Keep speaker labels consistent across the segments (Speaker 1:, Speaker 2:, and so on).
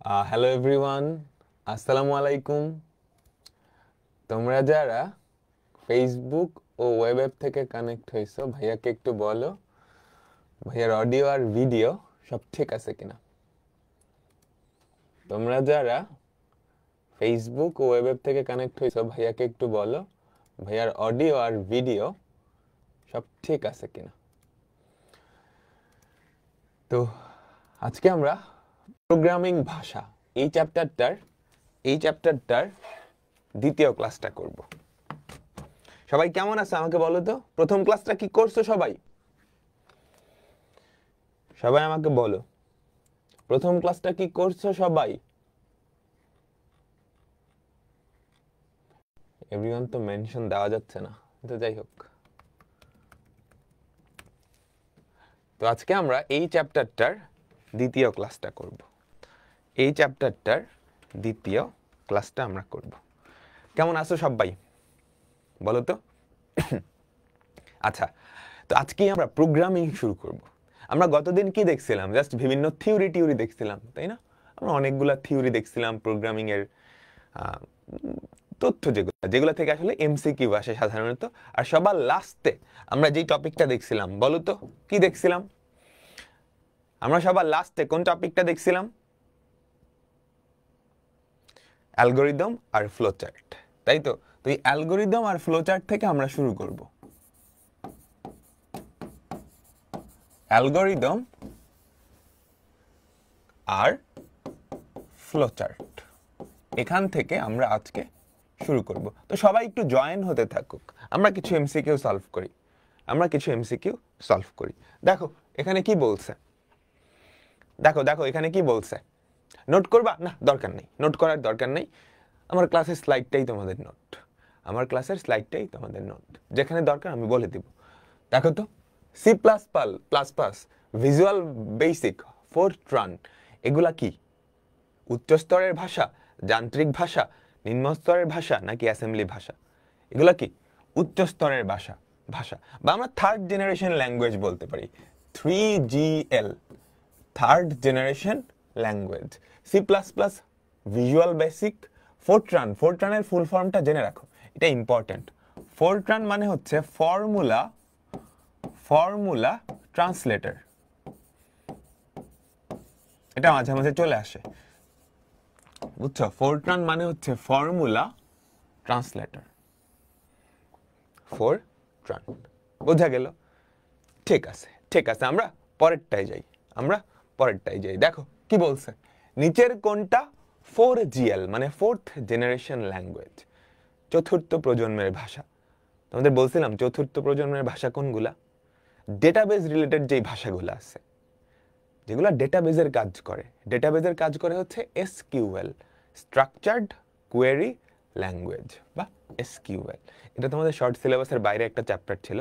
Speaker 1: Hello everyone, আসসালামু আলাইকুম। তোমরা যারা ফেসবুক ও ওয়েব অ্যাপ থেকে কানেক্ট হয়েছো, ভাইয়াকে একটু বলো ভাইয়ার অডিও আর ভিডিও সব ঠিক আছে কিনা। তোমরা যারা ফেসবুক ও ওয়েব অ্যাপ থেকে কানেক্ট হয়েছো, ভাইয়াকে একটু বলো ভাইয়ার অডিও আর ভিডিও সব ঠিক আছে কিনা। তো আজকে আমরা প্রোগ্রামিং ভাষা এই চ্যাপ্টারটার দ্বিতীয় ক্লাসটা করব। সবাই কেমন আছে আমাকে বলো তো, প্রথম ক্লাসটা কি করছো সবাই? সবাই আমাকে বলো, প্রথম ক্লাসটা কি করছো সবাই? এভরিওয়ান তো মেনশন দেওয়া যাচ্ছে না, তো যাই হোক। তো আজকে আমরা এই চ্যাপ্টারটার দ্বিতীয় ক্লাসটা করব। এই চ্যাপ্টারটার দ্বিতীয় ক্লাসটা আমরা করব। কেমন আছো সবাই বলো তো? আচ্ছা, তো আজকে আমরা প্রোগ্রামিং শুরু করব। আমরা গতদিন কি দেখছিলাম? জাস্ট বিভিন্ন থিওরি দেখছিলাম, তাই না? আমরা অনেকগুলা থিওরি দেখছিলাম প্রোগ্রামিং এর তথ্য, যেগুলো থেকে আসলে এমসিকিউ আসে সাধারণত। আর সবার লাস্টে আমরা যেই টপিকটা দেখছিলাম, বলো তো কি দেখছিলাম? আমরা সবার লাস্টে কোন টপিকটা দেখছিলাম? অ্যালগরিদম আর ফ্লোচার্ট, তাই তো? তো এই অ্যালগরিদম আর ফ্লোচার্ট থেকে আমরা শুরু করব। অ্যালগরিদম আর ফ্লোচার্ট, এখান থেকে আমরা আজকে শুরু করব। তো সবাই একটু জয়েন হতে থাকুক, আমরা কিছু এমসিকিউ সলভ করি। দেখো এখানে কি বলছে, দেখো এখানে কি বলছে। নোট করবা না? দরকার নেই, নোট করার দরকার নেই। আমার ক্লাসের স্লাইডটাই তোমাদের নোট, যেখানে দরকার আমি বলে দিব। দেখো তো, C plus plus visual basic, Fortran, এগুলা কি? উচ্চ স্তরের ভাষা, যান্ত্রিক ভাষা, নিম্ন স্তরের ভাষা নাকি অ্যাসেম্বলি ভাষা? এগুলা কি? উচ্চ স্তরের ভাষা, বা আমরা থার্ড জেনারেশন ল্যাঙ্গুয়েজ বলতে পারি। 3GL, third generation language. C plus plus visual basic, ফোরট্রানের ফুল ফর্মটা জেনে রাখো, এটা ইম্পর্টেন্ট। ফোরট্রান মানে হচ্ছে ফর্মুলা ট্রান্সলেটর। এটা মাঝে মাঝে চলে আসে, বুঝছো? ফোরট্রান মানে হচ্ছে ফর্মুলা ট্রান্সলেটর, ফোরট্রান। বোঝা গেল? ঠিক আছে, আমরা পরেরটাই যাই। দেখো কি বলছে, নিচের কোনটা 4GL মানে ফোর্থ জেনারেশন ল্যাঙ্গুয়েজ, চতুর্থ প্রজন্মের ভাষা? তোমাদের বলছিলাম চতুর্থ প্রজন্মের ভাষা কোনগুলা? ডেটাবেজ রিলেটেড যেই ভাষাগুলো আছে, যেগুলা ডেটাবেজের কাজ করে হচ্ছে SQL, স্ট্রাকচার্ড কোয়েরি ল্যাঙ্গুয়েজ বা SQL। এটা তোমাদের শর্ট সিলেবাসের বাইরে একটা চ্যাপ্টার ছিল,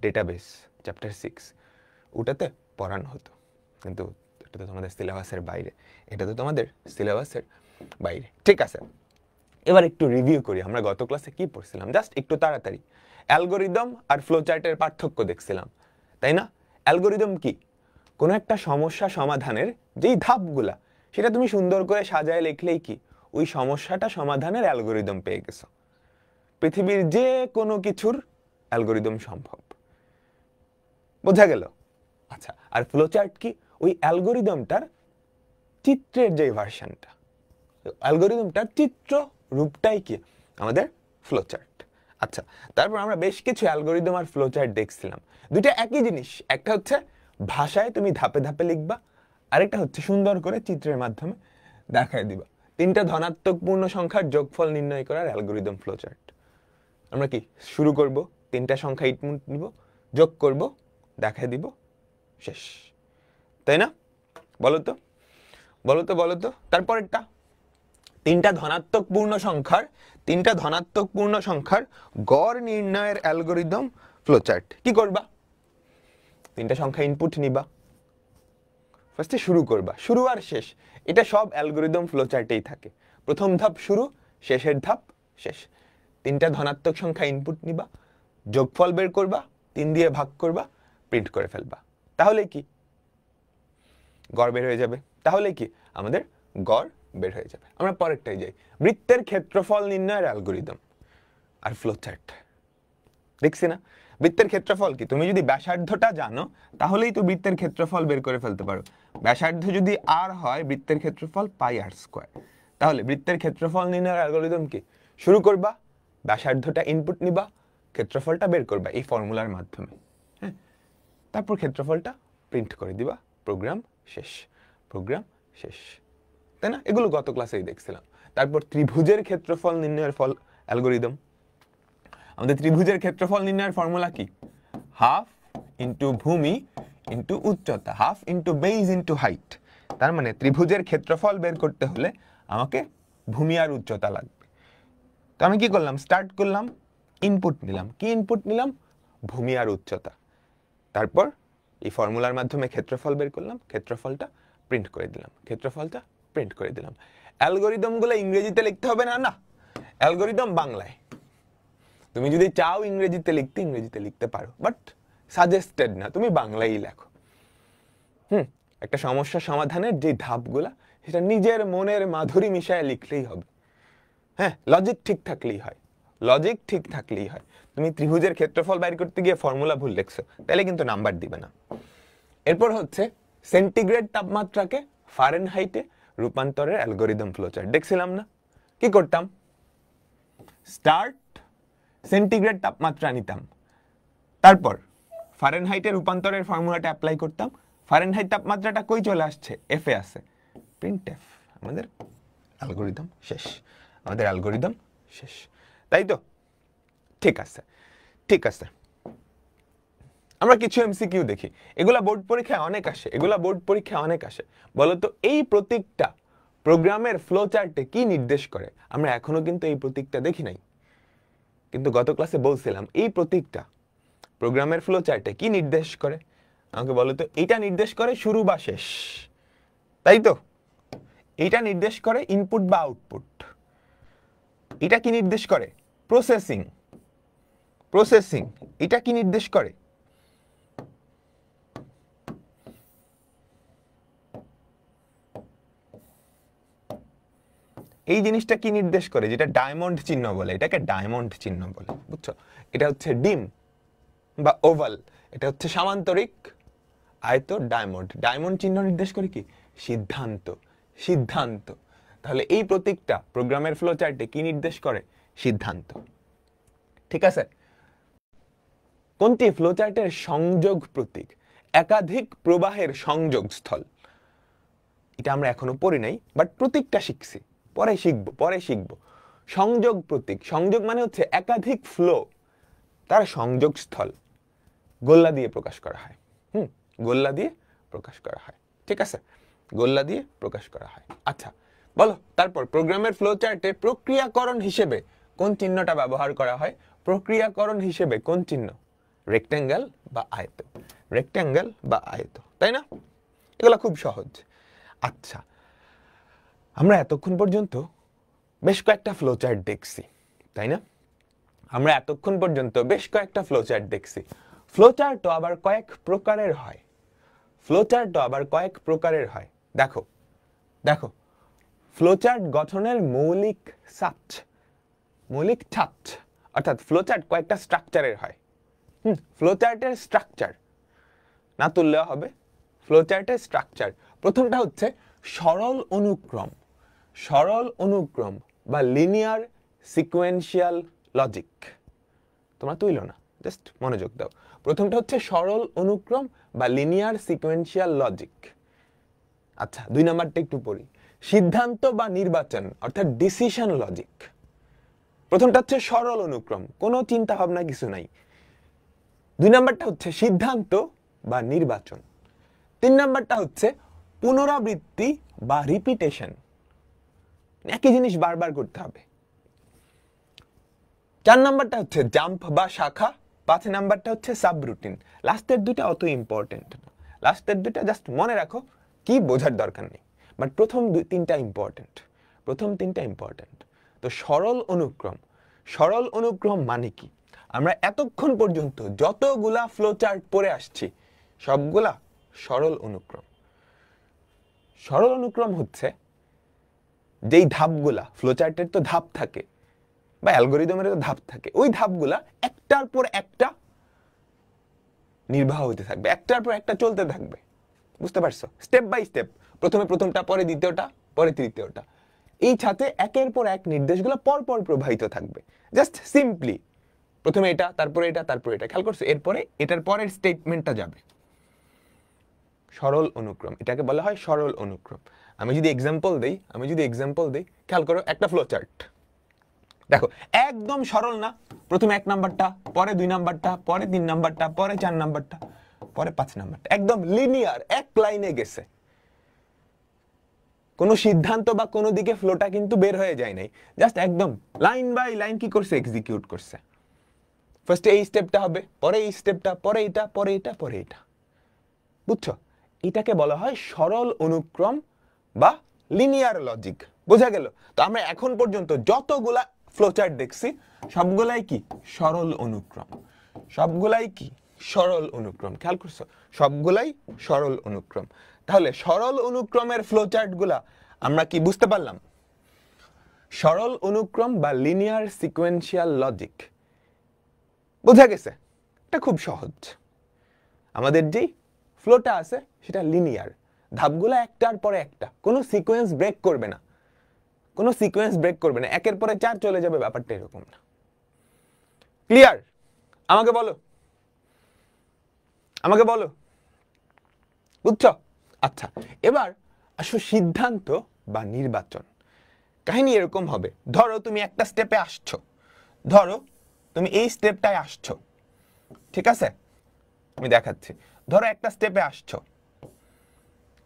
Speaker 1: ডেটাবেস, চ্যাপ্টার 6, ওটাতে পড়ানো হতো, কিন্তু এটা তো তোমাদের সিলেবাসের বাইরে। ঠিক আছে, এবার একটু রিভিউ করি আমরা গত ক্লাসে কি পড়ছিলাম, জাস্ট একটু তাড়াতাড়ি। অ্যালগরিদম আর ফ্লোচার্টের পার্থক্য দেখছিলাম, তাই না? অ্যালগরিদম কি? কোনো একটা সমস্যা সমাধানের যেই ধাপগুলা, সেটা তুমি সুন্দর করে সাজায় লিখলেই কি ওই সমস্যাটা সমাধানের অ্যালগরিদম পেয়ে গেছো। পৃথিবীর যে কোনো কিছুর অ্যালগরিদম সম্ভব, বোঝা গেল? আচ্ছা, আর ফ্লোচার্ট কি? ওই অ্যালগরিদমটার চিত্রের যে ভার্সনটা, অ্যালগরিদমটার চিত্র রূপটাই কি আমাদের ফ্লোচার্ট। আচ্ছা, তারপর আমরা বেশ কিছু অ্যালগরিদম আর ফ্লোচার্ট দেখছিলাম। দুইটা একই জিনিস, একটা হচ্ছে ভাষায় তুমি ধাপে ধাপে লিখবা, আরেকটা হচ্ছে সুন্দর করে চিত্রের মাধ্যমে দেখায় দিবা। তিনটা ধনাত্মক পূর্ণ সংখ্যার যোগফল নির্ণয় করার অ্যালগরিদম ফ্লোচার্ট। আমরা কি শুরু করব, তিনটা সংখ্যা ইনপুট নিব, যোগ করব, দেখায় দিব, শেষ, তাই না? বলো তো তারপরেরটা, তিনটা ধনাত্মক পূর্ণ সংখ্যার গড় নির্ণয়ের অ্যালগরিদম ফ্লোচার্ট। কি করবা? তিনটা সংখ্যা ইনপুট নিবা, ফার্স্টে শুরু করবা, শুরু আর শেষ, এটা সব অ্যালগরিদম ফ্লোচার্টেই থাকে। প্রথম ধাপ শুরু, শেষের ধাপ শেষ। তিনটা ধনাত্মক সংখ্যা ইনপুট নিবা, যোগফল বের করবা, 3 দিয়ে ভাগ করবা, প্রিন্ট করে ফেলবা, তাহলে কি গড় বের হয়ে যাবে। তাহলে কি আমাদের গড় বের হয়ে যাবে। আমরা পরেরটাই যাই, বৃত্তের ক্ষেত্রফল নির্ণয়ের অ্যালগরিদম আর ফ্লো চার্ট। দেখছি না বৃত্তের ক্ষেত্রফল কি, তুমি যদি ব্যাসার্ধটা জানো তাহলেই তো বৃত্তের ক্ষেত্রফল বের করে ফেলতে পারো। ব্যাসার্ধ যদি r হয়, বৃত্তের ক্ষেত্রফল পাই r স্কয়ার। তাহলে বৃত্তের ক্ষেত্রফল নির্ণয়ের অ্যালগরিদম কি, শুরু করবা, ব্যাসার্ধটা ইনপুট নিবা, ক্ষেত্রফলটা বের করবা এই ফর্মুলার মাধ্যমে, হ্যাঁ, তারপর ক্ষেত্রফলটা প্রিন্ট করে দিবা, প্রোগ্রাম শেষ, প্রোগ্রাম শেষ, তাই না? এগুলো গত ক্লাসেই দেখছিলাম। তারপর ত্রিভুজের ক্ষেত্রফল নির্ণয়ের অ্যালগরিদম। আমাদের ত্রিভুজের ক্ষেত্রফল নির্ণয়ের ফর্মুলা কি, হাফ ইন্টু ভূমি ইন্টু উচ্চতা, half into base into height. তার মানে ত্রিভুজের ক্ষেত্রফল বের করতে হলে আমাকে ভূমি আর উচ্চতা লাগবে। তো আমি কি করলাম, স্টার্ট করলাম, ইনপুট নিলাম, কি ইনপুট নিলাম, ভূমি আর উচ্চতা। তারপর এই ফর্মুলার মাধ্যমে ক্ষেত্রফল বের করলাম, ক্ষেত্রফলটা প্রিন্ট করে দিলাম, ক্ষেত্রফলটা প্রিন্ট করে দিলাম। অ্যালগরিদমগুলো ইংরেজিতে লিখতে হবে না, না, অ্যালগরিদম বাংলায়। তুমি যদি চাও ইংরেজিতে লিখতে পারো, বাট সাজেস্টেড না, তুমি বাংলায় লেখো। একটা সমস্যা সমাধানের যে ধাপগুলা, সেটা নিজের মনের মাধুরী মিশায় লিখলেই হবে। হ্যাঁ, লজিক ঠিক থাকলেই হয়, লজিক ঠিক থাকলেই হয়। তুমি ত্রিভুজের ক্ষেত্রফল বাইর করতে গিয়ে ফর্মুলা ভুল লিখছো, তাহলে কিন্তু নাম্বার দিবে না। এরপর হচ্ছে সেন্টিগ্রেড তাপমাত্রাকে ফারেনহাইটে রূপান্তরের অ্যালগরিদম ফ্লোচার্ট। দেখছিলাম না, কি করতাম, স্টার্ট সেন্টিগ্রেড তাপমাত্রা নিতাম, তারপর ফারেনহাইটে রূপান্তরের ফর্মুলাটা অ্যাপ্লাই করতাম, ফারেনহাইট তাপমাত্রাটা কই চলে আসছে, এফ এ আছে, প্রিন্ট এফ, আমাদের অ্যালগরিদম শেষ, আমাদের অ্যালগরিদম শেষ, তাই তো? ঠিক আছে, ঠিক আছে। আমরা কিছু এমসিকিউ দেখি, এগুলা বোর্ড পরীক্ষায় অনেক আসে, এগুলা বোর্ড পরীক্ষায় অনেক আসে। বলতো এই প্রতীকটা প্রোগ্রামের ফ্লো চার্টে কি নির্দেশ করে? আমরা এখনো কিন্তু এই প্রতীকটা দেখি নাই, কিন্তু গত ক্লাসে বলছিলাম এই প্রতীকটা প্রোগ্রামের ফ্লো চার্টে কি নির্দেশ করে। আমাকে বলো তো, এইটা নির্দেশ করে শুরু বা শেষ, তাই তো? এইটা নির্দেশ করে ইনপুট বা আউটপুট। এটা কি নির্দেশ করে, প্রসেসিং, প্রসেসিং। এটা কি নির্দেশ করে, এই জিনিসটা কি নির্দেশ করে, যেটা ডায়মন্ড চিহ্ন বলে, এটাকে ডায়মন্ড চিহ্ন বলে, বুঝছো? এটা হচ্ছে ডিম বা ওভাল, এটা হচ্ছে সামান্তরিক, আয়ত ডায়মন্ড। ডায়মন্ড চিহ্ন নির্দেশ করে কি, সিদ্ধান্ত, সিদ্ধান্ত। তাহলে এই প্রতীকটা প্রোগ্রামের ফ্লো চার্টে কি নির্দেশ করে, সিদ্ধান্ত। ঠিক আছে, কোনটি ফ্লো চার্টের সংযোগ প্রতীক, একাধিক প্রবাহের সংযোগ স্থল। এটা আমরা এখনো পড়ি নাই, বাট প্রতীকটা শিখছি, পরে শিখবো, পরে শিখবো। সংযোগ প্রতীক, সংযোগ মানে হচ্ছে একাধিক ফ্লো, তার সংযোগ স্থল গোল্লা দিয়ে প্রকাশ করা হয়। গোল্লা দিয়ে প্রকাশ করা হয়, ঠিক আছে, গোল্লা দিয়ে প্রকাশ করা হয়। আচ্ছা বলো, তারপর প্রোগ্রামের ফ্লো চার্টে প্রক্রিয়াকরণ হিসেবে কোন চিহ্নটা ব্যবহার করা হয়? প্রক্রিয়াকরণ হিসেবে কোন চিহ্ন? রেক্ট্যাঙ্গেল বা আয়ত, রেক্ট্যাঙ্গেল বা আয়ত, তাই না? এগুলো খুব সহজ। আচ্ছা, আমরা এতক্ষণ পর্যন্ত বেশ কয়েকটা ফ্লো চার্ট দেখছি, তাই না? আমরা এতক্ষণ পর্যন্ত বেশ কয়েকটা ফ্লো চার্ট দেখছি। ফ্লো চার্টও আবার কয়েক প্রকারের হয়, ফ্লো চার্টও আবার কয়েক প্রকারের হয়। দেখো দেখো, ফ্লো চার্ট গঠনের মৌলিক ছাঁচ, মৌলিক ছাঁচ, অর্থাৎ ফ্লো চার্ট কয়েকটা স্ট্রাকচারের হয়। ফ্লো চার্টের স্ট্রাকচার না তুললেও হবে, ফ্লো চার্টের স্ট্রাকচার। প্রথমটা হচ্ছে সরল অনুক্রম, সরল অনুক্রম বা লিনিয়ার সিকোয়েন্সিয়াল লজিক। তোমরা তুইলো না, জাস্ট মনোযোগ দাও। প্রথমটা হচ্ছে সরল অনুক্রম বা লিনিয়ার সিকোয়েন্সিয়াল লজিক। আচ্ছা, দুই নাম্বারটা একটু পড়ি, সিদ্ধান্ত বা নির্বাচন অর্থাৎ ডিসিশন লজিক। প্রথমটা হচ্ছে সরল অনুক্রম, কোনো চিন্তা ভাবনা কিছু নাই। দুই নাম্বারটা হচ্ছে সিদ্ধান্ত বা নির্বাচন। তিন নাম্বারটা হচ্ছে পুনরাবৃত্তি বা রিপিটেশন, একই জিনিস বারবার করতে হবে। চার নাম্বারটা হচ্ছে জাম্প বা শাখা। পাঁচ নাম্বারটা হচ্ছে সাবরুটিন। লাস্টের দুইটা অত ইম্পর্টেন্ট না, লাস্টের দুইটা জাস্ট মনে রাখো, কি বোঝার দরকার নেই, বাট প্রথম তিনটা ইম্পর্টেন্ট, প্রথম তিনটা ইম্পর্টেন্ট। তো সরল অনুক্রম, সরল অনুক্রম মানে কি? আমরা এতক্ষণ পর্যন্ত যতগুলা ফ্লো চার্ট পড়ে আসছি সবগুলা সরল অনুক্রম। সরল অনুক্রম হচ্ছে যেই ধাপগুলা, ফ্লোচার্টের তো ধাপ থাকে বা অ্যালগরিদমের তো ধাপ থাকে, ওই ধাপগুলা একটার পর একটা নির্বাহ হতে থাকবে, একটার পর একটা চলতে থাকবে। বুঝতে পারছো? স্টেপ বাই স্টেপ, প্রথমে প্রথমটা, পরে দ্বিতীয়টা, পরে তৃতীয়টা, এই ছাতে একের পর এক নির্দেশগুলো পর পর প্রবাহিত থাকবে। জাস্ট সিম্পলি প্রথমে এটা, তারপরে এটা, তারপরে এটা। খেয়াল করছো? এরপরে এটার পরের স্টেটমেন্টটা যাবে। সরল অনুক্রম, এটাকে বলা হয় সরল অনুক্রম। আমি যদি এক্সাম্পল দেই, খেয়াল করো, একটা ফ্লো চার্ট দেখো, একদম সরল না? প্রথমে 1 নাম্বারটা, পরে 2 নাম্বারটা, পরে 3 নাম্বারটা, পরে 4 নাম্বারটা, পরে 5 নাম্বারটা, একদম লিনিয়ার, এক লাইনে গেছে। কোনো সিদ্ধান্ত বা কোনো দিকে ফ্লোটা কিন্তু বের হয়ে যায় নাই, জাস্ট একদম লাইন বাই লাইন কি করছে, এক্সিকিউট করছে। ফার্স্টে এই স্টেপটা হবে, পরে এই স্টেপটা, পরে এটা, পরে এটা, পরে এটা। বুঝছো? এটাকে বলা হয় সরল অনুক্রম বা লিনিয়ার লজিক। বোঝা গেল? তো আমরা এখন পর্যন্ত যতগুলা ফ্লোচার্ট দেখছি সবগুলাই কি সরল অনুক্রম, সবগুলাই কি সরল অনুক্রম। খেয়াল করছো? সবগুলাই সরল অনুক্রম। তাহলে সরল অনুক্রমের ফ্লোচার্ট গুলা আমরা কি বুঝতে পারলাম? সরল অনুক্রম বা লিনিয়ার সিকোয়েন্সিয়াল লজিক বোঝা গেছে? এটা খুব সহজ। আমাদের যেই ফ্লোটা আছে সেটা লিনিয়ার, ধাপগুলো একটার পরে একটা, কোনো সিকোয়েন্স ব্রেক করবে না, কোনো সিকোয়েন্স ব্রেক করবে না, একের পরে 4 চলে যাবে, ব্যাপারটা এরকম না। ক্লিয়ার? আমাকে বলো, আমাকে বলো, বুঝছো? আচ্ছা, এবার আসো সিদ্ধান্ত বা নির্বাচন। কাহিনী এরকম হবে, ধরো তুমি একটা স্টেপে আসছো, ধরো তুমি এই স্টেপটায় আসছো, ঠিক আছে? আমি দেখাচ্ছি, ধরো একটা স্টেপে আসছো,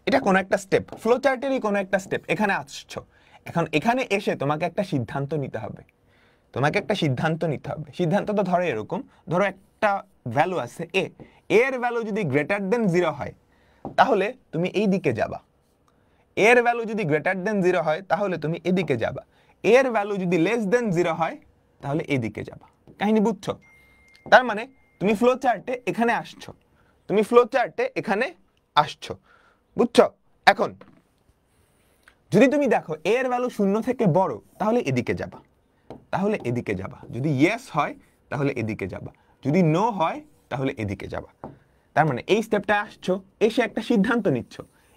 Speaker 1: এটা কোন একটা স্টেপ, ফ্লো চার্টেরই কোন একটা স্টেপ, এখানে আসছো। এখন এখানে এসে তোমাকে একটা সিদ্ধান্ত নিতে হবে, তোমাকে একটা সিদ্ধান্ত নিতে হবে। সিদ্ধান্তটা ধরো এরকম, ধরো একটা ভ্যালু আছে এ, এর ভ্যালু যদি গ্রেটার দেন 0 হয় তাহলে তুমি এই দিকে যাবা, এর ভ্যালু যদি গ্রেটার দেন 0 হয় তাহলে তুমি এদিকে যাবা, এর ভ্যালু যদি লেস দেন 0 হয় তাহলে এদিকে যাবা। কাহিনী বুঝছো? তার মানে তুমি ফ্লো চার্টে এখানে আসছো, তুমি ফ্লো চার্টে এখানে আসছো, বুঝছো? এখন যদি তুমি দেখো এর ভ্যালু 0 থেকে বড় তাহলে এদিকে যাবা, তাহলে এদিকে যাবা, যদি ইয়েস হয় তাহলে এদিকে যাবা, যদি নো হয় তাহলে এদিকে যাবা। তার মানে এই স্টেপটা আসছো, এসে একটা সিদ্ধান্ত নিচ্ছ,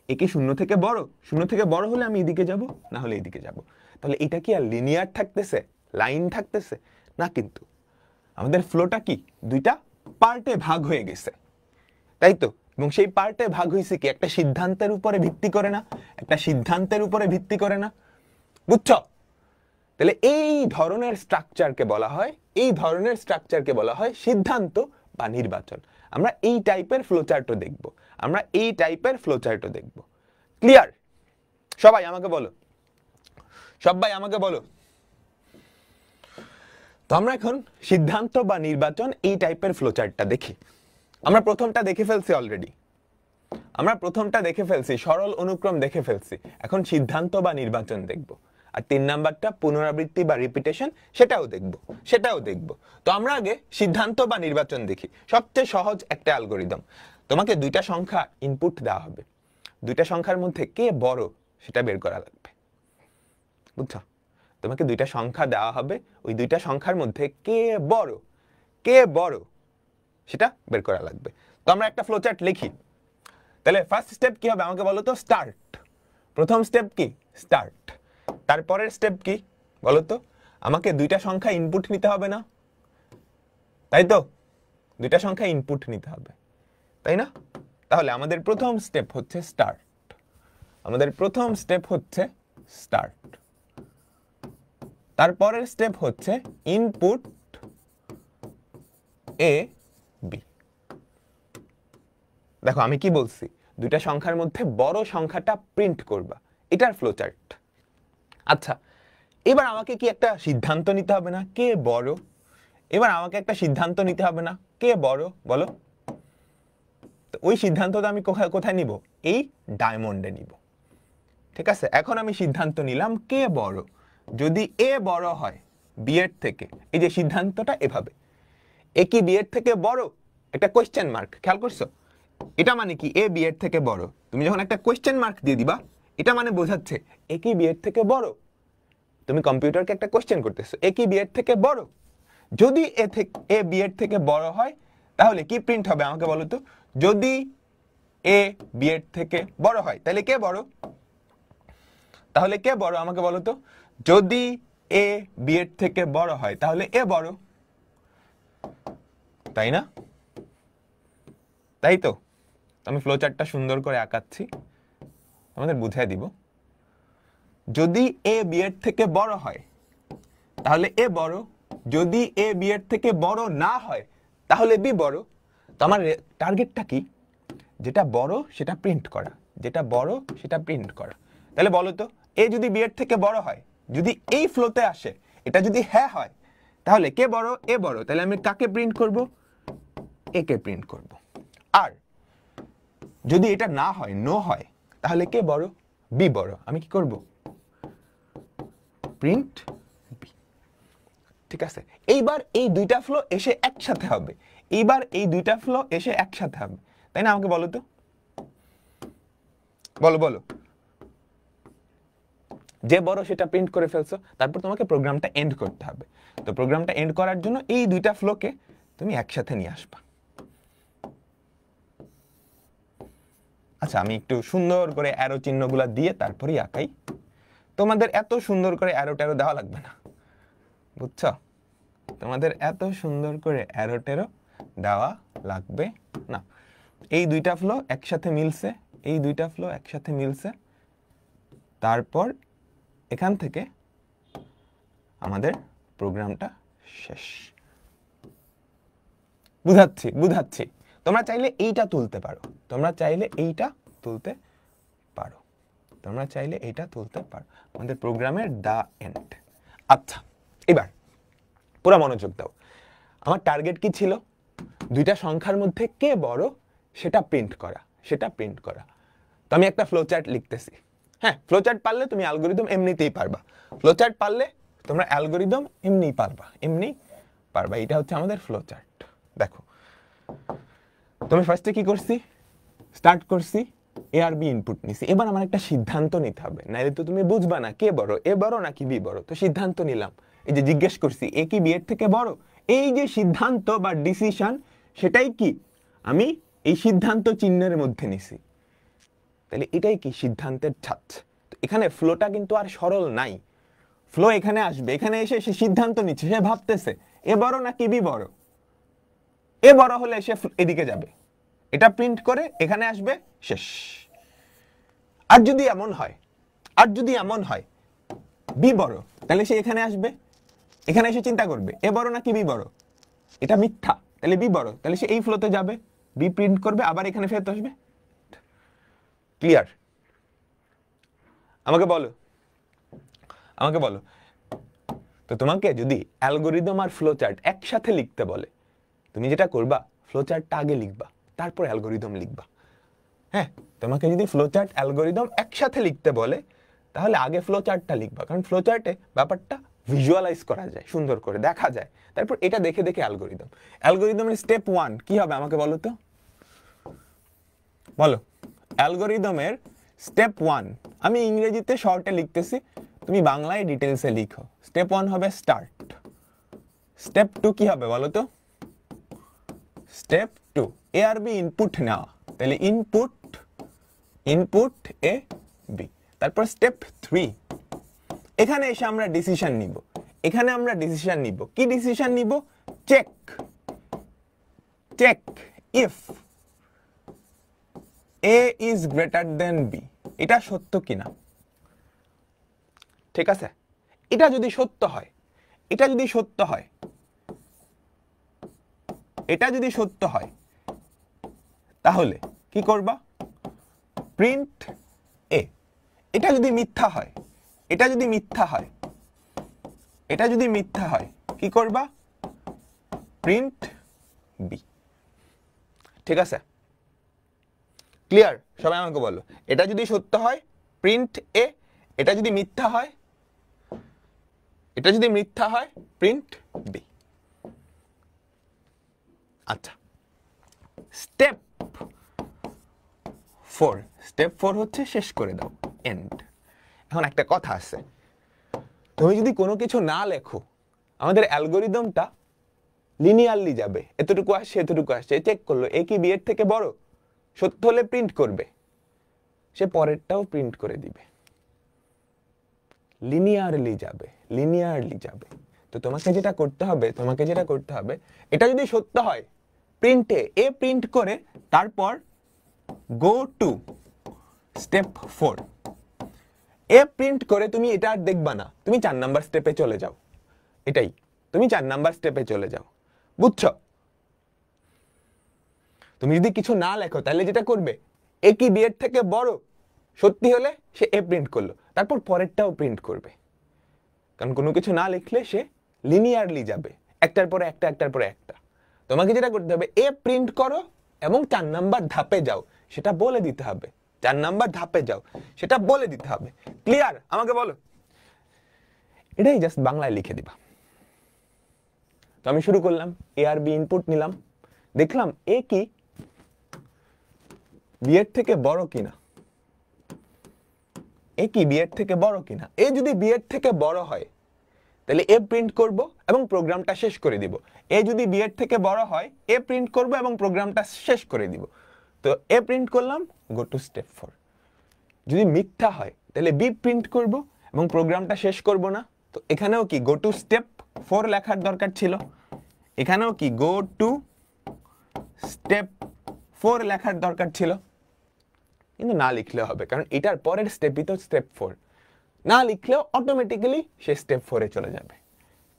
Speaker 1: একে 0 থেকে বড়, 0 থেকে বড় হলে আমি এদিকে যাব, না হলে এদিকে যাব। তাহলে এটা কি আর লিনিয়ার থাকতেছে, লাইন থাকতেছে না? কিন্তু আমাদের ফ্লোটা কি দুইটা পার্টে ভাগ হয়ে গেছে, তাই তো? এবং সেই পার্টে ভাগ হয়েছে কি একটা সিদ্ধান্তের উপরে ভিত্তি করে না, একটা সিদ্ধান্তের উপরে ভিত্তি করে না, বুঝছো? তাহলে এই ধরনের স্ট্রাকচারকে বলা হয়, এই ধরনের স্ট্রাকচারকে বলা হয় সিদ্ধান্ত বা নির্বাচন। আমরা এই টাইপের ফ্লোচার্টও দেখব, আমরা এই টাইপের ফ্লোচার্টও দেখব। ক্লিয়ার? সবাই আমাকে বলো, সবাই আমাকে বলো। তো আমরা এখন সিদ্ধান্ত বা নির্বাচন এই টাইপের ফ্লোচার্টটা দেখি। আমরা প্রথমটা দেখে ফেলছি অলরেডি, আমরা প্রথমটা দেখে ফেলছি, সরল অনুক্রম দেখে ফেলছি। এখন সিদ্ধান্ত বা নির্বাচন দেখব, আর 3 নাম্বারটা পুনরাবৃত্তি বা রিপিটেশন, সেটাও দেখব, সেটাও দেখব। তো আমরা আগে সিদ্ধান্ত বা নির্বাচন দেখি। সবচেয়ে সহজ একটা অ্যালগরিদম, তোমাকে দুইটা সংখ্যা ইনপুট দেওয়া হবে, দুইটা সংখ্যার মধ্যে কে বড় সেটা বের করা লাগবে, বুঝছো? তোমাকে দুইটা সংখ্যা দেওয়া হবে, ওই দুইটা সংখ্যার মধ্যে কে বড়, কে বড় সেটা বের করা লাগবে। তো আমরা একটা ফ্লোচার্ট লিখি। তাহলে ফার্স্ট স্টেপ কি হবে আমাকে বলো তো? স্টার্ট। প্রথম স্টেপ কি? স্টার্ট। তারপরের স্টেপ কি বলো তো? আমাকে দুইটা সংখ্যা ইনপুট নিতে হবে না, তাই তো? দুইটা সংখ্যা ইনপুট নিতে হবে, তাই না? তাহলে আমাদের প্রথম স্টেপ হচ্ছে স্টার্ট, আমাদের প্রথম স্টেপ হচ্ছে স্টার্ট। তারপরের স্টেপ হচ্ছে ইনপুট এ বি। দেখো আমি কি বলছি, দুইটা সংখ্যার মধ্যে বড় সংখ্যাটা প্রিন্ট করবা, এটার ফ্লোচার্ট। আচ্ছা, এবার আমাকে কি একটা সিদ্ধান্ত নিতে হবে না, কে বড়? এবার আমাকে একটা সিদ্ধান্ত নিতে হবে না, কে বড় বলো? তো ওই সিদ্ধান্তটা আমি কোথায় নিব? এই ডায়মন্ডে নিব, ঠিক আছে? এখন আমি সিদ্ধান্ত নিলাম কে বড়, যদি এ বড় হয় বি এর থেকে। এই যে সিদ্ধান্তটা এভাবে, এ কি বি এর থেকে বড়, একটা কোয়েশ্চেন মার্ক, খেয়াল করছো? এটা মানে কি এ বি এর থেকে বড়। তুমি যখন একটা কোয়েশ্চেন মার্ক দিয়ে দিবা, এটা মানে বোঝাচ্ছে এ কি বি এর থেকে বড় তুমি কম্পিউটারকে একটা কোশ্চেন করতেছো, এ কি বি এর থেকে বড়? যদি এ বি এর থেকে বড় হয় তাহলে কি প্রিন্ট হবে আমাকে বলো তো? যদি এ বি এর থেকে বড় হয় তাহলে কে বড়? তাহলে কে বড় আমাকে বলো তো? যদি এ বি এর থেকে বড় হয় তাহলে এ বড়, তাই না? তাই তো। আমি ফ্লো চার্টটা সুন্দর করে আঁকাচ্ছি, আমাদের বুঝাই দিব। যদি এ বি এর থেকে বড় হয় তাহলে এ বড়, যদি এ বি এর থেকে বড় না হয় তাহলে বি বড়। তো আমার টার্গেটটা কি? যেটা বড় সেটা প্রিন্ট করা, যেটা বড় সেটা প্রিন্ট করা। তাহলে বলো তো, এ যদি বি এর থেকে বড় হয়, যদি এই ফ্লোতে আসে, এটা যদি হ্যাঁ হয়, তাহলে কে বড়? এ বড়। তাহলে আমি কাকে প্রিন্ট করব? এ কে প্রিন্ট করব। আর যদি এটা না হয়, নো হয়, তাহলে কে বড়? বি বড়। আমি কি করব? Print B. ঠিক আছে, এইবার এই দুইটা ফ্লো এসে একসাথে হবে, এইবার এই দুইটা ফ্লো এসে একসাথে হবে, তাই না? আমাকে বলো তো, বলো বলো। যে বড় সেটা প্রিন্ট করে ফেলছো, তারপর তোমাকে প্রোগ্রামটা এন্ড করতে হবে। তো প্রোগ্রামটা এন্ড করার জন্য এই দুইটা ফ্লোকে তুমি একসাথে নিয়ে আসবা। আচ্ছা, আমি একটু সুন্দর করে অ্যারো চিহ্নগুলো দিয়ে তারপরেই আঁকাই। তোমাদের এত সুন্দর করে অ্যারো ট্যারো দেওয়া লাগবে না, বুঝছো? তোমাদের এত সুন্দর করে অ্যারো ট্যারো দেওয়া লাগবে না। এই দুইটা ফ্লো একসাথে মিলছে, এই দুইটা ফ্লো একসাথে মিলছে, তারপর এখান থেকে আমাদের প্রোগ্রামটা শেষ। বুঝাচ্ছি বুঝাচ্ছি। তোমরা চাইলে এইটা তুলতে পারো, তোমরা চাইলে এইটা তুলতে পারো, তোমরা চাইলে এইটা তুলতে পারো। আমাদের প্রোগ্রামের দা এন্ড। আচ্ছা, এবার পুরো মনোযোগ দাও। আমার টার্গেট কি ছিল? দুইটা সংখ্যার মধ্যে কে বড় সেটা প্রিন্ট করা, সেটা প্রিন্ট করা। তো আমি একটা ফ্লো চার্ট লিখতেছি। হ্যাঁ, ফ্লো চার্ট পারলে তুমি অ্যালগরিদম এমনিতেই পারবা। ফ্লো চার্ট পারলে তোমরা অ্যালগরিদম এমনি পারবা, এমনি পারবা। এটা হচ্ছে আমাদের ফ্লো চার্ট। দেখো, তুমি ফার্স্টে কি করছি? স্টার্ট করছি, এ আর বি ইনপুট নিছি। এবার আমার একটা সিদ্ধান্ত নিতে হবে, নাইলে তো তুমি বুঝবা না কে বড়, এ বড় নাকি বি বড়। তো সিদ্ধান্ত নিলাম, এই যে জিজ্ঞেস করছি এ কি বি এর থেকে বড়, এই যে সিদ্ধান্ত বা ডিসিশন, সেটাই কি আমি এই সিদ্ধান্ত চিহ্নের মধ্যে নিছি। তাহলে এটাই কি সিদ্ধান্তের ছাঁচ। তো এখানে ফ্লোটা কিন্তু আর সরল নাই। ফ্লো এখানে আসবে, এখানে এসে সে সিদ্ধান্ত নিচ্ছে, সে ভাবতেছে এ বড় নাকি বি বড়। এ বড় হলে সে এদিকে যাবে, এটা প্রিন্ট করে এখানে আসবে, শেষ। আর যদি এমন হয়, আর যদি এমন হয় বি বড়, তাহলে সে এখানে আসবে, এখানে এসে চিন্তা করবে এ বড় নাকি বি বড়। এটা মিথ্যা, তাহলে বি বড়, তাহলে সে এই ফ্লোতে যাবে, বি প্রিন্ট করবে, আবার এখানে ফেরত আসবে। ক্লিয়ার? আমাকে বলো, আমাকে বলো। তো তোমাকে যদি অ্যালগরিদম আর ফ্লো চার্ট একসাথে লিখতে বলে, তুমি যেটা করবা, ফ্লো চার্টটা আগে লিখবা, তারপর অ্যালগরিদম লিখবা। হ্যাঁ, তোমাকে যদি ফ্লো চার্ট অ্যালগরিদম একসাথে লিখতে বলে, তাহলে আগে ফ্লো চার্টটা লিখবা, কারণ ফ্লো চার্টে ব্যাপারটা ভিজুয়ালাইজ করা যায়, সুন্দর করে দেখা যায়। তারপর এটা দেখে দেখে অ্যালগরিদম। অ্যালগরিদমের স্টেপ 1 কি হবে আমাকে বলো তো, বলো। অ্যালগরিদমের স্টেপ 1 আমি ইংরেজিতে শর্টে লিখতেছি, তুমি বাংলায় ডিটেলসে লিখো। স্টেপ 1 হবে স্টার্ট। স্টেপ 2 কি হবে বলো তো? স্টেপ 2 এ আর বি ইনপুট নেওয়া, তাহলে ইনপুট ইনপুট এ বি। তারপর স্টেপ 3 এখানে এসে আমরা ডিসিশন নিব, এখানে আমরা ডিসিশন নিব। কি ডিসিশন নিব? Check, check if A is greater than B, এটা সত্য কিনা। ঠিক আছে, এটা যদি সত্য হয়, এটা যদি সত্য হয়, এটা যদি সত্য হয়, তাহলে কি করবা? প্রিন্ট এ। এটা যদি মিথ্যা হয়, এটা যদি মিথ্যা হয়, এটা যদি মিথ্যা হয়, কি করবা? Print B. ঠিক আছে, ক্লিয়ার? সবাই আমাকে বলো, এটা যদি সত্য হয় প্রিন্ট এ, এটা যদি মিথ্যা হয়, এটা যদি মিথ্যা হয় প্রিন্ট বি। আচ্ছা, স্টেপ 4, স্টেপ 4 হচ্ছে শেষ করে দাও, এন্ড। এখন একটা কথা আছে, তুমি যদি কোনো কিছু না লেখো আমাদের অ্যালগোরিদমটা লিনিয়ারলি যাবে, এতটুকু আসছে এতটুকু আসছে, চেক করলো এ কি বি এর থেকে বড়, সত্য হলে প্রিন্ট করবে, সে পরেরটাও প্রিন্ট করে দিবে, লিনিয়ারলি যাবে, লিনিয়ারলি যাবে। তো তোমাকে যেটা করতে হবে এটা যদি সত্য হয় প্রিন্টে এ প্রিন্ট করে তারপর গো টু স্টেপ 4। এ প্রিন্ট করে তুমি এটা আর দেখবা না, তুমি 4 নাম্বার স্টেপে চলে যাও, এটাই, তুমি 4 নাম্বার স্টেপে চলে যাও, বুঝছো? তুমি যদি কিছু না লেখো তাহলে যেটা করবে এ কি বি এর থেকে বড়, সত্যি হলে সে এ প্রিন্ট করলো, তারপর পরেরটাও প্রিন্ট করবে, কারণ কোনো কিছু না লিখলে সে লিনিয়ারলি যাবে, একটার পরে একটা একটার পরে একটা। তোমাকে যেটা করতে হবে এ প্রিন্ট করো এবং 4 নাম্বার ধাপে যাও, সেটা বলে দিতে হবে, 4 নাম্বার ধাপে যাও সেটা বলে দিতে হবে। ক্লিয়ার? আমাকে বলো। এটাই জাস্ট বাংলায় লিখে দিবা। তো আমি শুরু করলাম, এ আর বি ইনপুট নিলাম, দেখলাম এ কি বি এর থেকে বড় কিনা, এ কি বি এর থেকে বড় কিনা। এ যদি বি এর থেকে বড় হয় তাহলে এ প্রিন্ট করব এবং প্রোগ্রামটা শেষ করে দিব। এ যদি বি এর থেকে বড় হয় এ প্রিন্ট করব এবং প্রোগ্রামটা শেষ করে দিব। তো এ প্রিন্ট করলাম, গো টু স্টেপ 4। যদি মিথ্যা হয় তাহলে বি প্রিন্ট করব এবং প্রোগ্রামটা শেষ করব না। তো এখানেও কি গো টু স্টেপ 4 লেখার দরকার ছিল, এখানেও কি গো টু স্টেপ 4 লেখার দরকার ছিল, কিন্তু না লিখলে হবে, কারণ এটার পরের স্টেপই তো স্টেপ 4। না লিখলেও অটোমেটিক্যালি সে স্টেপ 4 এ চলে যাবে।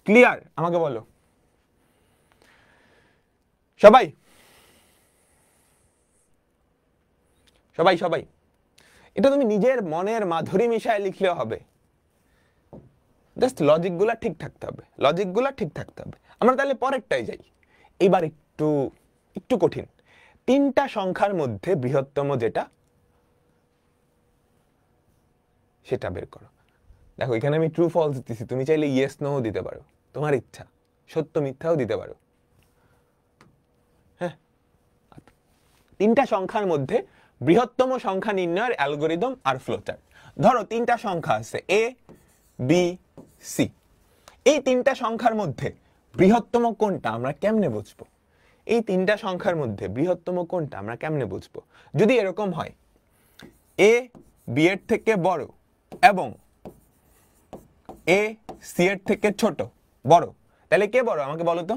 Speaker 1: ক্লিয়ার? আমাকে বলো সবাই সবাই সবাই। এটা তুমি নিজের মনের মাধুরী মিশায় লিখলেও হবে, জাস্ট লজিকগুলা ঠিক থাকতে হবে, লজিকগুলা ঠিক থাকতে হবে। আমরা তাহলে পরেরটাই যাই। এবার একটু একটু কঠিন, 3টা সংখ্যার মধ্যে বৃহত্তম যেটা সেটা বের করো। দেখো এখানে আমি ট্রু ফলস দিতেছি, তুমি চাইলে ইয়েস নো দিতে পারো, তোমার ইচ্ছা, সত্য মিথ্যাও দিতে পারো। হ্যাঁ, 3টা সংখ্যার মধ্যে বৃহত্তম সংখ্যা নির্ণয়ের অ্যালগোরিদম আর ফ্লোচার্ট। ধরো 3টা সংখ্যা আছে এ বি সি, এই 3টা সংখ্যার মধ্যে বৃহত্তম কোনটা আমরা কেমনে বুঝবো? এই 3টা সংখ্যার মধ্যে বৃহত্তম কোনটা আমরা কেমনে বুঝবো? যদি এরকম হয় এ বি এর থেকে বড় এবং এ সি এর থেকে ছোট বড়, তাহলে কে বড় আমাকে বলো তো?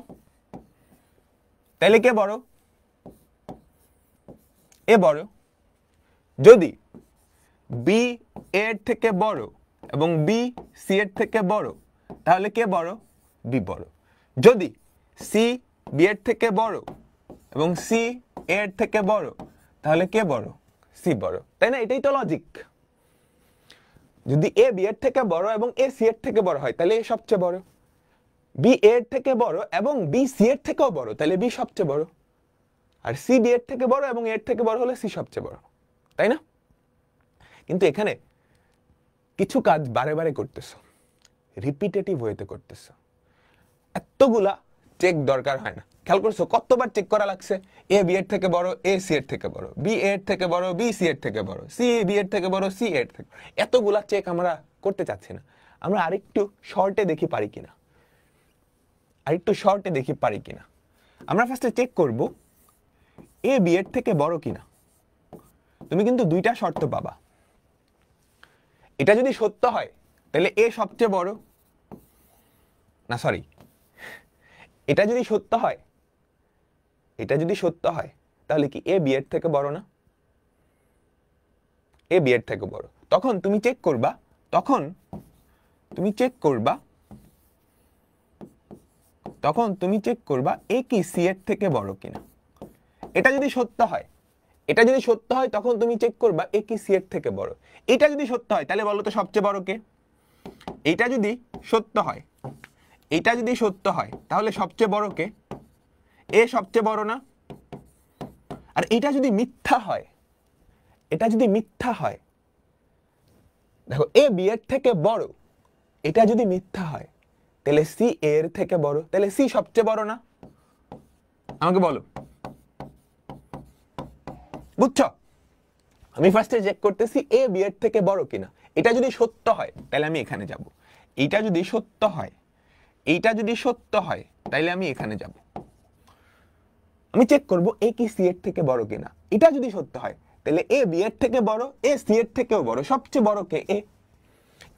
Speaker 1: তাহলে কে বড়? এ বড়। যদি বি এর থেকে বড় এবং বি সি এর থেকে বড়, তাহলে কে বড়? বি বড়। যদি সি বি এর থেকে বড় এবং সি এর থেকে বড়, তাহলে কে বড়? সি বড়। তাই না? এটাই তো লজিক। যদি এ বি এর থেকে বড় এবং এ সি এর থেকে বড় হয় তাহলে এ সবচেয়ে বড়, বি এর থেকে বড় এবং বি সি এর থেকেও বড় তাহলে বি সবচেয়ে বড়, আর সি বি এর থেকে বড় এবং এর থেকে বড় হলে সি সবচেয়ে বড়, তাই না? কিন্তু এখানে কিছু কাজ বারে বারে করতেছো, রিপিটেটিভ ওয়েতে করতেছো, এতগুলা চেক দরকার হয় না। খেয়াল করছো কতবার চেক করা লাগছে? এ বি এর থেকে বড়, এ সি এর থেকে বড়, বি এর থেকে বড়, বি সি এর থেকে বড়, সি বি এর থেকে বড়, সি এর থেকে। এতগুলা চেক আমরা করতে চাচ্ছি না, আমরা আরেকটু শর্টে দেখি পারি কিনা, আরেকটু শর্টে দেখি পারি কিনা। আমরা ফার্স্টে চেক করব এ বি এর থেকে বড় কিনা। তুমি কিন্তু 2টা শর্ত পাবা। এটা যদি সত্য হয় তাহলে এ সবচেয়ে বড়, না সরি, এটা যদি সত্য হয়, এটা যদি সত্য হয় তাহলে কি এ বি এর থেকে বড় না? এ বি এর থেকে বড়। তখন তুমি চেক করবা, তখন তুমি চেক করবা এ কি সি এর থেকে বড় কিনা। এটা যদি সত্য হয়, এটা যদি সত্য হয় তখন তুমি চেক করবা এ কি সি এর থেকে বড়। এটা যদি সত্য হয় তাহলে বলো তো সবচেয়ে বড় কে? এটা যদি সত্য হয়, এটা যদি সত্য হয় তাহলে সবচেয়ে বড় কে? এ সবচেয়ে বড় না? আর এটা যদি মিথ্যা হয়, এটা যদি মিথ্যা হয়, দেখো এ বি এর থেকে বড়, এটা যদি মিথ্যা হয় তাহলে সি এর থেকে বড়, তাহলে সি সবচেয়ে বড় না? আমাকে বলো, বুঝছো? আমি ফার্স্টে চেক করতেছি এ বি এর থেকে বড় কিনা। এটা যদি সত্য হয় তাহলে আমি এখানে যাব, এইটা যদি সত্য হয়, এইটা যদি সত্য হয়, তাইলে আমি এখানে যাব, আমি চেক করব এ কি সি এর থেকে বড় কিনা। এটা যদি সত্য হয় তাহলে এ বি এর থেকে বড়, এ সি এর থেকেও বড়, সবচেয়ে বড় কে? এ।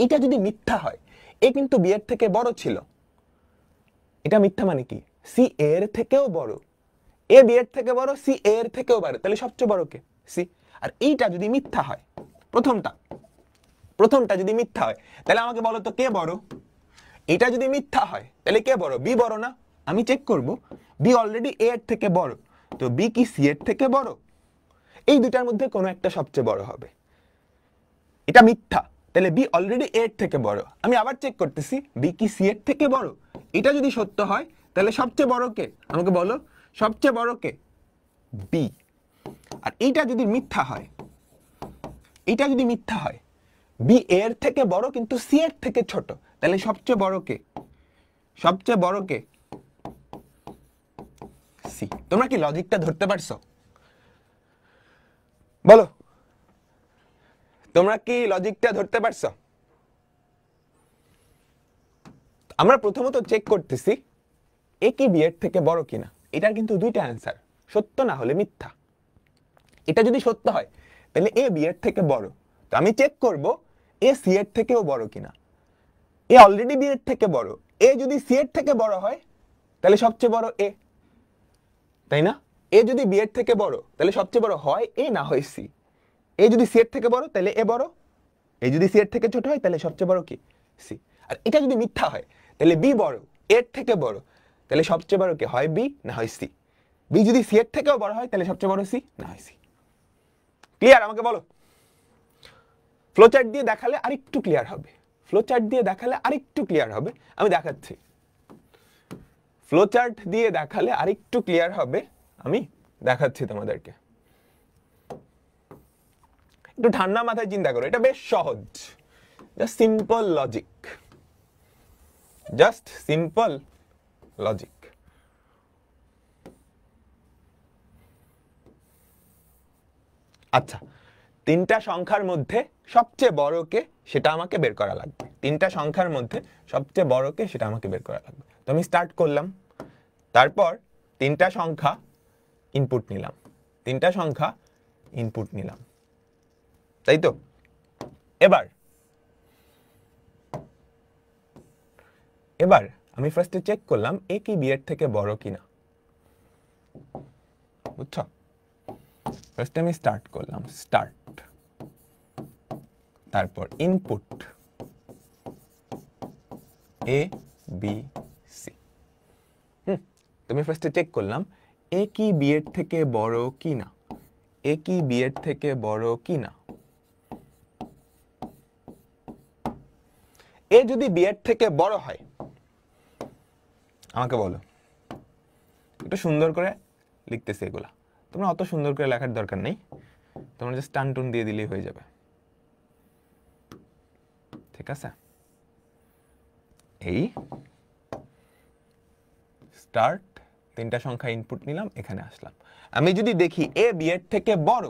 Speaker 1: এটা যদি মিথ্যা হয়, এ কিন্তু বি এর থেকে বড় ছিল, এটা মিথ্যা মানে কি? সি এর থেকেও বড়, এ বি এর থেকে বড়, সি এর থেকেও বড়, তাহলে সবচেয়ে বড় কে? সি। আর এইটা যদি মিথ্যা হয়, প্রথমটা যদি মিথ্যা হয়, তাহলে আমাকে বলো তো কে বড়? এটা যদি মিথ্যা হয় তাহলে কে বড়? বি বড় না? আমি চেক করব, বি অলরেডি এ এর থেকে বড়, তো বি কি সি এর থেকে বড়? এই দুটার মধ্যে কোনো একটা সবচেয়ে বড় হবে। এটা মিথ্যা, তাহলে বি অলরেডি এ এর থেকে বড়। আমি আবার চেক করতেছি, বি কি সি এর থেকে বড়? এটা যদি সত্য হয় তাহলে সবচেয়ে বড় কে? আমাকে বলো সবচেয়ে বড় কে? বি। আর এইটা যদি মিথ্যা হয়, এটা যদি মিথ্যা হয়, বি এর থেকে বড় কিন্তু সি এর থেকে ছোট, তাহলে সবচেয়ে বড় কে? সবচেয়ে বড় কে? সি। তোমরা কি লজিকটা ধরতে পারছো? বলো, তোমরা কি লজিকটা ধরতে পারছো? আমরা প্রথমত চেক করতেছি এ কি বি এর থেকে বড় কিনা। এটার কিন্তু দুইটা অ্যান্সার, সত্য না হলে মিথ্যা। এটা যদি সত্য হয় তাহলে এ বি এর থেকে বড়, তো আমি চেক করব এ সি এর থেকেও বড় কিনা। এ অলরেডি বি এর থেকে বড়, এ যদি সি এর থেকে বড় হয় তাহলে সবচেয়ে বড় এ, তাই না? এ যদি বি এর থেকে বড় তাহলে সবচেয়ে বড় হয় এ না হয় সি। এ যদি সি এর থেকে বড় তাহলে এ বড়, এ যদি সি এর থেকে ছোট হয় তাহলে সবচেয়ে বড় কি? সি। আর এটা যদি মিথ্যা হয় তাহলে বি বড়, এর থেকে বড়, তাহলে সবচেয়ে বড় কি? হয় বি না হয় সি। বি যদি সি এর থেকেও বড় হয় তাহলে সবচেয়ে বড় সি না হয় সি। ক্লিয়ার? আমাকে বলো। ফ্লোচার্ট দিয়ে দেখালে আরেকটু ক্লিয়ার হবে, ফ্লোচার্ট দিয়ে দেখালে আরেকটু ক্লিয়ার হবে। আমি দেখাচ্ছি, ফ্লোচার্ট দিয়ে দেখালে আরেকটু ক্লিয়ার হবে, আমি দেখাচ্ছি তোমাদেরকে। একটু ঠান্ডা মাথায় চিন্তা করো, এটা বেশ সহজ, just simple logic, just simple logic. আচ্ছা, তিনটা সংখ্যার মধ্যে সবচেয়ে বড় কে সেটা আমাকে বের করা লাগবে। তিনটা সংখ্যার মধ্যে সবচেয়ে বড় কে সেটা আমাকে বের করা লাগবে। তো আমি স্টার্ট করলাম, তারপর তিনটা সংখ্যা ইনপুট নিলাম, তিনটা সংখ্যা ইনপুট নিলাম, তাই তো? এবার আমি ফার্স্টে চেক করলাম এ কি বি এর থেকে বড় কিনা, বুঝছো? ফার্স্টে আমি স্টার্ট করলাম, স্টার্ট, তারপর ইনপুট এ বি সি। তুমি ফার্স্টে চেক করলাম এ কি বি এর থেকে বড় কিনা, এ কি বি এর থেকে বড় কিনা। এ যদি বি এর থেকে বড় হয় আমাকে বলো। একটু সুন্দর করে লিখতেছি এগুলা, তোমরা অত সুন্দর করে লেখার দরকার নেই, তোমরা জাস্ট টান টুন দিয়ে দিলেই হয়ে যাবে, ঠিক আছে? এই স্টার্ট, তিনটা সংখ্যা ইনপুট নিলাম, এখানে আসলাম। আমি যদি দেখি এ বি এর থেকে বড়,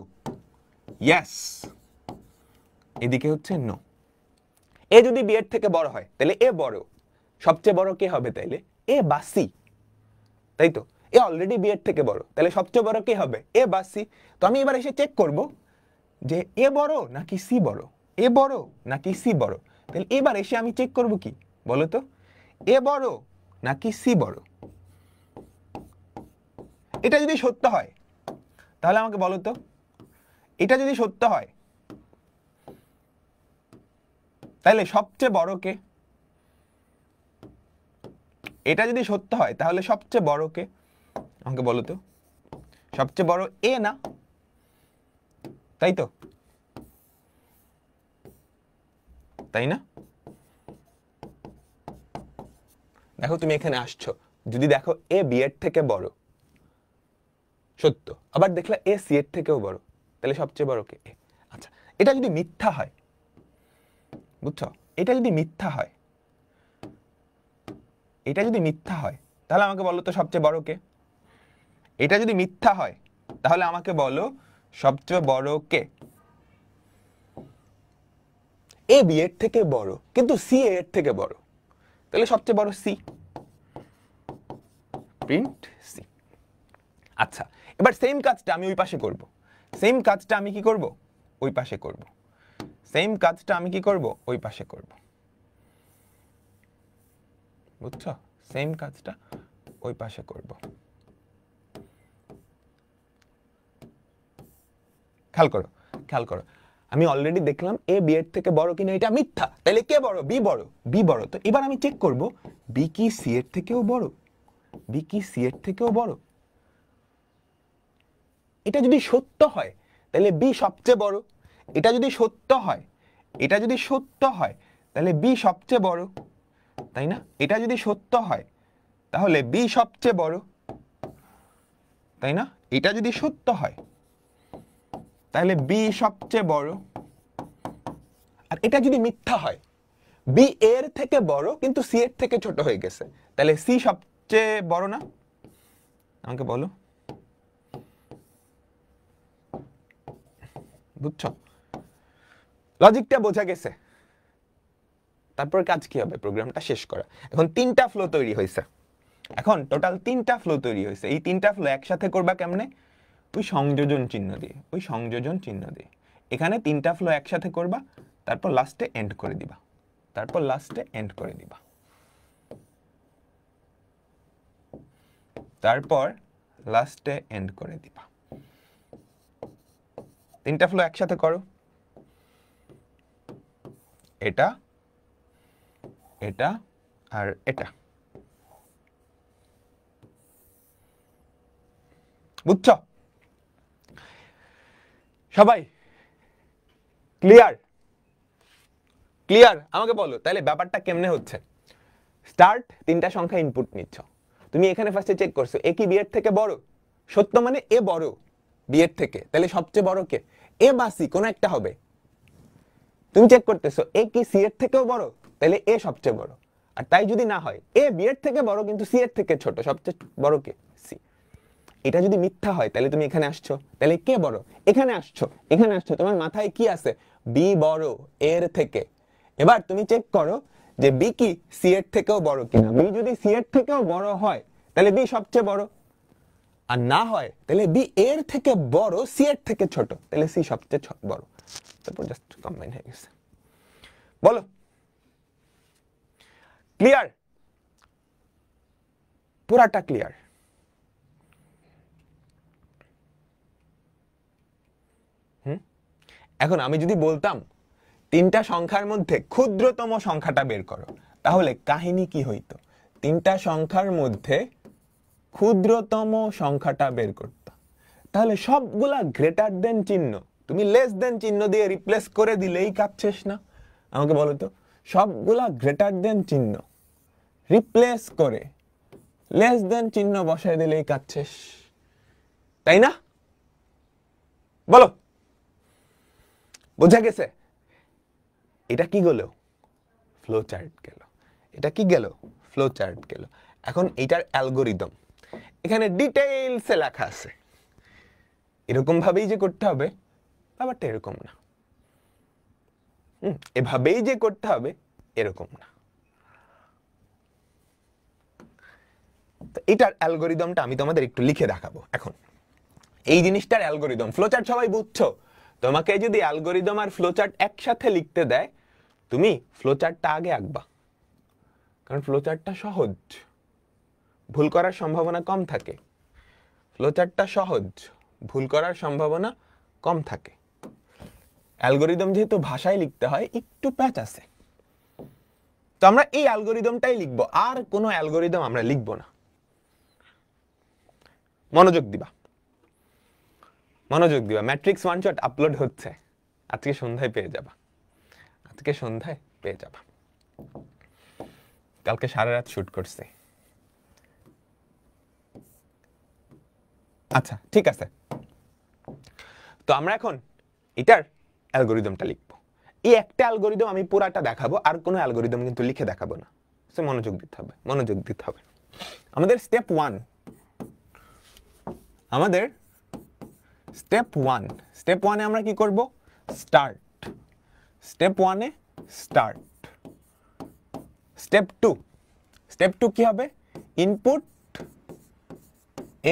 Speaker 1: ইয়েস, এদিকে হচ্ছে নো। এ যদি বি এর থেকে বড় হয় তাহলে এ বড়, সবচেয়ে বড় কে হবে তাইলে? এ বা সি, তাই তো? এ অলরেডি বি এর থেকে বড়, তাহলে সবচেয়ে বড় কে হবে? এ বা সি। তো আমি এবার এসে চেক করব যে এ বড় নাকি সি বড়, এ বড় নাকি সি বড়। তাহলে এবার এসে আমি চেক করব কি বলো তো? এ বড় নাকি সি বড়। এটা যদি সত্য হয় তাহলে আমাকে বলো তো, এটা যদি সত্য হয় তাহলে সবচেয়ে বড় কে? এটা যদি সত্য হয় তাহলে সবচেয়ে বড় কে? আমাকে বলো তো। সবচেয়ে বড় এ না, তাই তো? তাই না? দেখো তুমি এখানে আসছো, যদি দেখো এ বি এর থেকে বড়, সত্য, আবার দেখলা এ সি এর থেকেও বড়, তাহলে সবচেয়ে বড় কে? এ। আচ্ছা, এটা যদি মিথ্যা হয়, বুঝছো? এটা যদি মিথ্যা হয়, এটা যদি মিথ্যা হয় তাহলে আমাকে বলো তো সবচেয়ে বড় কে? এটা যদি মিথ্যা হয় তাহলে আমাকে বলো সবচেয়ে বড় কে? এ বি এর থেকে বড় কিন্তু সি এ এর থেকে বড়, তাহলে সবচেয়ে বড় সি, প্রিন্ট সি। আচ্ছা, এবার সেম কাজটা আমি ওই পাশে করব, সেম কাজটা আমি কি করব, ওই পাশে করব, সেম কাজটা আমি কি করব, ওই পাশে করব, বুঝছো? সেম কাজটা ওই পাশে করব। খেয়াল করো, খেয়াল করো, আমি অলরেডি দেখলাম এ বি এর থেকে বড় কিনা, এটা মিথ্যা, তাহলে কে বড়, বি বড়, বি বড়। তো এবার আমি চেক করব বি কি সি এর থেকেও বড়, বি কি সি এর থেকেও বড়। এটা যদি সত্য হয় তাহলে বি সবচেয়ে বড়, এটা যদি সত্য হয়, এটা যদি সত্য হয় তাহলে বি সবচেয়ে বড়, তাই না? এটা যদি সত্য হয় তাহলে বি সবচেয়ে বড়, তাই না? এটা যদি সত্য হয় তাহলে বি সবচেয়ে বড়। আর এটা যদি মিথ্যা হয়, বি এর থেকে বড় কিন্তু সি এর থেকে ছোট হয়ে গেছে, তাহলে সি সবচেয়ে বড় না? আমাকে বলো, বুঝছো? লজিকটা বোঝা গেছে? তারপর কাজ কি হবে, প্রোগ্রামটা শেষ করা। এখন তিনটা ফ্লো তৈরি হয়েছে, এখন টোটাল তিনটা ফ্লো তৈরি হয়েছে। এই তিনটা ফ্লো একসাথে করবা কেমনে? ওই সংযোজন চিহ্ন দিয়ে, ওই সংযোজন চিহ্ন দিয়ে এখানে তিনটা ফ্লো একসাথে করবা, তারপর লাস্টে এন্ড করে দিবা, তারপর লাস্টে এন্ড করে দিবা, তারপর লাস্টে এন্ড করে দিবা। তিনটা ফ্লো একসাথে করো, এটা, এটা আর এটা, বুঝছো? সবাই ক্লিয়ার? ক্লিয়ার? আমাকে বলো তাহলে ব্যাপারটা কেমনে হচ্ছে। স্টার্ট, তিনটা সংখ্যা ইনপুট নিচ্ছ, তুমি এখানে ফার্স্টে চেক করছো এ কি বি এর থেকে বড়, সত্য মানে এ বড় বি এর থেকে, তাহলে সবচেয়ে বড় কে, এ বা সি কোন একটা হবে। তুমি চেক করতেছো এ কি সি এর থেকেও বড়, তাহলে এ সবচেয়ে বড়। আর তাই যদি না হয় এ বি এর থেকে বড় কিন্তু সি এর থেকে ছোট, সবচেয়ে বড় কে, সি। এটা যদি মিথ্যা হয় তাহলে তুমি এখানে আসছো, তাহলে কে বড়, এখানে আসছো, এখানে আসছো, তোমার মাথায় কি আছে, বি বড় এর থেকে। এবার তুমি চেক করো যে বি কি সি এর থেকেও বড় কিনা, বি যদি সি এর থেকেও বড় হয় তাহলে বি সবচেয়ে বড়, আর না হয় তাহলে বি এর থেকে বড় সি এর থেকে ছোট, তাহলে সি সবচেয়ে বড়। তারপর জাস্ট কম্বাইন হয়ে গেছে। বলো ক্লিয়ার? পুরাটা ক্লিয়ার? এখন আমি যদি বলতাম তিনটা সংখ্যার মধ্যে ক্ষুদ্রতম সংখ্যাটা বের করো, তাহলে কাহিনী কি হইতো? তিনটা সংখ্যার মধ্যে ক্ষুদ্রতম সংখ্যাটা বের করতাম, তাহলে সবগুলা গ্রেটার দেন চিহ্ন তুমি লেস দেন চিহ্ন দিয়ে রিপ্লেস করে দিলেই কাজ শেষ না? আমাকে বলো তো, সবগুলা গ্রেটার দেন চিহ্ন রিপ্লেস করে লেস দেন চিহ্ন বসায় দিলেই কাজ শেষ, তাই না? বলো, বোঝা গেছে? এটা কি গেল, ফ্লো চার্ট গেল। এটা কি গেল, ফ্লো চার্ট গেল। এখন এটার অ্যালগোরিদম এখানে ডিটেইলসে লেখা আছে, এরকম ভাবেই যে করতে হবে ব্যাপারটা এরকম না, এভাবেই যে করতে হবে এরকম না। তো এটার অ্যালগোরিদমটা আমি তোমাদের একটু লিখে দেখাবো। এখন এই জিনিসটার অ্যালগোরিদম, ফ্লোচার্ট সবাই বুঝছো? তোমাকে যদি অ্যালগোরিদম আর ফ্লোচার্ট একসাথে লিখতে দেয়, তুমি ফ্লোচার্টটা আগে আঁকবা, কারণ ফ্লোচার্টটা সহজ, ভুল করার সম্ভাবনা কম থাকে। ফ্লোচার্টটা সহজ, ভুল করার সম্ভাবনা কম থাকে। অ্যালগোরিদম যেহেতু ভাষায় লিখতে হয় একটু প্যাচ আছে, তো আমরা এই অ্যালগোরিদমটাই লিখবো, আর কোনো অ্যালগোরিদম আমরা লিখবো না। মনোযোগ দিবা, মনোযোগ দিবা। ম্যাট্রিক্স ওয়ান শট আপলোড হচ্ছে, আজকে সন্ধ্যায় পেয়ে যাবা, আজকে সন্ধ্যায় পেয়ে যাবা। কালকে সারা রাত শুট করছি। আচ্ছা ঠিক আছে, তো আমরা এখন এটার অ্যালগোরিদমটা লিখবো। এই একটা অ্যালগোরিদম আমি পুরাটা দেখাবো, আর কোনো অ্যালগোরিদম কিন্তু লিখে দেখাবো না। সে মনোযোগ দিতে হবে, মনোযোগ দিতে হবে। আমাদের স্টেপ ওয়ান, আমাদের স্টেপ ওয়ানে আমরা কি করব, স্টার্ট। স্টেপ ওয়ানে স্টার্ট। স্টেপ 2, স্টেপ 2 কি হবে? ইনপুট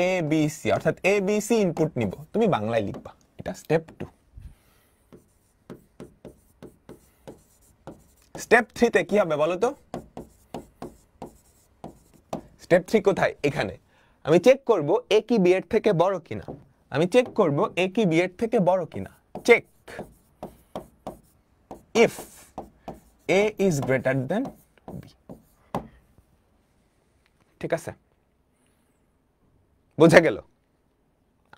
Speaker 1: এ বি সি, অর্থাৎ এ বি সি ইনপুট নিব, তুমি বাংলায় লিখবা, এটা স্টেপ 2। স্টেপ 3 তে কি হবে বলো তো? স্টেপ 3 কোথায়? এখানে আমি চেক করব এ কি বি এর থেকে বড় কিনা, আমি চেক করব এ কি বি এর থেকে বড় কিনা। Check if A is greater than B. ঠিক আছে, বোঝা গেল?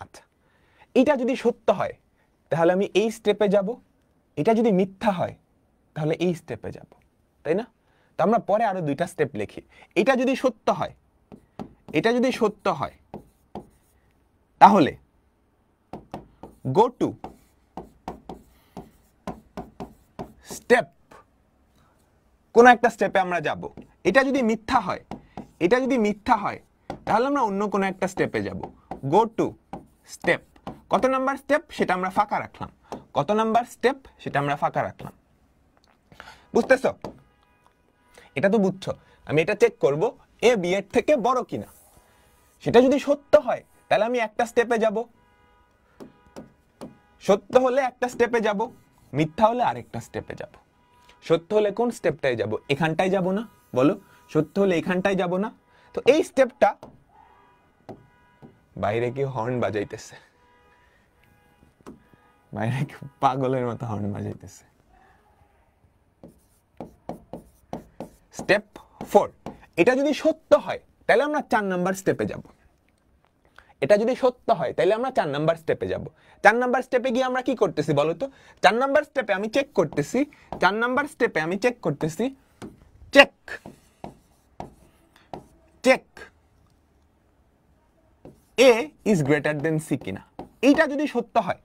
Speaker 1: আচ্ছা, এটা যদি সত্য হয় তাহলে আমি এই স্টেপে যাব, এটা যদি মিথ্যা হয় তাহলে এই স্টেপে যাব, তাই না? তো আমরা পরে আরো দুইটা স্টেপ লিখি। এটা যদি সত্য হয়, এটা যদি সত্য হয় তাহলে গো টু স্টেপ, কোন একটা স্টেপে আমরা যাব। এটা যদি মিথ্যা হয়, এটা যদি মিথ্যা হয় তাহলে আমরা অন্য কোন একটা স্টেপে যাব। গো টু স্টেপ, কত নাম্বার স্টেপ সেটা আমরা ফাঁকা রাখলাম, কত নাম্বার স্টেপ সেটা আমরা ফাঁকা রাখলাম। বুঝতেছো? এটা তো বুঝছো। আমি এটা চেক করব এ বি এর থেকে বড় কিনা। সেটা যদি সত্য হয় তাহলে আমি একটা স্টেপে যাব, সত্য হলে একটা স্টেপে যাব, মিথ্যা হলে আরেকটা স্টেপে যাব। সত্য হলে কোন স্টেপটায় যাব? এখানটায় যাব না? বলো, সত্য হলে এখানটায় যাব না? তো এই স্টেপটা, বাইরে কি হর্ন বাজাইতেছে, বাইরে কি পাগলের মতো হর্ন বাজাইতেছে। স্টেপ 4, এটা যদি সত্য হয় তাহলে আমরা 4 নাম্বার স্টেপে যাব। এটা যদি সত্য হয় তাহলে আমরা 4 নাম্বার স্টেপে যাব। 4 নাম্বার স্টেপে গিয়ে আমরা কি করতেছি বলো তো? 4 নাম্বার স্টেপে আমি চেক করতেছি, 4 নাম্বার স্টেপে আমি চেক করতেছি, check check A is greater than C কিনা। এইটা যদি সত্য হয়,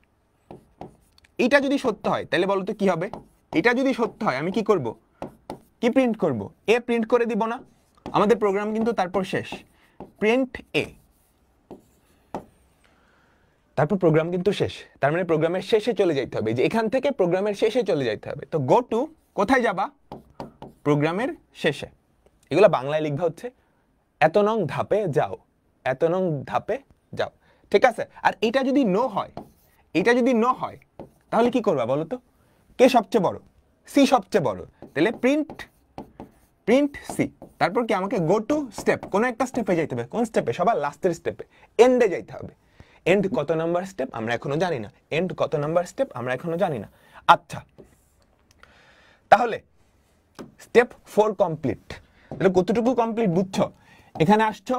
Speaker 1: এইটা যদি সত্য হয় তাহলে বলো তো কি হবে? এটা যদি সত্য হয় আমি কি করব? কি প্রিন্ট করব? এ প্রিন্ট করে দিব না? আমাদের প্রোগ্রাম কিন্তু তারপর শেষ। প্রিন্ট এ, তারপর প্রোগ্রাম কিন্তু শেষ। তার মানে প্রোগ্রামের শেষে চলে যাইতে হবে, যে এখান থেকে প্রোগ্রামের শেষে চলে যাইতে হবে। তো গো টু, কোথায় যাবা? প্রোগ্রামের শেষে। এগুলো বাংলায় লিখবা হচ্ছে এত নং ধাপে যাও, এত নং ধাপে যাও। ঠিক আছে? আর এটা যদি নো হয়, এটা যদি নো হয় তাহলে কি করবা বলো তো? কে সবচেয়ে বড়? সি সবচেয়ে বড়, তাহলে প্রিন্ট প্রিন্ট সি। তারপর কি আমাকে গো টু স্টেপ, কোন একটা স্টেপে যাইতে হবে। কোন স্টেপে? সবার লাস্টের স্টেপে, এন্ডে যাইতে হবে। এন্ড কত নাম্বার স্টেপ আমরা এখনো জানি না, এন্ড কত নাম্বার স্টেপ আমরা এখনো জানি না। আচ্ছা, তাহলে স্টেপ 4 কমপ্লিট। তাহলে কতটুকু কমপ্লিট বুঝছো? এখানে আসছো,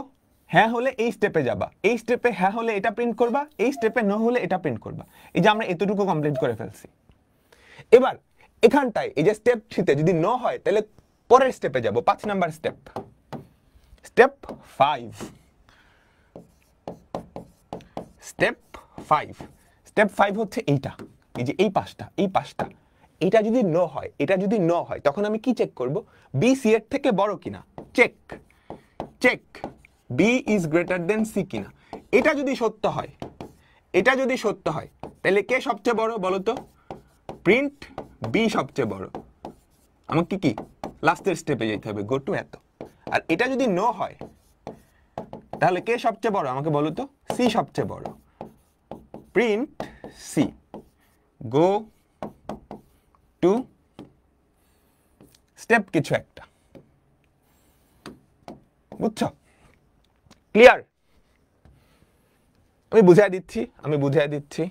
Speaker 1: হ্যাঁ হলে এই স্টেপে যাবা, এই স্টেপে হ্যাঁ হলে এটা প্রিন্ট করবা, এই স্টেপে নো হলে এটা প্রিন্ট করবা। এই যে আমরা এতটুকু কমপ্লিট করে ফেলছি। এবার এখানটায় এই যে স্টেপ 3 তে যদি নো হয় তাহলে পরের স্টেপে যাব, 5 number step. Step 5, step 5, step 5 হচ্ছে এইটা, এই যে এই পাঁচটা, এই পাঁচটা। এটা যদি নো হয়, এটা যদি নো হয় তখন আমি কি চেক করব? বি সি এর থেকে বড় কিনা। Check check B is greater than C কিনা। এটা যদি সত্য হয়, এটা যদি সত্য হয় তাহলে কে সবচেয়ে বড় বলো তো? প্রিন্ট বি সবচেয়ে বড়। আমাকে কি লাস্টের স্টেপে যেতে হবে, গো টু এত। আর এটা যদি নো হয় তাহলে কে সবচেয়ে বড় আমাকে বলো তো? সি সবচেয়ে বড়। Print C, go to step কিছু একটা। বুঝছো? ক্লিয়ার? আমি বুঝাই দিচ্ছি, আমি বুঝাই দিচ্ছি।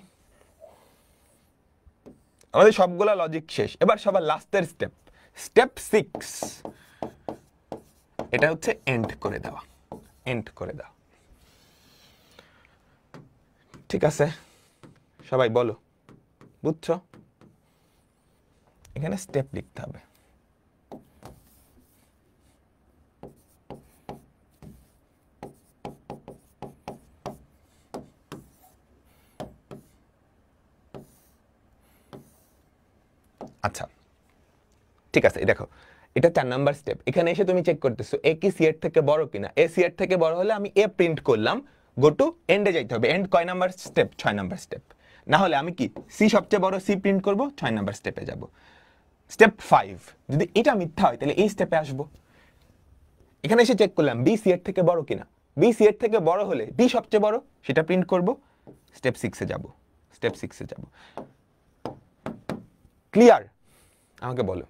Speaker 1: আমাদের সবগুলা লজিক শেষ। এবার সবার লাস্টের স্টেপ, স্টেপ 6, এটা হচ্ছে এন্ড করে দেওয়া, এন্ড করে দেওয়া। ঠিক আছে, সবাই বলো বুঝছো? এখানে স্টেপ লিখতে হবে। আচ্ছা, ঠিক আছে, দেখো এটা 4 নাম্বার স্টেপ। এখানে এসে তুমি চেক করতেছো এ কি সি এর থেকে বড় কিনা। এ সি এর থেকে বড় হলে আমি এ প্রিন্ট করলাম, গো টু এন্ডে যাইতে হবে। এন্ড কয় নাম্বার স্টেপ? 6 number step. না হলে আমি কি সি সবচেয়ে বড়, সি প্রিন্ট করব, 6 নাম্বার স্টেপে যাব। স্টেপ 5 যদি এটা মিথ্যা হয় তাহলে এই স্টেপে আসবো। এখানে এসে চেক করলাম বি সি এর থেকে বড় কিনা। বি সি এর থেকে বড় হলে বি সবচেয়ে বড়, সেটা প্রিন্ট করব। স্টেপ 6 এ যাব। স্টেপ 6 এ যাব। ক্লিয়ার? আমাকে বলো।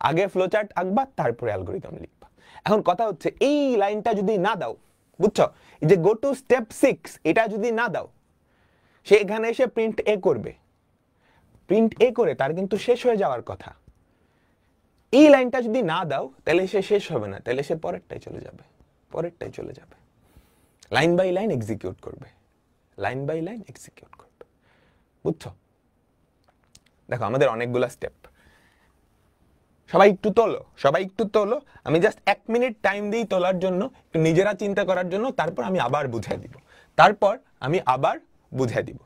Speaker 1: আগে ফ্লোচার্ট আঁকবা, তারপরে অ্যালগরিদম লিখবা। এখন কথা হচ্ছে এই লাইনটা যদি না দাও, বুঝছো, এই যে গো টু স্টেপ 6 এটা যদি না দাও, সে এখানে এসে প্রিন্ট এ করবে। প্রিন্ট এ করে তার কিন্তু শেষ হয়ে যাওয়ার কথা। এই লাইনটা যদি না দাও তাহলে সে শেষ হবে না, তাহলে সে পরেরটাই চলে যাবে। পরেরটাই চলে যাবে। লাইন বাই লাইন এক্সিকিউট করবে। লাইন বাই লাইন এক্সিকিউট করবে। বুঝছো? দেখো আমাদের অনেকগুলা স্টেপ। সবাই একটু তোলো, সবাই একটু তোলো। আমি জাস্ট 1 মিনিট টাইম দিই তোলার জন্য, একটু নিজেরা চিন্তা করার জন্য। তারপর আমি আবার বুঝিয়ে দিব। তারপর আমি আবার বুঝিয়ে দিব।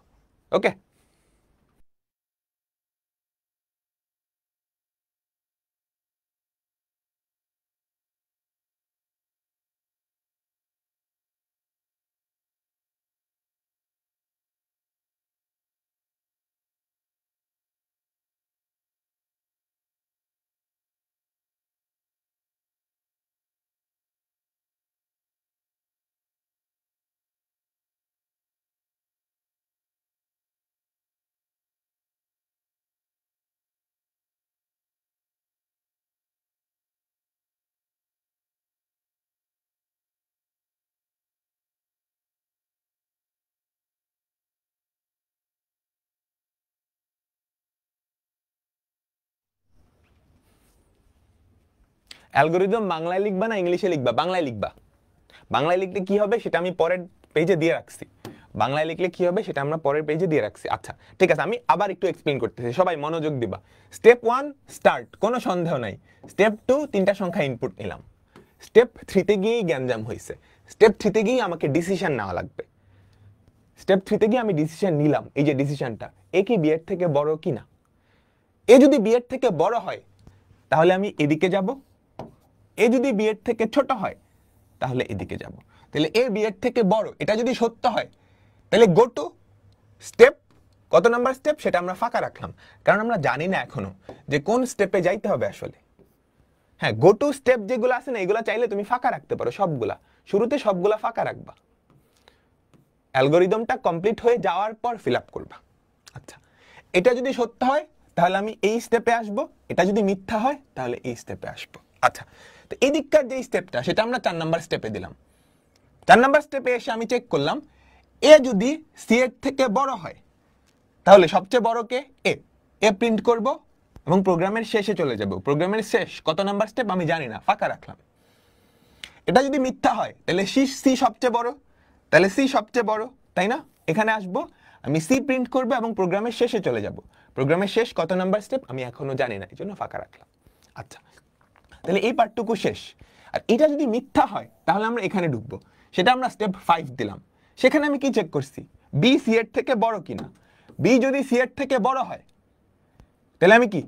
Speaker 1: ওকে? অ্যালগরিদম বাংলায় লিখবা না ইংলিশে লিখবা? বাংলায় লিখবা। বাংলায় লিখলে কি হবে সেটা আমি পরের পেজে দিয়ে রাখছি। বাংলায় লিখলে কি হবে সেটা আমরা পরের পেজে দিয়ে রাখছি। আচ্ছা ঠিক আছে, আমি আবার একটু এক্সপ্লেইন করতেছি, সবাই মনোযোগ দিবা। স্টেপ 1 স্টার্ট, কোনো সন্দেহ নাই। স্টেপ 2 তিনটা সংখ্যা ইনপুট নিলাম। স্টেপ 3 তে গিয়েই গ্যাঞ্জাম হয়েছে। স্টেপ 3 তে গিয়ে আমাকে ডিসিশন নেওয়া লাগবে। স্টেপ 3 তে গিয়ে আমি ডিসিশন নিলাম। এই যে ডিসিশনটা, এ কি বি এর থেকে বড় কিনা। এ যদি বি এর থেকে বড় হয় তাহলে আমি এদিকে যাব। এ যদি বি এর থেকে ছোট হয় তাহলে এদিকে যাব। তাহলে এ বি এর থেকে বড়, এটা যদি সত্য হয় তাহলে গো টু স্টেপ, কত নাম্বার স্টেপ সেটা আমরা ফাঁকা রাখলাম, কারণ আমরা জানি না এখনো যে কোন স্টেপে যাইতে হবে আসলে। হ্যাঁ, গো টু স্টেপ যেগুলো আছে না, এগুলো চাইলে তুমি ফাঁকা রাখতে পারো সবগুলা। শুরুতে সবগুলা ফাঁকা রাখবা, অ্যালগরিদমটা কমপ্লিট হয়ে যাওয়ার পর ফিল আপ করবা। আচ্ছা, এটা যদি সত্য হয় তাহলে আমি এই স্টেপে আসব, এটা যদি মিথ্যা হয় তাহলে এই স্টেপে আসব। আচ্ছা, তো এই দিককার যে স্টেপটা সেটা আমরা 4 নাম্বার স্টেপে দিলাম। 4 নাম্বার স্টেপে এসে আমি চেক করলাম এ যদি সি এর থেকে বড় হয় তাহলে সবচেয়ে বড় কে? এ। এ প্রিন্ট করব এবং প্রোগ্রামের শেষে চলে যাব। প্রোগ্রামের শেষ কত নাম্বার স্টেপ আমি জানি না, ফাঁকা রাখলাম। এটা যদি মিথ্যা হয় তাহলে সি সবচেয়ে বড়, তাহলে সি সবচেয়ে বড়, তাই না? এখানে আসব, আমি সি প্রিন্ট করব এবং প্রোগ্রামের শেষে চলে যাব। প্রোগ্রামের শেষ কত নাম্বার স্টেপ আমি এখনো জানি না, এই জন্য ফাঁকা রাখলাম। আচ্ছা, তাহলে এই পার্টটুকু শেষ। আর এটা যদি মিথ্যা হয় তাহলে আমরা এখানে ঢুকবো, সেটা আমরা স্টেপ 5 দিলাম। সেখানে আমি কি চেক করছি? বি সি এর থেকে বড় কিনা। বি যদি সি এর থেকে বড় হয় তাহলে আমি কি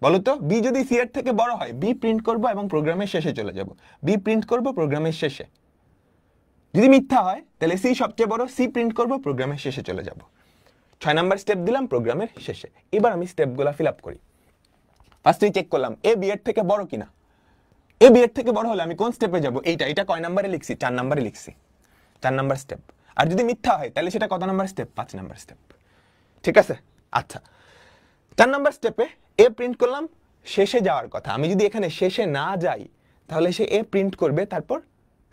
Speaker 1: বলো তো, বি যদি সি এর থেকে বড় হয় বি প্রিন্ট করব এবং প্রোগ্রামের শেষে চলে যাব। বি প্রিন্ট করব প্রোগ্রামের শেষে। যদি মিথ্যা হয় তাহলে সি সবচেয়ে বড়, সি প্রিন্ট করব প্রোগ্রামের শেষে চলে যাব। 6 নাম্বার স্টেপ দিলাম প্রোগ্রামের শেষে। এবার আমি স্টেপগুলো ফিল আপ করি। ফার্স্টেই চেক করলাম এ বি এর থেকে বড় কিনা। এ বি এর থেকে বড় হলে আমি কোন স্টেপে যাব? এটা কয় নাম্বারে লিখছি? 4 নাম্বারে লিখছি। 4 নাম্বার স্টেপ। আর যদি মিথ্যা হয় তাহলে সেটা কত নাম্বার স্টেপ? 5 number step. ঠিক আছে? আচ্ছা, 4 নাম্বার স্টেপে এ প্রিন্ট করলাম, শেষে যাওয়ার কথা। আমি যদি এখানে শেষে না যাই তাহলে সে এ প্রিন্ট করবে, তারপর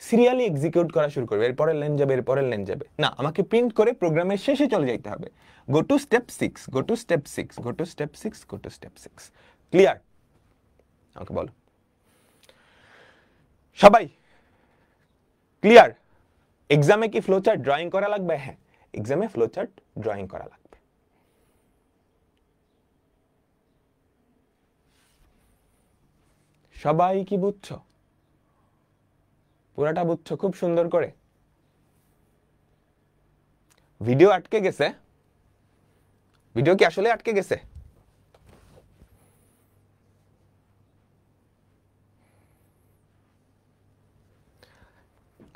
Speaker 1: সিরিয়ালি এক্সিকিউট করা শুরু করবে। এরপরের লাইন যাবে, এরপরের লাইন যাবে না, আমাকে প্রিন্ট করে প্রোগ্রামের শেষে চলে যাইতে হবে। গো to step 6, go to step 6, go to step 6, go to step 6। Clear? আমাকে বলো সবাই, ক্লিয়ার? এক্সামে কি ফ্লোচার্ট ড্রয়িং করা লাগবে? হ্যাঁ, এক্সামে ফ্লোচার্ট ড্রয়িং করা লাগবে। সবাই কি বুঝছো? পুরাটা বুঝছো খুব সুন্দর করে? ভিডিও আটকে গেছে? ভিডিও কি আসলে আটকে গেছে?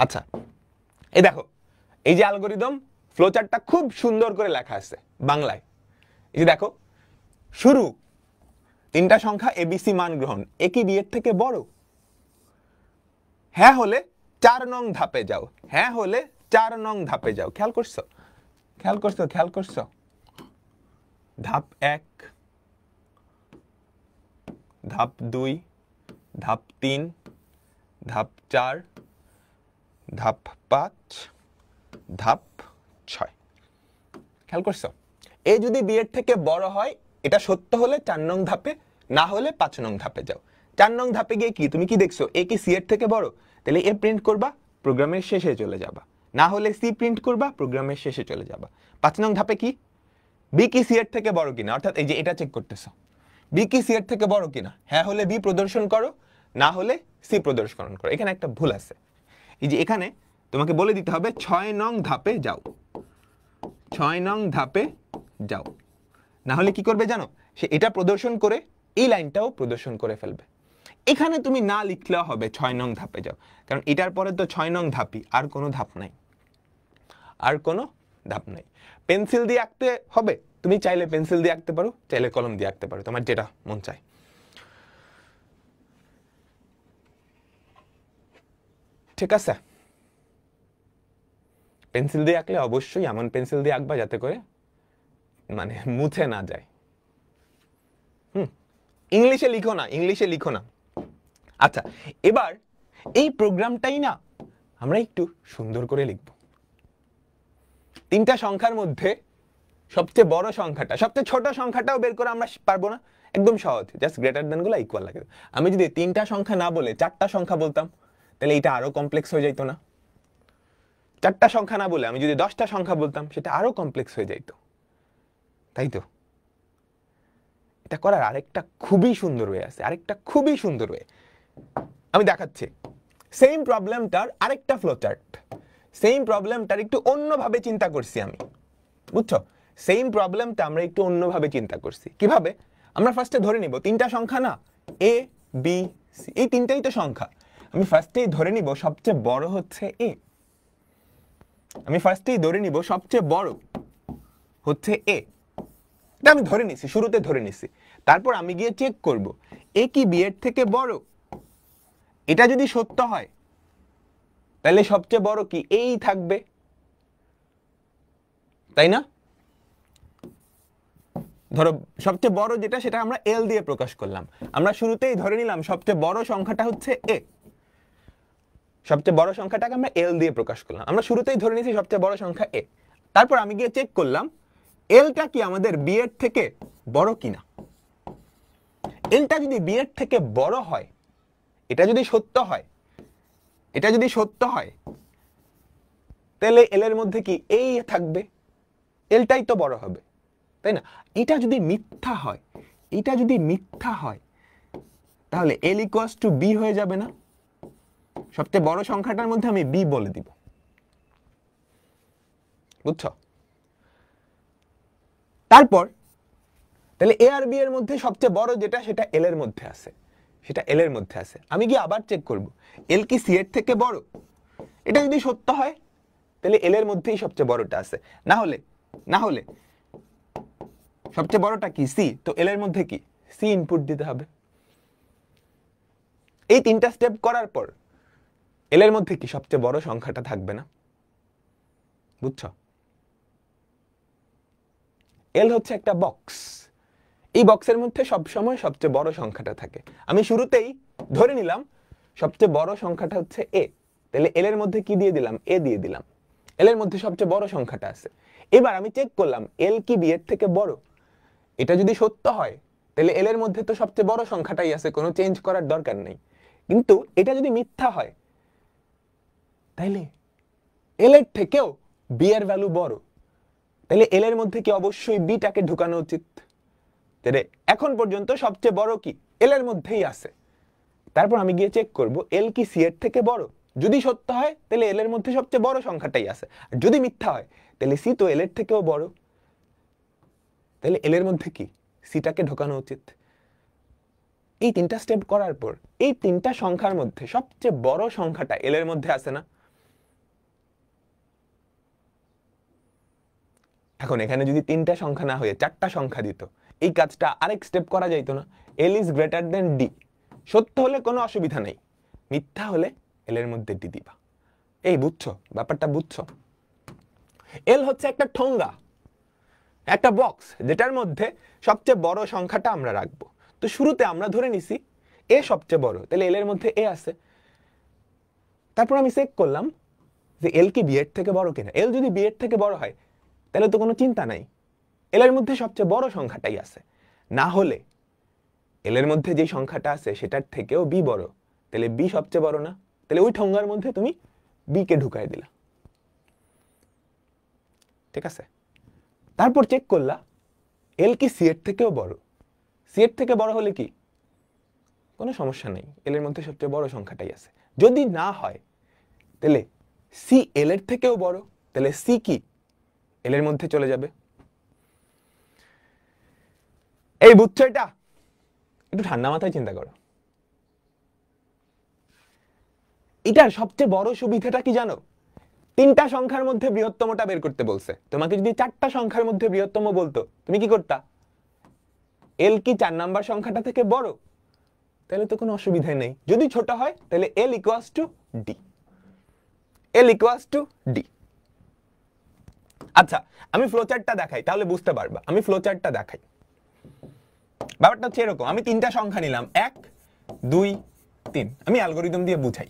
Speaker 1: আচ্ছা, এই দেখো, এই যে অ্যালগরিদম ফ্লোচার্টটা খুব সুন্দর করে লেখা আছে বাংলায়। এই যে দেখো, শুরু তিনটা সংখ্যা এবিসি মান গ্রহণ, এ কি বি এর থেকে বড়? হ্যাঁ হলে 4 নং ধাপে যাও, হ্যাঁ হলে 4 নং ধাপে যাও। খেয়াল করছো, খেয়াল করছো, খেয়াল করছো? ধাপ 1, ধাপ 2, ধাপ 3, ধাপ 4, ধাপ 5, ধাপ 6। খেয়াল করছো? এ যদি বি এর থেকে বড় হয়, এটা সত্য হলে 4 নং ধাপে, না হলে 5 নং ধাপে যাও। 4 নং ধাপে গিয়ে কি তুমি কি দেখছো? এ কি সি এর থেকে বড়? তাহলে এ প্রিন্ট করবা, প্রোগ্রামের শেষে চলে যাবা। না হলে সি প্রিন্ট করবা, প্রোগ্রামের শেষে চলে যাবা। 5 নং ধাপে কি? বি কি সি এর থেকে বড় কিনা, অর্থাৎ এই যে এটা চেক করতেছো, বি কি সি এর থেকে বড় কিনা। হ্যাঁ হলে বি প্রদর্শন করো, না হলে সি প্রদর্শন করো। এখানে একটা ভুল আছে, এই যে এখানে তোমাকে বলে দিতে হবে 6 নং ধাপে যাও, 6 নং ধাপে যাও। না হলে কি করবে জানো? সে এটা প্রদর্শন করে এই লাইনটাও প্রদর্শন করে ফেলবে। এখানে তুমি না লিখলেও হবে 6 নং ধাপে যাও, কারণ এটার পরে তো 6 নং ধাপই, আর কোনো ধাপ নাই, আর কোনো ধাপ নাই। পেন্সিল দিয়ে আঁকতে হবে, তুমি চাইলে পেন্সিল দিয়ে আঁকতে পারো, চাইলে কলম দিয়ে আঁকতে পারো, তোমার যেটা মন চায়। ঠিক আছে? পেন্সিল দিয়ে আঁকলে অবশ্যই এমন পেন্সিল দিয়ে আঁকবা যাতে করে মানে মুছে না যায়। ইংলিশে লিখো না, ইংলিশে লিখো না। আচ্ছা, এবার এই প্রোগ্রামটাই না আমরা একটু সুন্দর করে লিখব। তিনটা সংখ্যার মধ্যে সবচেয়ে বড় সংখ্যাটা, সবচেয়ে ছোট সংখ্যাটাও বের করে আমরা পারবো না? একদম সহজ, জাস্ট গ্রেটার দেন গুলো ইকুয়াল লাগে। আমি যদি তিনটা সংখ্যা না বলে 4টা সংখ্যা বলতাম, তাহলে এটা আরো কমপ্লেক্স হয়ে যাইতো না? 4টা সংখ্যা না বলে আমি যদি 10টা সংখ্যা বলতাম, সেটা আরো কমপ্লেক্স হয়ে যাইতো, তাই তো? এটা করার আরেকটা খুবই সুন্দর ওয়ে আছে, আরেকটা খুবই সুন্দর ওয়ে আমি দেখাচ্ছি। সেম প্রবলেমটার আরেকটা ফ্লোচার্ট, সেম প্রবলেমটার একটু অন্যভাবে চিন্তা করছি আমি, বুঝছো? সেম প্রবলেমটা আমরা একটু অন্যভাবে চিন্তা করছি। কিভাবে? আমরা ফার্স্টে ধরে নিব তিনটা সংখ্যা না, এ বি সি, এই তিনটাই তো সংখ্যা। আমি ফার্স্টেই ধরে নিব সবচেয়ে বড় হচ্ছে এ, আমি ফার্স্টেই ধরে নিব সবচেয়ে বড় হচ্ছে এ। এটা আমি ধরে নিছি, শুরুতে ধরে নিছি। তারপর আমি গিয়ে চেক করব এ কি বি এর থেকে বড়। এটা যদি সত্য হয়, তাহলে সবচেয়ে বড় কি এই থাকবে, তাই না? ধরো সবচেয়ে বড় যেটা, সেটা আমরা এল দিয়ে প্রকাশ করলাম। আমরা শুরুতেই ধরে নিলাম সবচেয়ে বড় সংখ্যাটা হচ্ছে এ, সবচেয়ে বড় সংখ্যাটাকে আমরা এল দিয়ে প্রকাশ করলাম। আমরা শুরুতেই ধরে নিয়েছি সবচেয়ে বড় সংখ্যা এ। তারপর আমি গিয়ে চেক করলাম এলটা কি আমাদের বি এর থেকে বড় কিনা। এলটা যদি বি এর থেকে বড় হয়, এটা যদি সত্য হয়, এটা যদি সত্য হয়, তাহলে এল এর মধ্যে কি এই থাকবে, এলটাই তো বড় হবে, তাই না? এটা যদি মিথ্যা হয়, এটা যদি মিথ্যা হয়, তাহলে এল ইকুয়ালস টু বি হয়ে যাবে না? সবচেয়ে বড় সংখ্যাটার মধ্যে আমি বি বলে দিব, বুঝছো? তারপর তাহলে এ আর বি এর মধ্যে সবচেয়ে বড় যেটা, সেটা এল এর মধ্যে আছে, সেটা এল এর মধ্যে আছে। আমি গিয়ে আবার চেক করব এল কি সি এর থেকে বড়। এটা যদি সত্য হয়, তাহলে এল এর মধ্যেই সবচেয়ে বড়টা আছে। না হলে সবচেয়ে বড়টা কি সি, তো এল এর মধ্যে কি সি ইনপুট দিতে হবে। এই তিনটা স্টেপ করার পর এল এর মধ্যে কি সবচেয়ে বড় সংখ্যাটা থাকবে না? বুঝছো? এল হচ্ছে একটা বক্স, এই বক্সের মধ্যে সবসময় সবচেয়ে বড় সংখ্যাটা থাকে। আমি শুরুতেই ধরে নিলাম সবচেয়ে বড় সংখ্যাটা হচ্ছে এ, তাহলে এল এর মধ্যে কি দিয়ে দিলাম, এ দিয়ে দিলাম। এল এর মধ্যে সবচেয়ে বড় সংখ্যাটা আছে। এবার আমি চেক করলাম এল কি বি এর থেকে বড়। এটা যদি সত্য হয়, তাহলে এল এর মধ্যে তো সবচেয়ে বড় সংখ্যাটাই আছে, কোনো চেঞ্জ করার দরকার নেই। কিন্তু এটা যদি মিথ্যা হয়, তাইলে এল এর থেকেও বি এর ভ্যালু বড়, তাহলে এল এর মধ্যে কি অবশ্যই বিটাকে ঢুকানো উচিত। তাহলে এখন পর্যন্ত সবচেয়ে বড় কি এল এর মধ্যেই আছে। তারপর আমি গিয়ে চেক করব এল কি সি এর থেকে বড়। যদি সত্য হয়, তাহলে এল এর মধ্যে সবচেয়ে বড় সংখ্যাটাই আছে। আর যদি মিথ্যা হয়, তাহলে সি তো এল এর থেকেও বড়, তাহলে এল এর মধ্যে কি সিটাকে ঢোকানো উচিত। এই তিনটা স্টেপ করার পর এই তিনটা সংখ্যার মধ্যে সবচেয়ে বড় সংখ্যাটা এল এর মধ্যে আছে না? এখন এখানে যদি তিনটা সংখ্যা না হয়ে 4টা সংখ্যা দিত, এই কাজটা আরেক স্টেপ করা যাইতো না? এল ইজ গ্রেটার দেন ডি, সত্য হলে কোনো অসুবিধা নেই, মিথ্যা হলে এল এর মধ্যে ডি দিবা। এই বুঝছো ব্যাপারটা? বুঝছো? এল হচ্ছে একটা ঠোঙ্গা, একটা বক্স যেটার মধ্যে সবচেয়ে বড় সংখ্যাটা আমরা রাখবো। তো শুরুতে আমরা ধরে নিছি এ সবচেয়ে বড়, তাহলে এল এর মধ্যে এ আছে। তারপর আমি চেক করলাম যে এল কি বি এর থেকে বড় কিনা। এল যদি বি এর থেকে বড় হয় তাহলে তো কোনো চিন্তা নাই, এল এর মধ্যে সবচেয়ে বড় সংখ্যাটাই আছে। না হলে এল এর মধ্যে যে সংখ্যাটা আছে সেটার থেকেও বি বড়, তাহলে বি সবচেয়ে বড় না? তাহলে ওই ঠোঙ্গার মধ্যে তুমি বি কে ঢুকাই দিলা, ঠিক আছে? তারপর চেক করলা এল কি সি এর থেকেও বড়। সি এর থেকে বড় হলে কি কোনো সমস্যা নেই, এল এর মধ্যে সবচেয়ে বড় সংখ্যাটাই আছে। যদি না হয় তাহলে সি এল এর থেকেও বড়, তাহলে সি কি এল এর মধ্যে চলে যাবে। এই বুঝছো এটা? একটু ঠান্ডা মাথায় চিন্তা করো। এটার সবচেয়ে বড় সুবিধাটা কি জানো? তিনটা সংখ্যার মধ্যে বৃহত্তমটা বের করতে বলছে। তোমাকে যদি চারটা সংখ্যার মধ্যে বৃহত্তম বলতো তুমি কি করতা? এল কি 4 নাম্বার সংখ্যাটা থেকে বড়, তাহলে তো কোনো অসুবিধাই নেই। যদি ছোট হয় তাহলে L equals to D, L equals to D. আচ্ছা আমি ফ্লোচার্টটা দেখাই তাহলে বুঝতে পারবা। আমি ফ্লোচার্টটা দেখাই। ব্যাপারটা হচ্ছে এরকম, আমি তিনটা সংখ্যা নিলাম 1 2 3। আমি অ্যালগরিদম দিয়ে বুঝাই।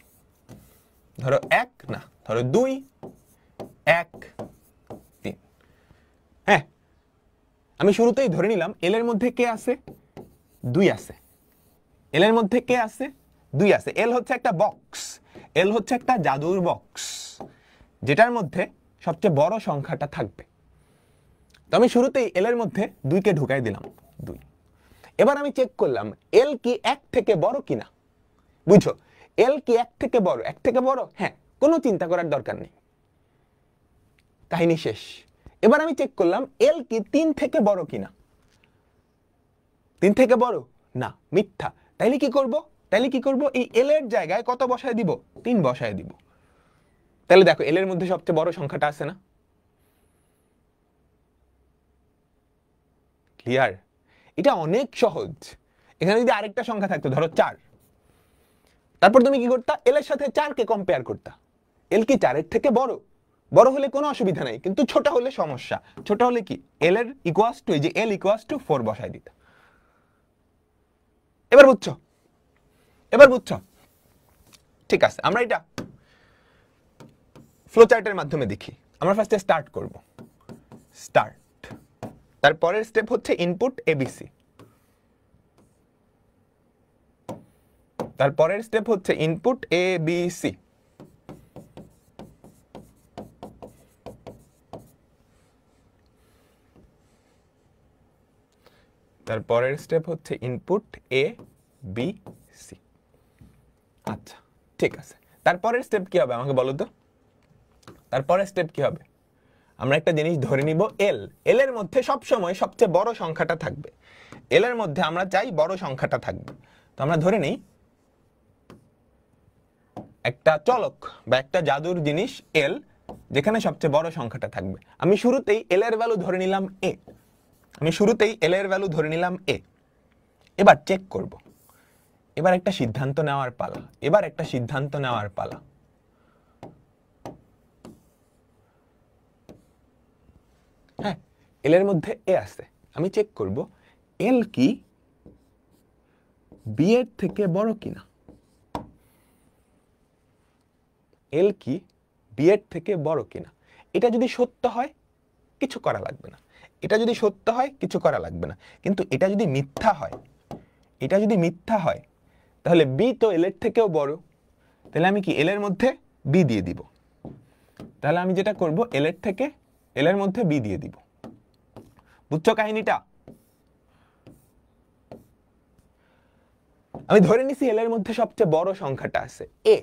Speaker 1: ধরো 1 না, ধরো 2 1 3। হ্যাঁ, আমি শুরুতেই ধরে নিলাম এল এর মধ্যে কে আছে? 2 আছে। এল এর মধ্যে কে আছে? 2 আছে। এল হচ্ছে একটা বক্স, এল হচ্ছে একটা জাদুর বক্স যেটার মধ্যে সবচেয়ে বড় সংখ্যাটা থাকবে। তো আমি শুরুতেই এল এর মধ্যে 2 কে ঢুকাই দিলাম, 2। এবার আমি চেক করলাম এল কি 1 থেকে বড় কিনা। বুঝছো? এল কি 1 থেকে বড়? 1 থেকে বড়? হ্যাঁ, কোনো চিন্তা করার দরকার নেই, কাহিনী শেষ। এবার আমি চেক করলাম এল কি 3 থেকে বড় কিনা। 3 থেকে বড় না, মিথ্যা। তাইলে কি করব? তাইলে কি করব? এই এল এর জায়গায় কত বসায় দিব? 3 বসায় দিব। তাহলে দেখো এল এর মধ্যে সবচেয়ে বড় সংখ্যাটা আছে না? ক্লিয়ার? এটা অনেক সহজ। এখানে যদি আরেকটা সংখ্যা থাকতো, ধরো 4, তারপর তুমি কি করতা? এল এর সাথে 4 কে কম্পেয়ার করতা। এল কি 4 এর থেকে বড়? বড় হলে কোনো অসুবিধা নাই, কিন্তু ছোট হলে সমস্যা। ছোট হলে কি? এল এর ইকুয়ালস টু, এই যে এল ইকুয়ালস টু 4 বসায় দিতা। এবার বুঝছো? এবার বুঝছো? ঠিক আছে, আমরা এটা ফ্লোচার্টের মাধ্যমে দেখি। আমরা ফার্স্টে স্টার্ট করব। স্টার্ট, তারপরের স্টেপ হচ্ছে ইনপুট এবিসি, তারপরের স্টেপ হচ্ছে ইনপুট এবিসি, তারপরের স্টেপ হচ্ছে ইনপুট এ বি সি। আচ্ছা ঠিক আছে, তারপরের স্টেপ কি হবে আমাকে বলো তো? তারপরের স্টেপ কি হবে? আমরা একটা জিনিস ধরে নিব, এল। এল এর মধ্যে সব সময় সবচেয়ে বড় সংখ্যাটা থাকবে। এল এর মধ্যে আমরা চাই বড় সংখ্যাটা থাকবে। তো আমরা ধরে নেই একটা চলক বা একটা জাদুর জিনিস এল, যেখানে সবচেয়ে বড় সংখ্যাটা থাকবে। আমি শুরুতেই এল এর ভ্যালু ধরে নিলাম এ। আমি শুরুতেই এল এর ভ্যালু ধরে নিলাম এ। এবার চেক করব। এবার একটা সিদ্ধান্ত নেওয়ার পালা। এবার একটা সিদ্ধান্ত নেওয়ার পালা। হ্যাঁ, এল এর মধ্যে এ আছে। আমি চেক করব এল কি বি এর থেকে বড় কিনা। এল কি বি এর থেকে বড় কিনা। এটা যদি সত্য হয় কিছু করা লাগবে না, এটা যদি সত্য হয় কিছু করা লাগবে না। কিন্তু এটা যদি মিথ্যা হয়, এটা যদি মিথ্যা হয় তাহলে বি তো এল এর থেকেও বড়, তাহলে আমি কি এল এর মধ্যে বি দিয়ে দিব। তাহলে আমি যেটা করব এল এর থেকে এল এর মধ্যে বি দিয়ে দিব। বুঝছো কাহিনীটা? আমি ধরে নিছি এল এর মধ্যে সবচেয়ে বড় সংখ্যাটা আছে এ।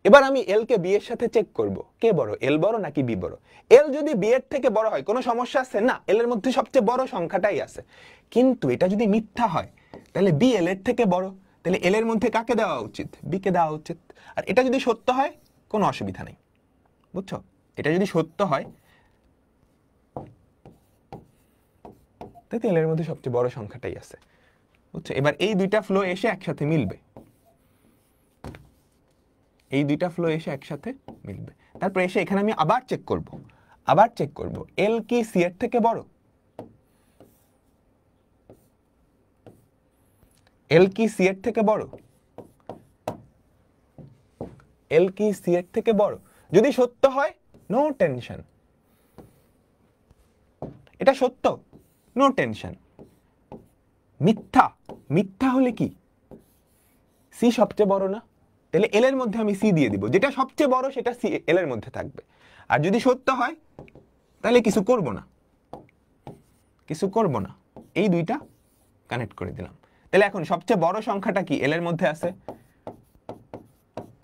Speaker 1: এবার আমি এল কে বি এর সাথে চেক করব, কে বড়, এল বড় নাকি বি বড়। এল যদি বি এর থেকে বড় হয় কোনো সমস্যা আছে না, এল এর মধ্যে সবচেয়ে বড় সংখ্যাটাই আছে। কিন্তু এটা যদি মিথ্যা হয় তাহলে বি এল এর থেকে বড়, তাহলে এল এর মধ্যে কাকে দেওয়া উচিত? বি কে দেওয়া উচিত। আর এটা যদি সত্য হয় কোনো অসুবিধা নেই। বুঝছো? এটা যদি সত্য হয় তাই এল এর মধ্যে সবচেয়ে বড় সংখ্যাটাই আছে, বুঝছো? এবার এই দুইটা ফ্লো এসে একসাথে মিলবে, এই দুইটা ফ্লো এসে একসাথে মিলবে। তারপর এসে এখানে আমি আবার চেক করব এল কি সি এর থেকে বড়? এল কি সি এর থেকে বড়? এল কি সি এর থেকে বড়? যদি সত্য হয় নো টেনশন, এটা সত্য, নো টেনশন। মিথ্যা হলে কি? সি সবচেয়ে বড় না, তাহলে এল এর মধ্যে আমি সি দিয়ে দিব, যেটা সবচেয়ে বড় সেটা সি এল এর মধ্যে থাকবে। আর যদি সত্য হয় তাহলে কিছু করব না, এই দুইটা কানেক্ট করে দিলাম। তাহলে এখন সবচেয়ে বড় সংখ্যাটা কি এল এর মধ্যে আছে?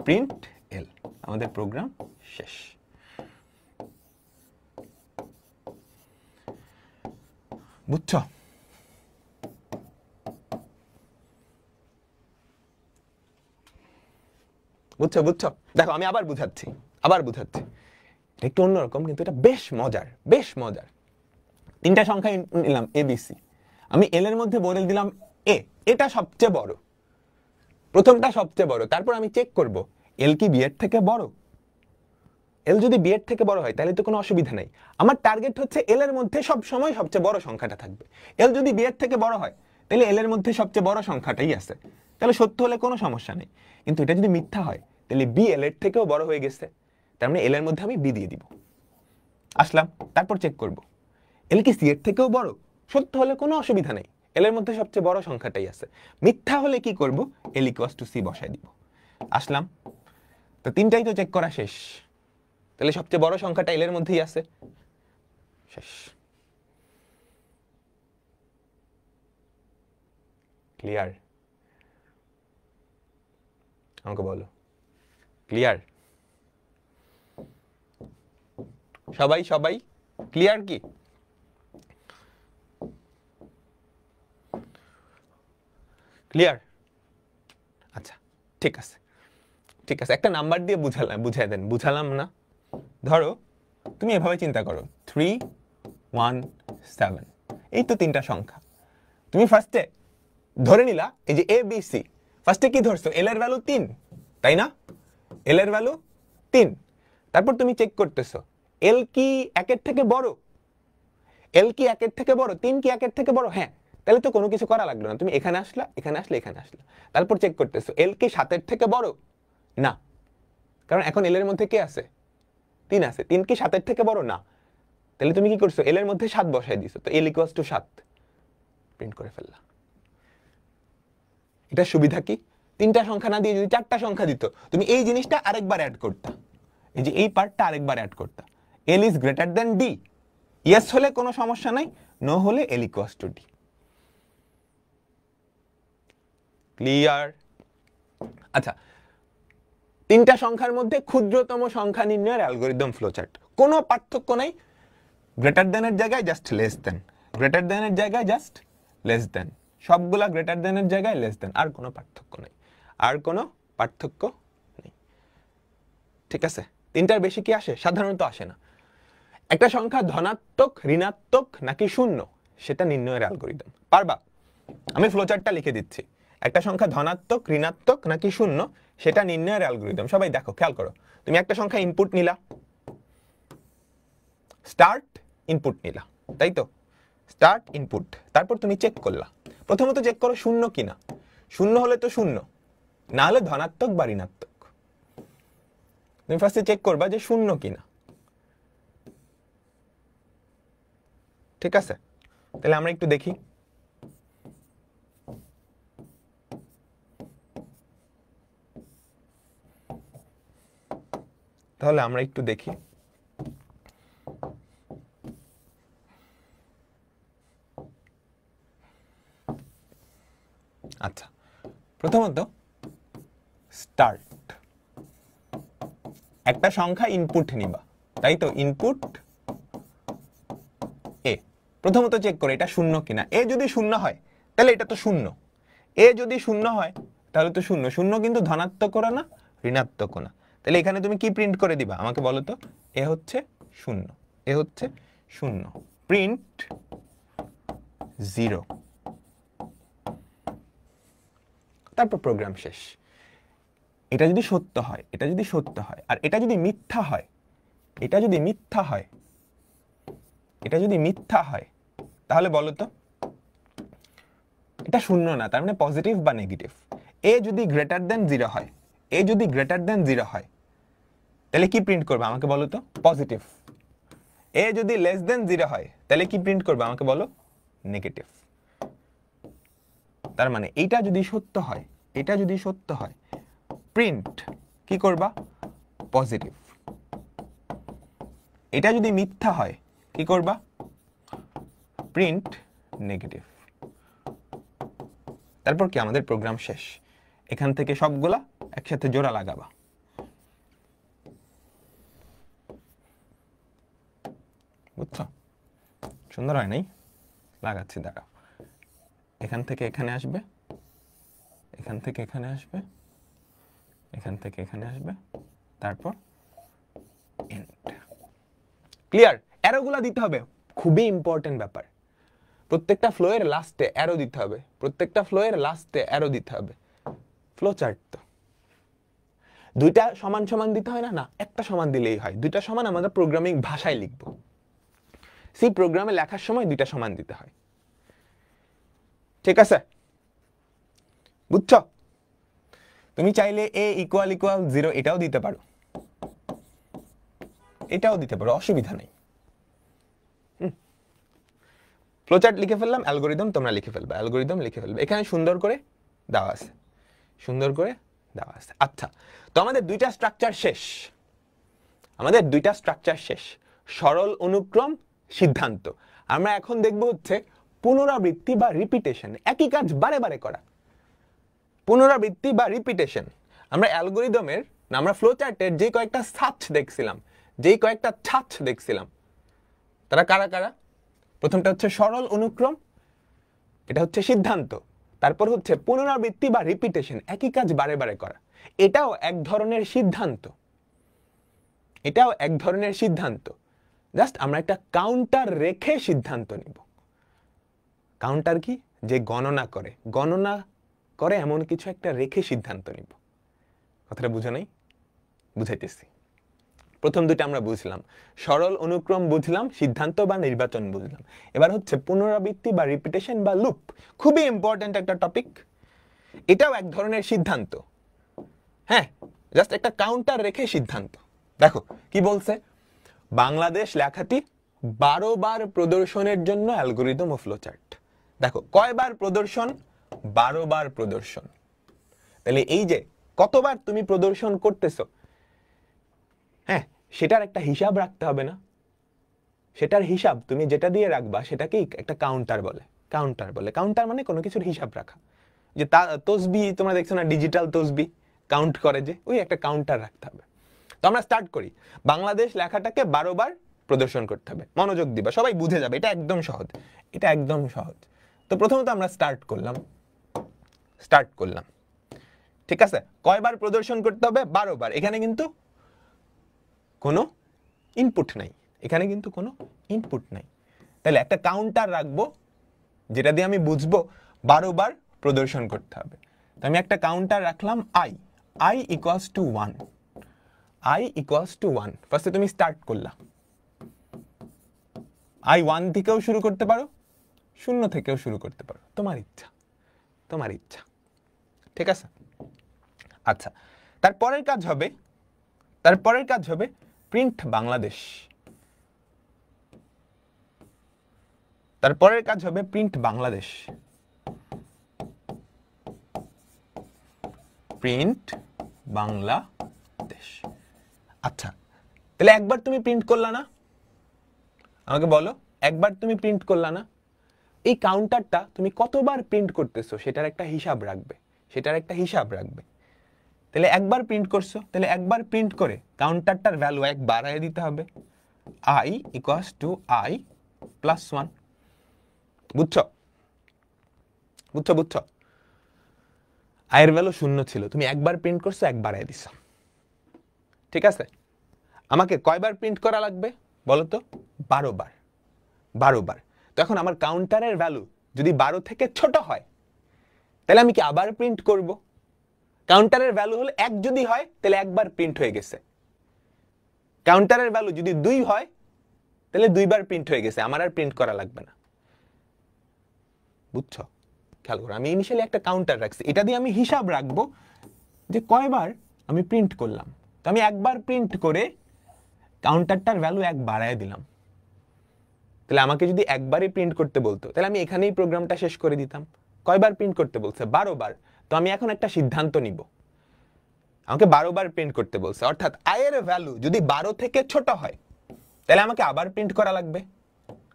Speaker 1: প্রিন্ট এল। আমাদের প্রোগ্রাম শেষ। বুঝছো? দেখো আমি আবার বুঝাচ্ছি, একটু অন্যরকম, কিন্তু এটা বেশ মজার। তিনটা সংখ্যা নিলাম এ বি সি, আমি এল এর মধ্যে বলে দিলাম এ, এটা সবচেয়ে বড়, প্রথমটা সবচেয়ে বড়। তারপর আমি চেক করব এল কি বি এর থেকে বড়? এল যদি বি এর থেকে বড় হয় তাহলে তো কোনো অসুবিধা নাই। আমার টার্গেট হচ্ছে এল এর মধ্যে সব সময় সবচেয়ে বড় সংখ্যাটা থাকবে। এল যদি বি এর থেকে বড় হয় তাহলে এল এর মধ্যে সবচেয়ে বড় সংখ্যাটাই আছে, তাহলে সত্য হলে কোনো সমস্যা নেই। কিন্তু এটা যদি মিথ্যা হয় তাহলে বি এল এর থেকেও বড় হয়ে গেছে, তার মানে এল এর মধ্যে আমি বি দিয়ে দিব। আসলাম, তারপর চেক করব এল কি সি এর থেকেও বড়? সত্য হলে কোনো অসুবিধা নেই, এল এর মধ্যে সবচেয়ে বড় সংখ্যাটাই আছে। মিথ্যা হলে কি করব? এল ইকুয়ালস টু সি বসাই দিব। আসলাম, তো তিনটাই তো চেক করা শেষ, তাহলে সবচেয়ে বড় সংখ্যাটা এল এর মধ্যেই আছে। শেষ। ক্লিয়ার? আমাকে বলো, ক্লিয়ার? সবাই ক্লিয়ার কি? ক্লিয়ার? আচ্ছা, ঠিক আছে। একটা নাম্বার দিয়ে বুঝালাম না? ধরো তুমি এভাবে চিন্তা করো, 3 1 7, এই তো তিনটা সংখ্যা। তুমি ফার্স্টে ধরে নিলা এই যে এ বি সি, ফার্স্টে কি ধরছো? এল এর ভ্যালু 3, তাই না? এল এর ভ্যালু 3। তারপর তুমি চেক করতেছো এল কি একের থেকে বড়? এল কি একের থেকে বড়? 3 কি একের থেকে বড়? হ্যাঁ, তাহলে তো কোনো কিছু করা লাগলো না, তুমি এখানে আসলা। তারপর চেক করতেছো এল কি 7 থেকে বড়? না, কারণ এখন এল এর মধ্যে কে আছে? 3 আছে। 3 কি 7 থেকে বড়? না, তাহলে তুমি কি করছো? এল এর মধ্যে 7 বসাই দিছো, তো এল ইকুয়ালস টু 7 প্রিন্ট করে ফেললা। এটা সুবিধা কি? তিনটা সংখ্যা না দিয়ে যদি চারটা সংখ্যা দিত, তুমি এই জিনিসটা আরেকবার অ্যাড করতা, এই যে এই পার্টটা আরেকবার অ্যাড করতা। এল is greater then D, yes হলে কোনো সমস্যা নাই, নো হলে এল ইকুয়ালস টু ডি। ক্লিয়ার? আচ্ছা, তিনটা সংখ্যার মধ্যে ক্ষুদ্রতম সংখ্যা নির্ণয়ের অ্যালগরিদম ফ্লোচার্ট, কোনো পার্থক্য নাই। গ্রেটার দেনের জায়গায় জাস্ট লেস দেন, গ্রেটার দেনের জায়গায় জাস্ট লেস দেন, সবগুলা গ্রেটার দেনের জায়গায় লেস দেন, আর কোনো পার্থক্য নেই, ঠিক আছে? তিনটার বেশি কি আসে? সাধারণত আসে না। একটা সংখ্যা ধনাত্মক, ঋণাত্মক নাকি শূন্য, সেটা নির্ণয়ের অ্যালগরিদম পারবা? আমি ফ্লোচার্টটা লিখে দিচ্ছি। একটা সংখ্যা ধনাত্মক, ঋণাত্মক নাকি শূন্য, সেটা নির্ণয়ের অ্যালগরিদম। সবাই দেখো, খেয়াল করো, তুমি একটা সংখ্যা ইনপুট নিলা, স্টার্ট ইনপুট নিলা, তাই তো? স্টার্ট ইনপুট, তারপর তুমি চেক করলা। প্রথমত চেক করো শূন্য কিনা, শূন্য হলে তো শূন্য, না হলে ধনাত্মক বা ঋণাত্মক। তুমি ফার্স্টে চেক করবা যে শূন্য কিনা, ঠিক আছে? তাহলে আমরা একটু দেখি। আচ্ছা, প্রথমত স্টার্ট, একটা সংখ্যা ইনপুট নিবা, তাই তো? ইনপুট এ, প্রথমত চেক করে এটা শূন্য কিনা। এ যদি শূন্য হয় তাহলে এটা তো শূন্য, এ যদি শূন্য হয় তাহলে তো শূন্য। শূন্য কিন্তু ধনাত্মক না, ঋণাত্মক না, তাহলে এখানে তুমি কি প্রিন্ট করে দিবা আমাকে বলো তো? এ হচ্ছে শূন্য, প্রিন্ট 0, তারপর প্রোগ্রাম শেষ। এটা যদি সত্য হয়, এটা যদি সত্য হয়, আর এটা যদি মিথ্যা হয়, এটা যদি মিথ্যা হয়, এটা যদি মিথ্যা হয়, তাহলে বলো তো এটা শূন্য না, তার মানে পজিটিভ বা নেগেটিভ। এ যদি গ্রেটার দেন 0 হয়, এ যদি গ্রেটার দেন 0 হয়, তাহলে কি প্রিন্ট করবে আমাকে বলো তো? পজিটিভ। এ যদি লেস দেন 0 হয়, তাহলে কি প্রিন্ট করবে আমাকে বলো? নেগেটিভ। তার মানে এইটা যদি সত্য হয়, এটা যদি সত্য হয়, প্রিন্ট কি করবা? পজিটিভ। এটা যদি মিথ্যা হয়, কি করবা? Print negative. তারপর কি আমাদের প্রোগ্রাম শেষ। এখান থেকে সবগুলা একসাথে জোড়া লাগাবা। বুঝছো? সুন্দর হয় নাই? লাগাচ্ছি, দাঁড়াও। এখান থেকে এখানে আসবে, এখান থেকে এখানে আসবে, এখান থেকে এখানে আসবে, তারপর এন্ড। ক্লিয়ার? অ্যারোগুলা দিতে হবে, খুবই ইম্পর্টেন্ট ব্যাপার। প্রত্যেকটা ফ্লোয়ের লাস্টে অ্যারো দিতে হবে, প্রত্যেকটা ফ্লোয়ের লাস্টে অ্যারো দিতে হবে। ফ্লো চার্ট তো দুইটা সমান সমান দিতে হয় না? না, একটা সমান দিলেই হয়। দুইটা সমান আমরা প্রোগ্রামিং ভাষায় লিখব, সি প্রোগ্রামে লেখার সময় দুইটা সমান দিতে হয়। ঠিক আছে? বুঝছো? তুমি চাইলে a ইকুয়াল ইকুয়াল 0 এটাও দিতে পারো, এটাও দিতে পারো, অসুবিধা নেই। ফ্লোচার্ট লিখে ফেললাম, অ্যালগরিদম তোমরা লিখে ফেলবে, অ্যালগরিদম লিখে ফেলবে। এখানে সুন্দর করে দেওয়া আছে, সুন্দর করে দেওয়া আছে। আচ্ছা, তো আমাদের দুইটা স্ট্রাকচার শেষ, আমাদের দুইটা স্ট্রাকচার শেষ, সরল অনুক্রম, সিদ্ধান্ত। আমরা এখন দেখব হচ্ছে পুনরাবৃত্তি বা রিপিটেশন, একই কাজ বারে বারে করা। পুনরাবৃত্তি বা রিপিটেশন। আমরা অ্যালগরিদমের, আমরা ফ্লোচার্টের যে কয়েকটা ছাঁচ দেখছিলাম, যেই কয়েকটা ছাঁচ দেখছিলাম, তারা কারা কারা? প্রথমটা হচ্ছে সরল অনুক্রম, এটা হচ্ছে সিদ্ধান্ত। তারপর হচ্ছে পুনরাবৃত্তি বা রিপিটেশন, একই কাজ বারে বারে করা। এটাও এক ধরনের সিদ্ধান্ত, এটাও এক ধরনের সিদ্ধান্ত। জাস্ট আমরা একটা কাউন্টার রেখে সিদ্ধান্ত নিব। কাউন্টার কি? যে গণনা করে, গণনা করে এমন কিছু একটা রেখে সিদ্ধান্ত নিব। কথাটা বুঝো নাই? বুঝাইতেছি। প্রথম দুটো আমরা বুঝলাম, সরল অনুক্রম বুঝলাম, সিদ্ধান্ত বা নির্বাচন বুঝলাম। এবার হচ্ছে পুনরাবৃত্তি বা রিপিটেশন বা লুপ, খুবই ইম্পর্টেন্ট একটা টপিক। এটাও এক ধরনের সিদ্ধান্ত। হ্যাঁ, জাস্ট একটা কাউন্টার রেখে সিদ্ধান্ত। দেখো কি বলছে, বাংলাদেশ লেখাটি 12 বার প্রদর্শনের জন্য অ্যালগরিদম ও ফ্লোচার্ট। দেখো কয়বার প্রদর্শন? 12 বার প্রদর্শন। তাহলে এই যে কতবার তুমি প্রদর্শন করতেছো, হ্যাঁ, সেটার একটা হিসাব রাখতে হবে না? সেটার হিসাব তুমি যেটা দিয়ে রাখবা সেটাকেই একটা কাউন্টার বলে। কাউন্টার বলে, কাউন্টার মানে কোনো কিছুর হিসাব রাখা। যে তসবি তোমরা দেখছো না, ডিজিটাল তসবি কাউন্ট করে, যে ওই একটা কাউন্টার রাখতে হবে। তো আমরা স্টার্ট করি, বাংলাদেশ লেখাটাকে 12 বার প্রদর্শন করতে হবে। মনোযোগ দিবা, সবাই বুঝে যাবে, এটা একদম সহজ, এটা একদম সহজ। তো প্রথমত আমরা স্টার্ট করলাম, ঠিক আছে? কয়বার প্রদর্শন করতে হবে? 12 বার। এখানে কিন্তু কোনো ইনপুট নাই, এখানে কিন্তু কোনো ইনপুট নাই। তাহলে একটা কাউন্টার রাখবো যেটা দিয়ে আমি বুঝবো 12 বার প্রদর্শন করতে হবে। তো আমি একটা কাউন্টার রাখলাম i equals to 1, i equals to 1। ফার্স্টে তুমি স্টার্ট করলা, i 1 থেকেও শুরু করতে পারো, 0 থেকেও শুরু করতে পারো, তোমার ইচ্ছা, তোমার ইচ্ছা। ঠিক আছে? আচ্ছা, তারপরের কাজ হবে, তারপরের কাজ হবে প্রিন্ট বাংলাদেশ। তারপরের কাজ হবে প্রিন্ট বাংলাদেশ, প্রিন্ট বাংলাদেশ। আচ্ছা, তাহলে একবার তুমি প্রিন্ট করলা না? আমাকে বলো, একবার তুমি প্রিন্ট করলা না? এই কাউন্টারটা তুমি কতবার প্রিন্ট করতেছো সেটার একটা হিসাব রাখবে, সেটার একটা হিসাব রাখবে। তাহলে একবার প্রিন্ট করছো, তাহলে একবার প্রিন্ট করে কাউন্টারটার ভ্যালু 1 বাড়ায় দিতে হবে, i equals to i plus 1। বুঝছো? বুঝছো? বুঝছো? i এর ভ্যালু 0 ছিল, তুমি একবার প্রিন্ট করছো, 1 বাড়ায় দিছো। ঠিক আছে? আমাকে কয়বার প্রিন্ট করা লাগবে বলো তো? 12 বার, 12 বার। তো এখন আমার কাউন্টারের ভ্যালু যদি 12 থেকে ছোট হয় তাহলে আমি কি আবার প্রিন্ট করব? কাউন্টারের ভ্যালু হলো 1 যদি হয় তাহলে একবার প্রিন্ট হয়ে গেছে, কাউন্টারের ভ্যালু যদি 2 হয় তাহলে দুইবার প্রিন্ট হয়ে গেছে, আমার আর প্রিন্ট করা লাগবে না। বুঝছো? খেয়াল করো, আমি ইনিশিয়ালি একটা কাউন্টার রাখছি, এটা দিয়ে আমি হিসাব রাখবো যে কয়বার আমি প্রিন্ট করলাম। তো আমি একবার প্রিন্ট করে কাউন্টারটার ভ্যালু 1 বাড়ায় দিলাম। তাহলে আমাকে যদি একবারই প্রিন্ট করতে বলতো তাহলে আমি এখানেই প্রোগ্রামটা শেষ করে দিতাম। কয়বার প্রিন্ট করতে বলছে? 12 বার। তো আমি এখন একটা সিদ্ধান্ত নিব, আমাকে 12 বার প্রিন্ট করতে বলছে, অর্থাৎ i এর ভ্যালু যদি 12 থেকে ছোট হয় তাহলে আমাকে আবার প্রিন্ট করা লাগবে,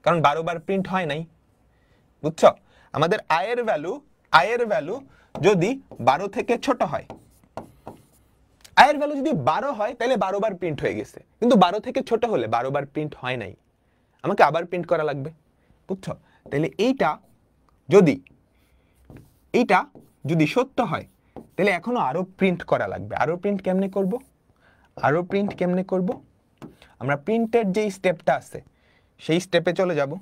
Speaker 1: কারণ 12 বার প্রিন্ট হয় নাই। বুঝছো? আমাদের i এর ভ্যালু যদি 12 থেকে ছোট হয়, i এর ভ্যালু যদি 12 হয় তাহলে 12 বার প্রিন্ট হয়ে গেছে, কিন্তু 12 থেকে ছোট হলে 12 বার প্রিন্ট হয় নাই, আমাকে আবার প্রিন্ট করা লাগবে। বুঝছো? তাহলে এইটা যদি সত্য হয় তাহলে এখনো আরো প্রিন্ট করা লাগবে। আরো প্রিন্ট কেমনে করব? আমরা প্রিন্টের যেই স্টেপটা আছে সেই স্টেপে চলে যাব।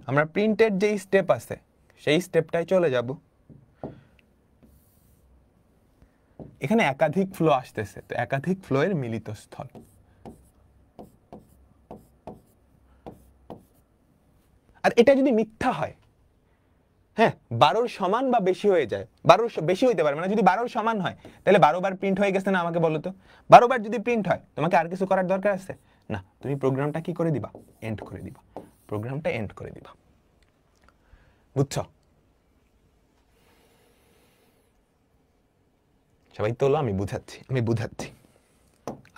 Speaker 1: আমরা প্রিন্টের যেই স্টেপ আছে সেই স্টেপটায় চলে যাব। এখানে একাধিক ফ্লো আসতেছে, তো একাধিক ফ্লো এর মিলিত স্থল। আর এটা যদি মিথ্যা হয়, হ্যাঁ 12 সমান বা বেশি হয়ে যায়, 12 বেশি হইতে পারে, মানে যদি 12 সমান হয় তাহলে 12 বার প্রিন্ট হয়ে গেছে না? আমাকে বলো তো, 12 বার যদি প্রিন্ট হয় তোমাকে আর কিছু করার দরকার আছে না, তুমি প্রোগ্রামটা কি করে দিবা? এন্ড করে দিবা, প্রোগ্রামটা এন্ড করে দিবা। বুঝছো? সবাই তোলো, আমি বুঝাচ্ছি।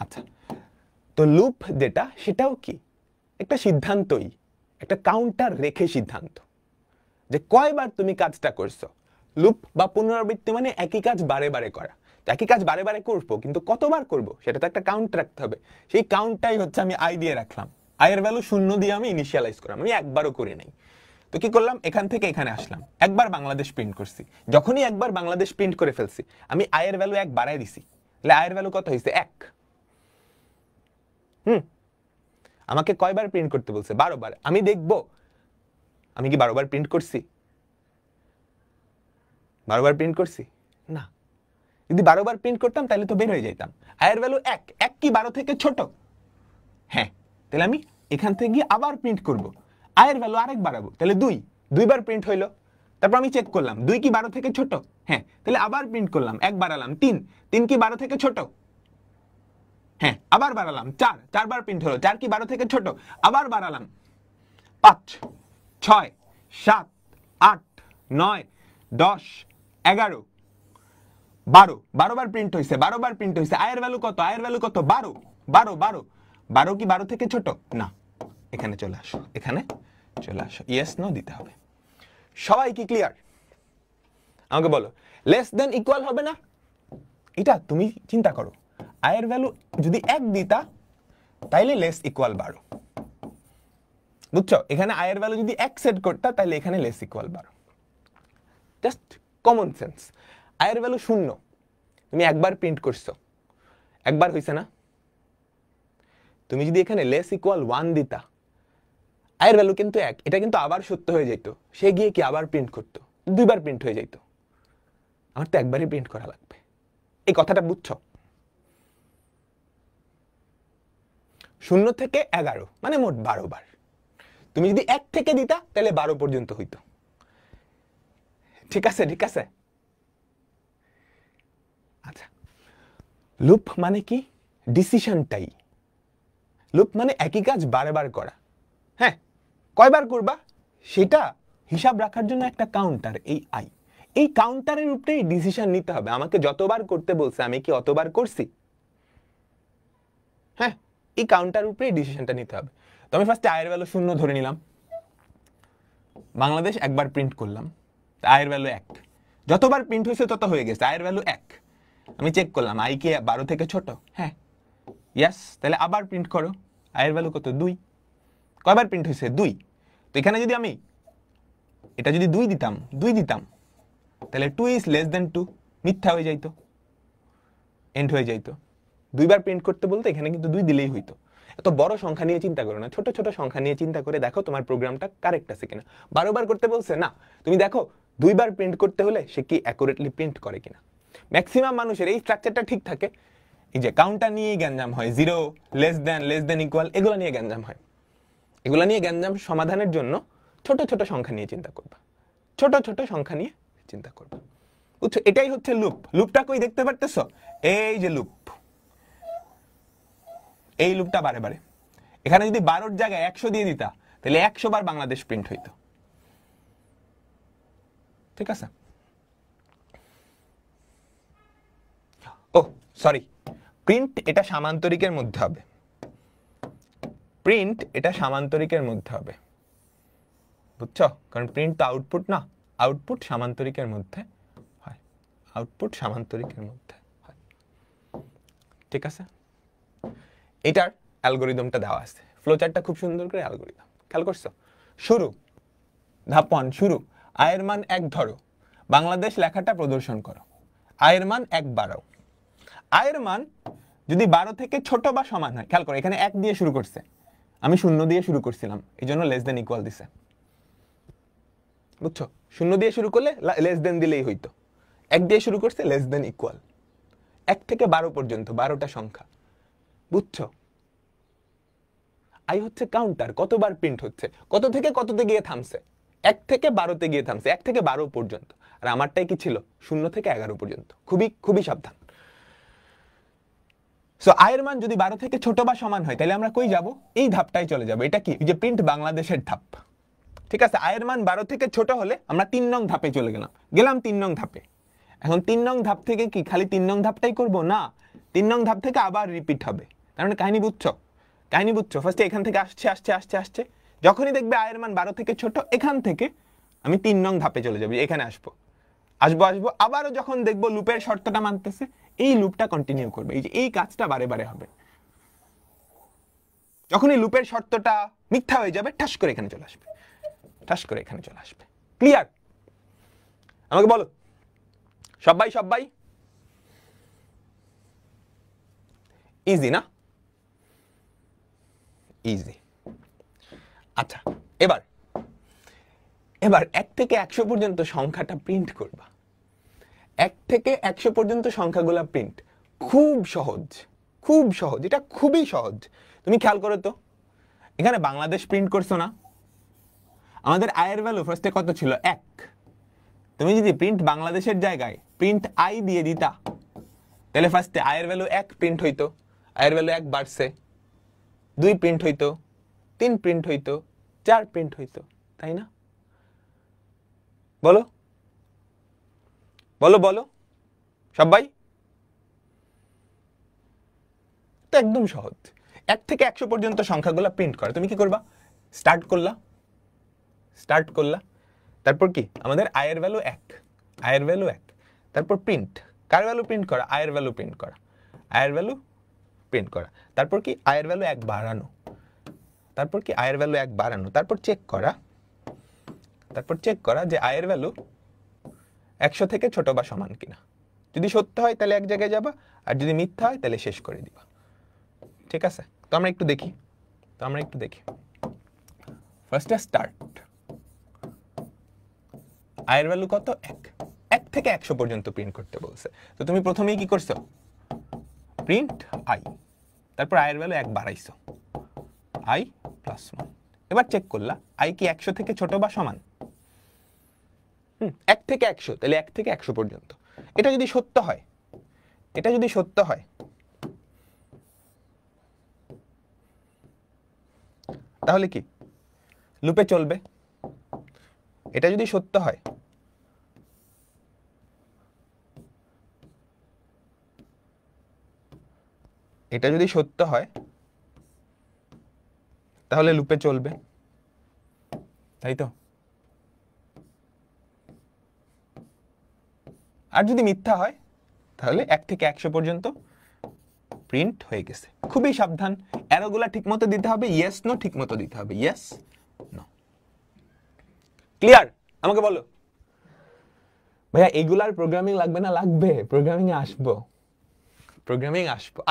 Speaker 1: আচ্ছা, তো লুপ যেটা, সেটাও কি একটা সিদ্ধান্তই, একটা কাউন্টার রেখে সিদ্ধান্ত, যে কয়বার তুমি কাজটা করছো। লুপ বা পুনরাবৃত্তি মানে একই কাজ বারে বারে করা। একই কাজ বারে বারে করবো, কিন্তু কতবার করব সেটা তো একটা কাউন্ট রাখতে হবে। সেই কাউন্টটাই হচ্ছে আমি i দিয়ে রাখলাম, i এর ভ্যালু 0 দিয়ে আমি ইনিশিয়ালাইজ করলাম, আমি একবারও করি নাই। তো কি করলাম, এখান থেকে এখানে আসলাম, একবার বাংলাদেশ প্রিন্ট করছি। যখনই একবার বাংলাদেশ প্রিন্ট করে ফেলছি আমি i এর ভ্যালু 1 বাড়ায় দিছি, তাহলে i এর ভ্যালু কত হয়েছে? 1। আমাকে কয়বার প্রিন্ট করতে বলছে? 12 বার। আমি দেখব আমি কি 12 বার প্রিন্ট করছি? 12 বার প্রিন্ট করছি না। যদি 12 বার প্রিন্ট করতাম তাহলে তো বের হয়ে যেতাম। i এর ভ্যালু 1, 1 কি 12 থেকে ছোট? হ্যাঁ, তাহলে আমি এখান থেকে গিয়ে আবার প্রিন্ট করব, i এর ভ্যালু আরেক বাড়াবো, তাহলে 2, 2 বার প্রিন্ট হইলো। তারপর আমি চেক করলাম 2 কি 12 থেকে ছোট? হ্যাঁ, তাহলে আবার প্রিন্ট করলাম, 1 বাড়ালাম, 3, 3 কি 12 থেকে ছোট? হ্যাঁ, আবার বাড়ালাম, 4, 4 বার প্রিন্ট হলো, 4 কি 12 থেকে ছোট? আবার বাড়ালাম, 5, 6, 7, 8, 9, 10, 11, 12, 12 বার প্রিন্ট হয়েছে, 12 বার প্রিন্ট হয়েছে। i এর ভ্যালু কত? i এর ভ্যালু কত? 12, 12, 12, 12 কি 12 থেকে ছোট? না। এখানে চলে আসো, ইয়েস নো দিতে হবে। সবাই কি ক্লিয়ার? আমাকে বলো, লেস দেন ইকুয়াল হবে না? এটা তুমি চিন্তা করো, i এর ভ্যালু যদি 1 দিতা তাইলে লেস ইকুয়াল 12। বুঝছো? এখানে i এর ভ্যালু যদি 1 সেট করতা তাহলে এখানে less equal 12। Just common sense. i এর ভ্যালু 0, তুমি একবার প্রিন্ট করছো, একবার হইছে না? তুমি যদি এখানে লেস ইকুয়াল 1 দিতা, i এর ভ্যালু কিন্তু 1, এটা কিন্তু আবার সত্য হয়ে যেত, সে গিয়ে কি আবার প্রিন্ট করতো, 2 বার প্রিন্ট হয়ে যেত। আমার তো একবারই প্রিন্ট করা লাগবে। এই কথাটা বুঝছো? 0 থেকে 11 মানে মোট 12 বার। তুমি যদি 1 থেকে দিতা তাহলে 12 পর্যন্ত হইতো। ঠিক আছে? আচ্ছা, লুপ মানে কি? ডিসিশনটাই। লুপ মানে একই কাজ বারবার করা। হ্যাঁ, কয়বার করবা সেটা হিসাব রাখার জন্য একটা কাউন্টার, এই i। এই কাউন্টারের উপরেই ডিসিশন নিতে হবে, আমাকে যতবার করতে বলছে আমি কি অতবার করছি? হ্যাঁ, এই কাউন্টার উপরেই ডিসিশনটা নিতে হবে। তো আমি ফার্স্টে i এর ভ্যালু 0 ধরে নিলাম, বাংলাদেশ একবার প্রিন্ট করলাম, i এর ভ্যালু 1, যতবার প্রিন্ট হয়েছে তত হয়ে গেছে, i এর ভ্যালু 1। আমি চেক করলাম i কি 12 থেকে ছোট? হ্যাঁ, ইয়েস, তাহলে আবার প্রিন্ট করো, i এর ভ্যালু কত? 2। কয়বার প্রিন্ট হয়েছে? 2। তো এখানে যদি আমি এটা যদি 2 দিতাম তাহলে 2 ইজ লেস দেন 2, মিথ্যা হয়ে যাইতো, এন্ড হয়ে যাইতো। 2 বার প্রিন্ট করতে বলতে এখানে কিন্তু 2 দিলেই হইতো। এত বড় সংখ্যা নিয়ে চিন্তা করো না, ছোট ছোট সংখ্যা নিয়ে চিন্তা করে দেখো তোমার প্রোগ্রামটা কারেক্ট আছে কিনা। বারবার করতে বলছে না, তুমি দেখো 2বার প্রিন্ট করতে হলে সে কি অ্যাকুরেটলি প্রিন্ট করে কিনা। ম্যাক্সিমাম মানুষের এই স্ট্রাকচারটা ঠিক থাকে, এই যে কাউন্টার নিয়েই গ্যাঞ্জাম হয়, 0 লেস দেন ইকুয়াল, এগুলো নিয়ে গ্যাঞ্জাম হয়। এগুলো নিয়ে গ্যাঞ্জাম সমাধানের জন্য ছোট ছোট সংখ্যা নিয়ে চিন্তা করবা, ছোট ছোট সংখ্যা নিয়ে চিন্তা করবা, বুঝছো? এটাই হচ্ছে লুপ। লুপটা কই দেখতে পারতেছো? এই যে লুপ, এই লুপটা বারে বারে। এখানে যদি 12-র জায়গায় 100 দিয়ে দিতা তাহলে 100 বার বাংলাদেশ প্রিন্ট হইতো, ঠিক আছে? ও সরি, প্রিন্ট এটা সামান্তরিকের মধ্যে হবে, প্রিন্ট এটা সামান্তরিকের মধ্যে হবে, বুঝছো? কারণ প্রিন্ট তো আউটপুট না, আউটপুট সামান্তরিকের মধ্যে হয়, আউটপুট সামান্তরিকের মধ্যে হয়, ঠিক আছে? এটার অ্যালগরিদমটা দেওয়া আছে, ফ্লোচার্টটা খুব সুন্দর করে অ্যালগরিদম খেয়াল করছো। শুরু, ধাপ 1 শুরু, আয়ের মান 1 ধরো, বাংলাদেশ লেখাটা প্রদর্শন করো, আয়ের মান 1 বাড়াও। আয়ের মান যদি 12 থেকে ছোট বা সমান হয়, খেয়াল করো এখানে 1 দিয়ে শুরু করছে, আমি 0 দিয়ে শুরু করছিলাম, এই জন্য লেস দেন ইকুয়াল দিছে, বুঝছো? 0 দিয়ে শুরু করলে লেস দেন দিলেই হইতো, 1 দিয়ে শুরু করছে লেস দেন ইকুয়াল। 1 থেকে 12 পর্যন্ত 12টা সংখ্যা, বুঝছো? আই হচ্ছে কাউন্টার, কতবার প্রিন্ট হচ্ছে, কত থেকে কততে গিয়ে থামছে, 1 থেকে 12তে গিয়ে থামছে, 1 থেকে 12 পর্যন্ত। আর আমারটাই কি ছিল? 0 থেকে 11 পর্যন্ত। খুবই খুবই সাবধান। সো আয়ের মান যদি 12 থেকে ছোট বা সমান হয় তাহলে আমরা কই যাব? এই ধাপটাই চলে যাব। এটা কি? যে প্রিন্ট বাংলাদেশের ধাপ, ঠিক আছে? আয়ের মান 12 থেকে ছোট হলে আমরা 3 নং ধাপে চলে গেলাম 3 নং ধাপে। এখন 3 নং ধাপ থেকে কি খালি 3 নং ধাপটাই করব? না, 3 নং ধাপ থেকে আবার রিপিট হবে। তার মানে কাহিনী বুঝছো? কাহিনী বুঝছো? ফার্স্টে এখান থেকে আসছে, যখনই দেখবে আয়ের মান 12 থেকে ছোট, এখান থেকে আমি 3 নং ধাপে চলে যাব, এখানে আসবো, আবারও যখন দেখবো লুপের শর্তটা মানতেছে, এই লুপটা কন্টিনিউ করবে, এই যে এই কাজটা বারে বারে হবে। যখন এই লুপের শর্তটা মিথ্যা হয়ে যাবে, ঠাস করে এখানে চলে আসবে, ঠাস করে এখানে চলে আসবে। ক্লিয়ার? আমাকে বলো সবাই, ইজি না? ইজি। আচ্ছা, এবার 1 থেকে 100 পর্যন্ত সংখ্যাটা প্রিন্ট করবা। 1 থেকে 100 পর্যন্ত সংখ্যাগুলা প্রিন্ট, খুব সহজ, খুব সহজ, এটা খুবই সহজ। তুমি খেয়াল করো তো, এখানে বাংলাদেশ প্রিন্ট করছো না? আমাদের আয়ের ভ্যালু ফার্স্টে কত ছিল? 1। তুমি যদি প্রিন্ট বাংলাদেশের জায়গায় প্রিন্ট আই দিয়ে দিতা তাহলে ফার্স্টে আয়ের ভ্যালু 1 প্রিন্ট হইতো, আয়ের ভ্যালু 1 বাড়ছে, 2 প্রিন্ট হইতো, 3 প্রিন্ট হইতো, 4 প্রিন্ট হইতো, তাই না? বলো বলো বলো সবাই। তো একদম সহজ। 1 থেকে 100 পর্যন্ত সংখ্যাগুলো প্রিন্ট করা। তুমি কি করবা? স্টার্ট করলা, তারপর কি? আমাদের আয়ের ভ্যালু 1, আয়ের ভ্যালু 1, তারপর প্রিন্ট, কার ভ্যালু প্রিন্ট করা? আয়ের ভ্যালু প্রিন্ট করা, আয়ের ভ্যালু প্রিন্ট করা, তারপর কি? আয়ের ভ্যালু 1 বাড়ানো, তারপর কি? আয়ের ভ্যালু 1 বাড়ানো, তারপর চেক করা যে আয়ের ভ্যালু 100 থেকে ছোট বা সমান কিনা। যদি সত্য হয় তাহলে এক জায়গায় যাবা, আর যদি মিথ্যা হয় তাহলে শেষ করে দিবা, ঠিক আছে? তো আমরা একটু দেখি, ফার্স্টে স্টার্ট, আয়ের ভ্যালু কত? 1 থেকে 100 পর্যন্ত প্রিন্ট করতে বলছে। তো তুমি প্রথমেই কি করছো? প্রিন্ট আই, তারপর আয়ের ভ্যালু 1 বাড়াইছো, আই প্লাস 1। এবার চেক করলা আই কি 100 থেকে ছোট বা সমান? 1 থেকে 100, তাহলে 1 থেকে 100 পর্যন্ত। এটা যদি সত্য হয়, তাহলে কি লুপে চলবে? এটা যদি সত্য হয়, তাহলে লুপে চলবে, তাই তো? আর যদি মিথ্যা হয় তাহলে 1 থেকে 100 পর্যন্ত প্রিন্ট হয়ে গেছে। খুবই সাবধান, অ্যারোগুলা ঠিকমতো দিতে হবে, ইয়েস নো ঠিকমতো দিতে হবে, ইয়েস নো। ক্লিয়ার? আমাকে বলো ভাইয়া এগুলার প্রোগ্রামিং লাগবে না? লাগবে, প্রোগ্রামিং এ আসবো।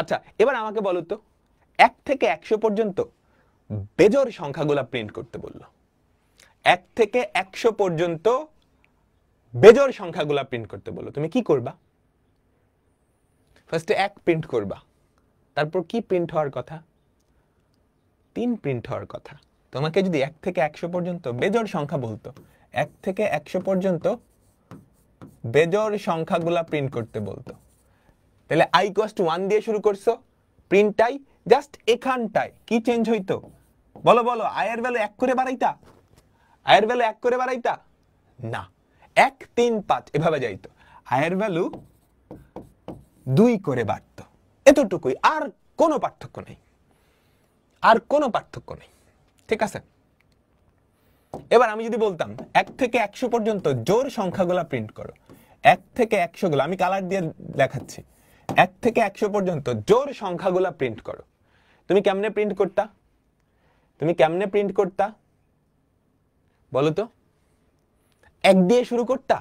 Speaker 1: আচ্ছা, এবার আমাকে বলো তো 1 থেকে 100 পর্যন্ত বেজোড় সংখ্যাগুলা প্রিন্ট করতে বলল। 1 থেকে 100 পর্যন্ত বেজোড় সংখ্যাগুলা প্রিন্ট করতে বলল, তুমি কি করবা? ফার্স্টে 1 প্রিন্ট করবা, তারপর কি প্রিন্ট হওয়ার কথা? 3 প্রিন্ট হওয়ার কথা। তোমাকে যদি 1 থেকে 100 পর্যন্ত বেজোড় সংখ্যা বলতো, 1 থেকে 100 পর্যন্ত বেজোড় সংখ্যাগুলা প্রিন্ট করতে বলতো, তাহলে i = 1 দিয়ে শুরু করছো, প্রিন্ট i, জাস্ট এখানটায় কি চেঞ্জ হইতো? বলো বলো, i এর ভ্যালু 1 করে বাড়াইতা? i এর ভ্যালু 1 করে বাড়াইতা না, 1 3 5 এভাবে যাইতো। i এর ভ্যালু 2 করে বাড়তো, এতটুকুই, আর কোনো পার্থক্য নেই, আর কোনো পার্থক্য নেই। ঠিক আছে, এবার আমি যদি বলতাম 1 থেকে 100 পর্যন্ত জোড় সংখ্যাগুলা প্রিন্ট করো, 1 থেকে 100 গুলো আমি কালার দিয়ে দেখাচ্ছি, 1 থেকে 100 পর্যন্ত জোড় সংখ্যাগুলা প্রিন্ট করো, তুমি কেমনে প্রিন্ট করতা? তুমি কেমনে প্রিন্ট করতা বলো তো? 1 দিয়ে শুরু করতা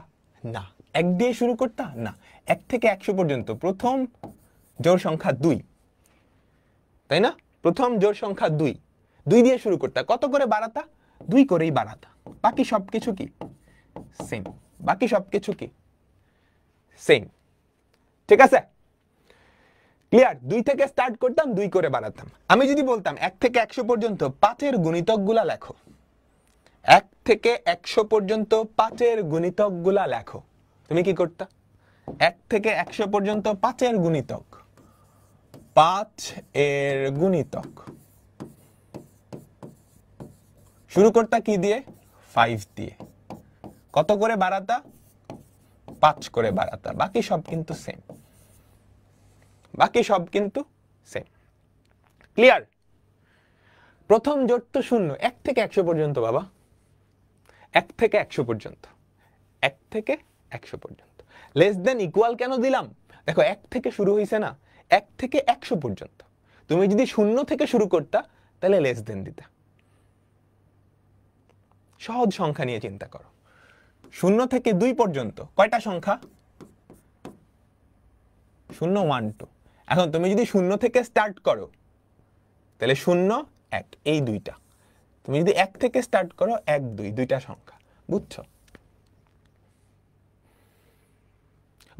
Speaker 1: না, 1 দিয়ে শুরু করতা না, 1 থেকে 100 পর্যন্ত প্রথম জোড় সংখ্যা 2, তাই না? প্রথম জোড় সংখ্যা 2, 2 দিয়ে শুরু করতা, কত করে বাড়াতা? 2 করেই বাড়াতা, বাকি সবকিছু কি সেম, বাকি সবকিছু কি সেম। ঠিক আছে, ক্লিয়ার? 2 থেকে স্টার্ট করতাম, 2 করে বাড়াতাম। আমি যদি বলতাম 1 থেকে 100 পর্যন্ত 5 এর গুণিতকগুলা লেখো, 1 থেকে 100 পর্যন্ত 5 এর গুণিতকগুলা লেখো, তুমি কি করতা? 1 থেকে 100 পর্যন্ত 5 এর গুণিতক, 5 এর গুণিতক শুরু করতা কি দিয়ে? 5 দিয়ে। কত করে বাড়াতা? 5 করে বাড়াতা, বাকি সব কিন্তু সেম, বাকি সব কিন্তু সেম। ক্লিয়ার? প্রথম জোড় তো শূন্য, 1 থেকে 100 পর্যন্ত বাবা, 1 থেকে 100 পর্যন্ত, 1 থেকে 100 পর্যন্ত। লেস দেন ইকুয়াল কেন দিলাম? দেখো 1 থেকে শুরু হইছে না, 1 থেকে 100 পর্যন্ত। তুমি যদি 0 থেকে শুরু করতা তাহলে লেস দেন দিতা। সহজ সংখ্যা নিয়ে চিন্তা করো, 0 থেকে 2 পর্যন্ত কয়টা সংখ্যা? 0 1 2। এখন তুমি যদি 0 থেকে স্টার্ট করো তাহলে 0 1 এই দুইটা, তুমি যদি 1 থেকে স্টার্ট করো 1 2 দুইটা সংখ্যা, বুঝছো?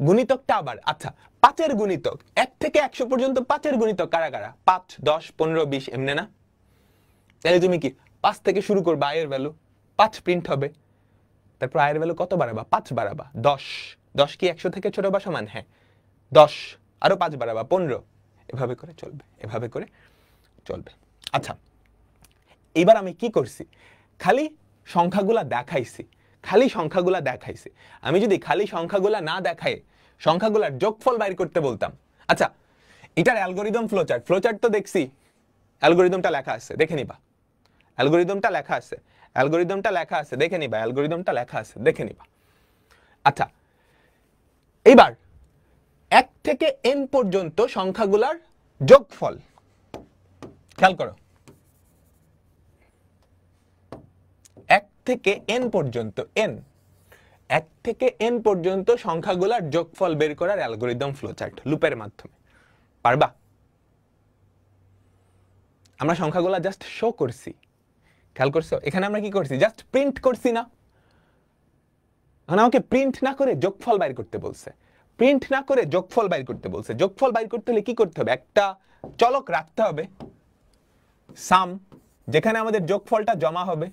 Speaker 1: গুণিতকটা আবার, আচ্ছা 5 এর গুণিতক, 1 থেকে 100 পর্যন্ত 5 এর গুণিতক কারা কারা? 5 10 15 20 এমনে না? তাহলে তুমি কি 5 থেকে শুরু করবে, i এর ভ্যালু 5 প্রিন্ট হবে, তারপর i এর ভ্যালু কত বাড়াবা? 5 বাড়াবা, 10 10 কি 100 থেকে ছোট বা সমান? হ্যাঁ, 10 আরো 5 বাড়াবা 15, এভাবে করে চলবে, এভাবে করে চলবে। আচ্ছা, এবার আমি কি করছি? খালি সংখ্যাগুলা দেখাইছি, খালি সংখ্যাগুলা দেখাইছি। আমি যদি খালি সংখ্যাগুলা না দেখায় সংখ্যাগুলার যোগফল বাইর করতে বলতাম, আচ্ছা এটার অ্যালগরিদম ফ্লোচার্ট, ফ্লোচার্ট তো দেখছি, অ্যালগরিদমটা লেখা আছে, দেখে নিবা, অ্যালগরিদমটা লেখা আছে, অ্যালগরিদমটা লেখা আছে, দেখে নিবা, অ্যালগরিদমটা লেখা আছে, দেখে নিবা। আচ্ছা, এবার 1 থেকে n পর্যন্ত সংখ্যাগুলার যোগফল খেয়াল করো, 1 থেকে n পর্যন্ত, n 1 থেকে n পর্যন্ত সংখ্যাগুলার যোগফল বের করার অ্যালগরিদম ফ্লোচার্ট লুপের মাধ্যমে পারবা? আমরা সংখ্যাগুলা জাস্ট শো করছি, খেয়াল করছো? এখানে আমরা কি করছি? জাস্ট প্রিন্ট করছি না, মানে আমাকে প্রিন্ট না করে যোগফল বাইর করতে বলছে, প্রিন্ট না করে যোগফল বাইর করতে বলছে। যোগফল বাইর করতে হলে কি করতে হবে? একটা চলক রাখতে হবে, সাম, যেখানে আমাদের যোগফলটা জমা হবে,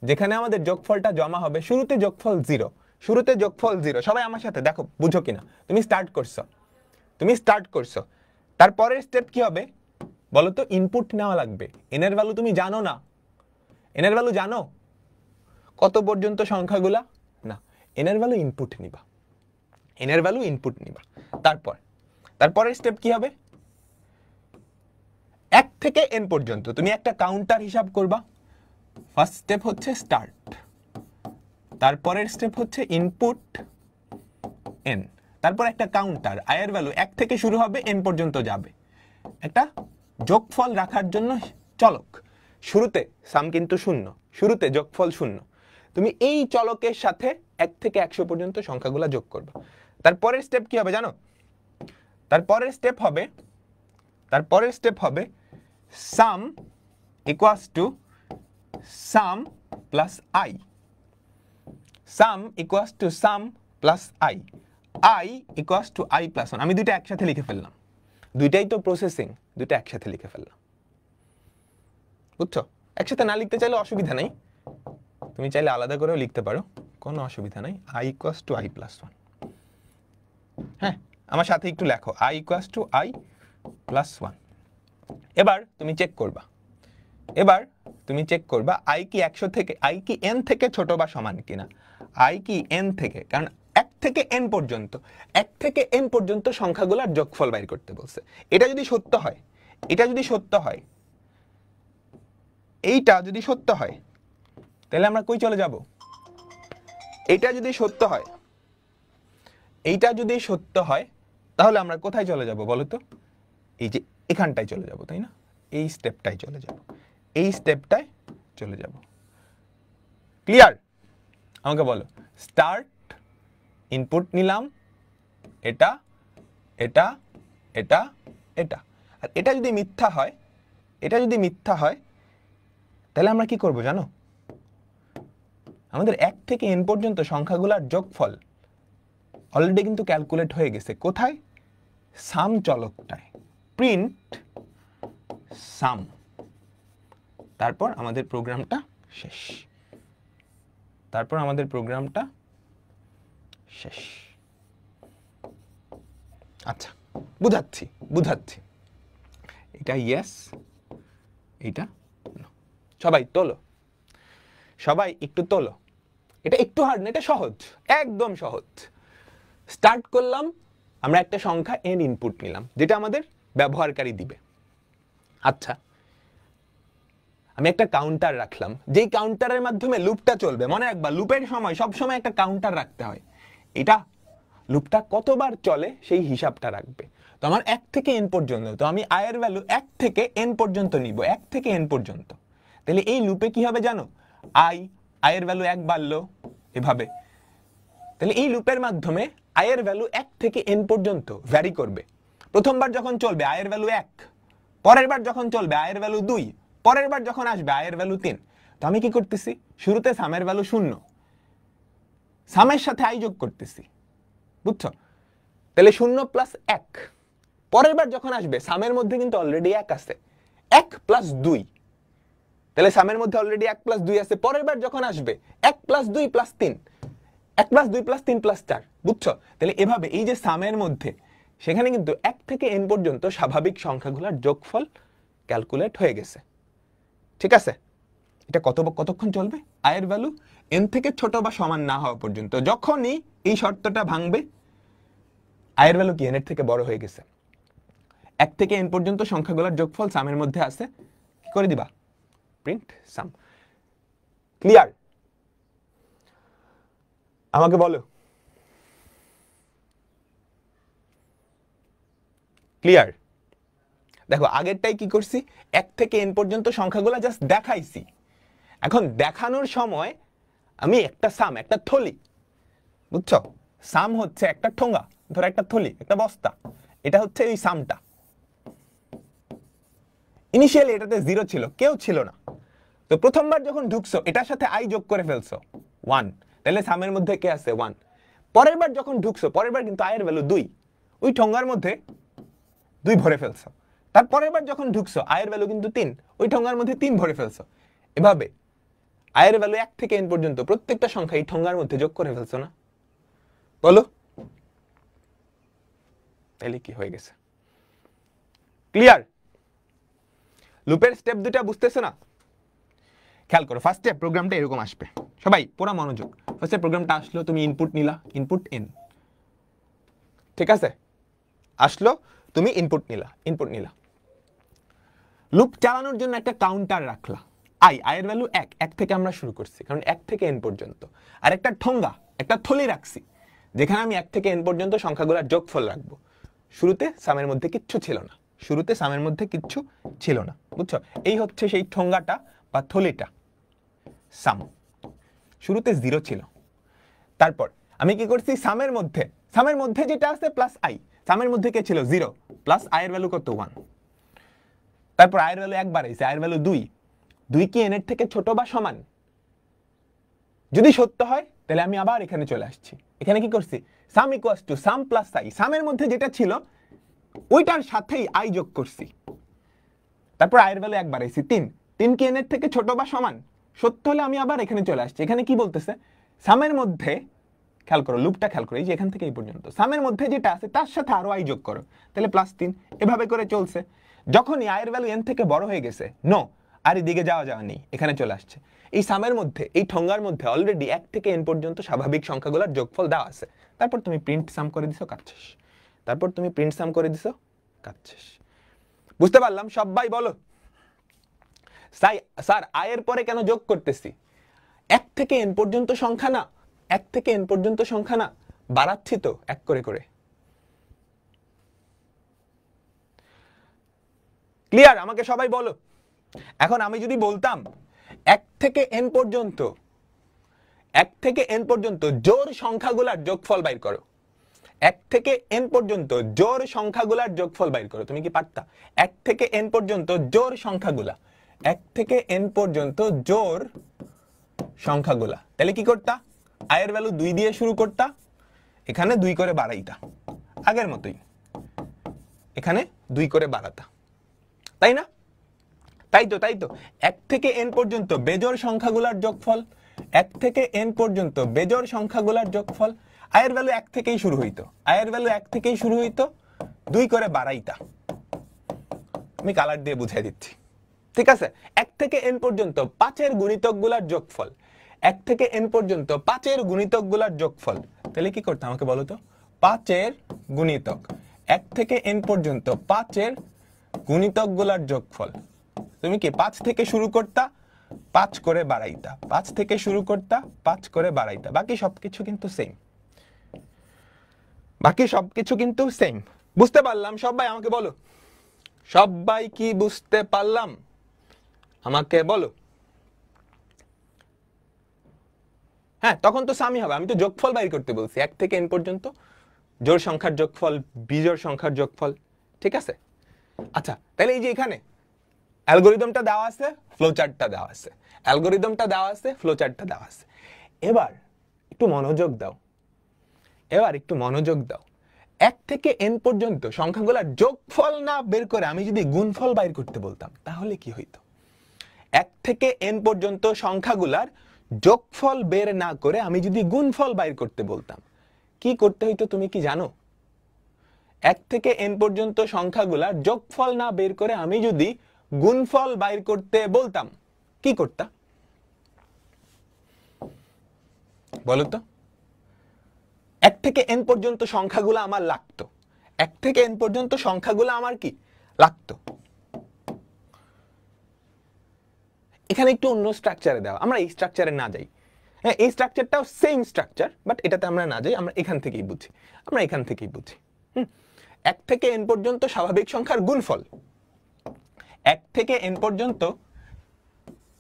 Speaker 1: যেখানে আমাদের যোগফলটা জমা হবে। শুরুতে যোগফল 0, শুরুতে যোগফল 0। সবাই আমার সাথে দেখো, বুঝো কিনা? তুমি স্টার্ট করছো, তুমি স্টার্ট করছো, তারপরের স্টেপ কি হবে বলো তো? ইনপুট নেওয়া লাগবে। n এর ভ্যালু তুমি জানো না, n এর ভ্যালু জানো কত পর্যন্ত সংখ্যাগুলা? না, n এর ভ্যালু ইনপুট নিবা, n এর ভ্যালু ইনপুট নিবা। তারপরের স্টেপ কি হবে? 1 থেকে n পর্যন্ত তুমি একটা কাউন্টার হিসাব করবা। ফার্স্ট স্টেপ হচ্ছে স্টার্ট, তারপরের স্টেপ হচ্ছে ইনপুট n, তারপর একটা কাউন্টার, i এর ভ্যালু 1 থেকে শুরু হবে, n পর্যন্ত যাবে। একটা যোগফল রাখার জন্য চলক, শুরুতে সাম কিন্তু 0, শুরুতে যোগফল 0। তুমি এই চলকের সাথে 1 থেকে 100 পর্যন্ত সংখ্যাগুলো যোগ করবে। তারপরের স্টেপ কি হবে জানো? তারপরের স্টেপ হবে sum equals to sum plus i, sum equals to sum plus i, i equals to i plus 1। আমি দুইটা একসাথে লিখে ফেললাম, দুইটাই তো প্রসেসিং, দুইটা একসাথে লিখে ফেললাম। বুঝছো? একসাথে না লিখতে চাইলে অসুবিধা নাই, তুমি চাইলে আলাদা করেও লিখতে পারো, কোনো অসুবিধা নাই। I equals to i plus 1। হ্যাঁ, আমার সাথে একটু লেখো, I equals to i plus 1। এবার তুমি চেক করবা, এবার তুমি চেক করবা আই কি 100 থেকে, আই কি n থেকে ছোট বা সমান কিনা। আই কি n থেকে, কারণ 1 থেকে n পর্যন্ত, 1 থেকে n পর্যন্ত সংখ্যাগুলোর যোগফল বাইর করতে বলছে। এটা যদি সত্য হয়, এটা যদি সত্য হয়, এইটা যদি সত্য হয়, তাহলে আমরা কই চলে যাব? এইটা যদি সত্য হয়, এইটা যদি সত্য হয়, তাহলে আমরা কোথায় চলে যাব বলো তো? এই যে এখানটায় চলে যাব, তাই না? এই স্টেপটাই চলে যাব, এই স্টেপটায় চলে যাব। ক্লিয়ার? আমাকে বলো, স্টার্ট, ইনপুট নিলাম, এটা এটা এটা এটা, আর এটা যদি মিথ্যা হয়, এটা যদি মিথ্যা হয়, তাহলে আমরা কি করব জানো? আমাদের 1 থেকে n পর্যন্ত সংখ্যাগুলোর যোগফল অলরেডি কিন্তু ক্যালকুলেট হয়ে গেছে। কোথায়? সাম চলকটায়। প্রিন্ট সাম, তারপর আমাদের প্রোগ্রামটা শেষ, তারপর আমাদের প্রোগ্রামটা শেষ। আচ্ছা, বুঝাচ্ছি বুঝাচ্ছি, এটা ইয়েস, এটা নো। সবাই তোলো, সবাই একটু তোলো। এটা একটু হার্ড না, এটা সহজ, একদম সহজ। স্টার্ট করলাম, আমরা একটা সংখ্যা n ইনপুট নিলাম, যেটা আমাদের ব্যবহারকারী দিবে। আচ্ছা, আমি একটা কাউন্টার রাখলাম, যেই কাউন্টারের মাধ্যমে লুপটা চলবে। মনে রাখবা, লুপের সময় সব সময় একটা কাউন্টার রাখতে হয়। এটা লুপটা কতবার চলে সেই হিসাবটা রাখবে। তো আমার 1 থেকে n পর্যন্ত, তো আমি i এর ভ্যালু 1 থেকে n পর্যন্ত নিব, 1 থেকে n পর্যন্ত। তাহলে এই লুপে কি হবে জানো? i এর ভ্যালু 1 বাড়লো এভাবে। তাহলে এই লুপের মাধ্যমে i এর ভ্যালু 1 থেকে n পর্যন্ত ভ্যারি করবে। প্রথমবার যখন চলবে i এর ভ্যালু 1, পরের বার যখন চলবে i এর ভ্যালু 2, পরের বার যখন আসবে i এর ভ্যালু 3। তো আমি কি করতেছি? শুরুতে সামের ভ্যালু 0, সামের সাথে i যোগ করতেছি। বুঝছো? তাহলে 0 প্লাস 1, পরের বার যখন আসবে সামের মধ্যে কিন্তু অলরেডি 1 আছে, 1 প্লাস 2, তাহলে সামের মধ্যে অলরেডি 1 প্লাস 2 আছে। পরের বার যখন আসবে 1 plus 2 plus 3, 1 plus 2 plus 3 plus 4। বুঝছো? তাহলে এভাবে এই যে সামের মধ্যে, সেখানে কিন্তু 1 থেকে n পর্যন্ত স্বাভাবিক সংখ্যাগুলোর যোগফল ক্যালকুলেট হয়ে গেছে। ঠিক আছে? এটা কতক্ষণ চলবে? i এর ভ্যালু n থেকে ছোট বা সমান না হওয়া পর্যন্ত। যখনই এই শর্তটা ভাঙবে, i এর ভ্যালু কি n এর থেকে বড় হয়ে গেছে, 1 থেকে n পর্যন্ত সংখ্যাগুলোর যোগফল সামের মধ্যে আছে, কি করে দিবা? প্রিন্ট সাম। ক্লিয়ার? আমাকে বলো, ক্লিয়ার? দেখো, আগেরটাই কি করছি? 1 থেকে n পর্যন্ত সংখ্যাগুলো জাস্ট দেখাইছি। এখন দেখানোর সময় আমি একটা সাম, একটা থলি, বুঝছো? সাম হচ্ছে একটা ঠোঙ্গা, ধরো একটা থলি, একটা বস্তা, এটা হচ্ছে এই সামটা। ইনিশিয়ালি এটাতে 0 ছিল, কেউ ছিল না। তো প্রথমবার যখন ঢুকছো, এটার সাথে i যোগ করে ফেলছো 1, তাহলে সামের মধ্যে কে আছে? 1। পরের বার যখন ঢুকছো, পরের বার কিন্তু i এর ভ্যালু 2, ওই ঠোঙ্গার মধ্যে 2 ভরে ফেলছো। তারপরের বার যখন ঢুকছো, i এর ভ্যালু কিন্তু 3, ওই ঠোঙ্গার মধ্যে 3 ভরে ফেলছো। এভাবে i এর ভ্যালু 1 থেকে n পর্যন্ত প্রত্যেকটা সংখ্যা এই ঠোঙ্গার মধ্যে যোগ করে ফেলছো না? বলো, তাহলে কি হয়ে গেছে? ক্লিয়ার? লুপের স্টেপ দুটা বুঝতেছো না? খেয়াল করো, ফার্স্ট স্টেপ প্রোগ্রামটা এরকম আসবে। সবাই পুরো মনোযোগ। ফার্স্ট স্টেপ প্রোগ্রামটা আসলো, তুমি ইনপুট নিলা, ইনপুট n, ঠিক আছে? আসলো, তুমি ইনপুট নিলা। লুপ চালানোর জন্য একটা কাউন্টার রাখলা, i এর ভ্যালু 1 থেকে আমরা শুরু করছি, কারণ 1 থেকে n পর্যন্ত। আর একটা ঠোঙ্গা, একটা থলি রাখছি, যেখানে আমি 1 থেকে n পর্যন্ত সংখ্যাগুলোর যোগফল রাখবো। শুরুতে সামের মধ্যে কিচ্ছু ছিল না, শুরুতে সামের মধ্যে কিচ্ছু ছিল না। বুঝছো? এই হচ্ছে সেই ঠোঙ্গাটা বা থলিটা, সাম। শুরুতে 0 ছিল। তারপর আমি কি করছি? সামের মধ্যে যেটা আছে প্লাস i, সামের মধ্যে কে ছিল? 0, প্লাস i এর ভ্যালু কত? 1। তারপর আয়ের ভ্যালু একবার আইছে, আয়ের ভ্যালু 2, 2 কি n এর থেকে ছোট বা সমান? যদি সত্য হয় তাহলে আমি আবার এখানে চলে আসছি, এখানে কি করছি, sum equals to sum plus i, সামের মধ্যে যেটা ছিল ওইটার সাথেই আই যোগ করছি, তারপর আয়ের ভ্যালু একবার আইছি 3, 3 কি n এর থেকে ছোট বা সমান? সত্য হলে আমি আবার এখানে চলে আসছি, এখানে কি বলতেছে, সামের মধ্যে, খেয়াল করো লুপটা খেয়াল করো, এই যে এখান থেকে এই পর্যন্ত সামের মধ্যে যেটা আছে তার সাথে আরো আই যোগ করো, তাহলে +3, এভাবে করে চলছে। যখনই আয়ের ভ্যালু n থেকে বড় হয়ে গেছে, নো আর এদিকে যাওয়া নেই, এখানে চলে আসছে। এই সামের মধ্যে, এই ঠোঙ্গার মধ্যে অলরেডি 1 থেকে n পর্যন্ত স্বাভাবিক সংখ্যাগুলোর যোগফল দেওয়া আছে, তারপর তুমি প্রিন্ট সাম করে দিছো, কাজ শেষ। তারপর তুমি প্রিন্ট সাম করে দিছো, কাজ শেষ। বুঝতে পারলাম? সবাই বলো। স্যার আয়ের পরে কেন যোগ করতেছি? 1 থেকে n পর্যন্ত সংখ্যা না, 1 থেকে n পর্যন্ত সংখ্যা না, বাড়াচ্ছি তো 1 করে করে। ক্লিয়ার? আমাকে সবাই বলো। এখন আমি যদি বলতাম 1 থেকে n পর্যন্ত, 1 থেকে n পর্যন্ত জোড় সংখ্যাগুলোর যোগফল বাইর করো, 1 থেকে n পর্যন্ত জোড় সংখ্যাগুলোর যোগফল বাইর করো, তুমি কি পারতা? 1 থেকে n পর্যন্ত জোড় সংখ্যাগুলা, 1 থেকে n পর্যন্ত জোড় সংখ্যাগুলা, তাহলে কি করতা? আয়ের ভ্যালু 2 দিয়ে শুরু করতা, এখানে 2 করে বাড়াইতা, আগের মতোই এখানে 2 করে বাড়াতা, তাই না? তাই তো 1 থেকে n পর্যন্ত বেজোড় সংখ্যাগুলোর যোগফল, 1 থেকে n পর্যন্ত বেজোড় সংখ্যাগুলোর যোগফল, আয়ের ভ্যালু 1 থেকেই শুরু হইতো, আয়ের ভ্যালু 1 থেকেই শুরু হইতো, 2 করে বাড়াইতা। আমি কালার দিয়ে বুঝাই দিচ্ছি, ঠিক আছে? 1 থেকে n পর্যন্ত 5 এর গুণিতকগুলোর যোগফল, 1 থেকে n পর্যন্ত 5 এর গুণিতকগুলোর যোগফল, তাহলে কি করতে আমাকে বলো তো? 5 এর গুণিতক, 1 থেকে n পর্যন্ত 5 এর গুণিতকগুলোর যোগফল, তুমি কি 5 থেকে শুরু করতা, 5 করে বাড়াইতা, 5 থেকে শুরু করতা, 5 করে বাড়াইতা, বাকি সবকিছু কিন্তু সেম, বাকি সবকিছু কিন্তু সেম। বুঝতে পারলাম? সবাই আমাকে বলো, সবাই কি বুঝতে পারলাম? আমাকে বলো। হ্যাঁ, তখন তো সামই হবে, আমি তো যোগফল বাইর করতে বলছি, 1 থেকে n পর্যন্ত জোড় সংখ্যার যোগফল, বিজোড় সংখ্যার যোগফল, ঠিক আছে? আচ্ছা, তাহলে এই যে এখানে অ্যালগরিদমটা দেওয়া আছে, ফ্লোচার্টটা দেওয়া আছে, অ্যালগরিদমটা দেওয়া আছে, ফ্লোচার্টটা দেওয়া আছে। এবার একটু মনোযোগ দাও, এবার একটু মনোযোগ দাও। 1 থেকে n পর্যন্ত সংখ্যাগুলোর যোগফল না বের করে আমি যদি গুণফল বাইর করতে বলতাম, তাহলে কি হইতো? 1 থেকে n পর্যন্ত সংখ্যাগুলোর যোগফল বের না করে আমি যদি গুণফল বাইর করতে বলতাম, কি করতে হইতো তুমি কি জানো? 1 থেকে n পর্যন্ত সংখ্যাগুলোর যোগফল না বের করে আমি যদি গুণফল বাইর করতে বলতাম, কি করতা? বলো তো। 1 থেকে n পর্যন্ত সংখ্যাগুলো আমার লাগতো, 1 থেকে n পর্যন্ত সংখ্যাগুলো আমার কি লাগতো। এখানে একটু অন্য স্ট্রাকচারে দেওয়া, আমরা এই স্ট্রাকচারে না যাই। হ্যাঁ, এই স্ট্রাকচারটাও সেম স্ট্রাকচার, বাট এটাতে আমরা না যাই, আমরা এখান থেকেই বুঝি, আমরা এখান থেকেই বুঝি। 1 থেকে n পর্যন্ত স্বাভাবিক সংখ্যার গুণফল, 1 থেকে n পর্যন্ত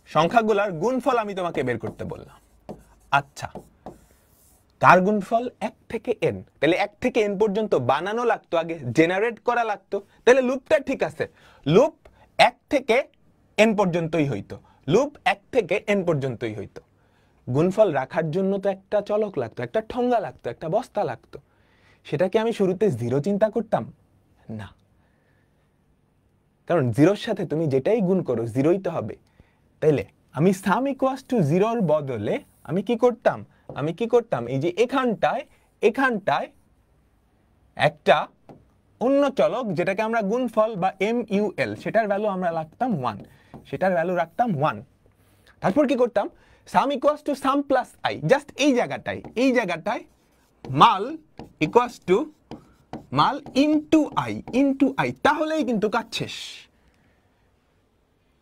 Speaker 1: সংখ্যাগুলোর গুণফল আমি তোমাকে বের করতে বললাম। আচ্ছা, কার গুণফল? 1 থেকে n। তাহলে 1 থেকে n পর্যন্ত বানানো লাগতো, আগে জেনারেট করা লাগতো। তাহলে লুপটা ঠিক আছে, লুপ 1 থেকে n পর্যন্তই হইতো, লুপ 1 থেকে n পর্যন্তই হইতো। গুণফল রাখার জন্য তো একটা চলক লাগতো, একটা ঠোঙ্গা লাগতো, একটা বস্তা লাগতো। সেটা কি আমি শুরুতে 0 চিন্তা করতাম? না, কারণ 0-র সাথে তুমি যেটাই গুণ করো 0ই তো হবে। তাইলে আমি সাম ইকুয়ালস টু 0-র বদলে আমি কি করতাম? আমি কি করতাম? এই যে এখানটায় একটা অন্য চলক, যেটাকে আমরা গুণফল বা MUL, সেটার ভ্যালু আমরা রাখতাম 1, সেটার ভ্যালু রাখতাম 1। তারপর কি করতাম? Sum equals to sum plus i, just এই জায়গাটায় mul equals to mul into i, তাহলেই কিন্তু কাজ শেষ।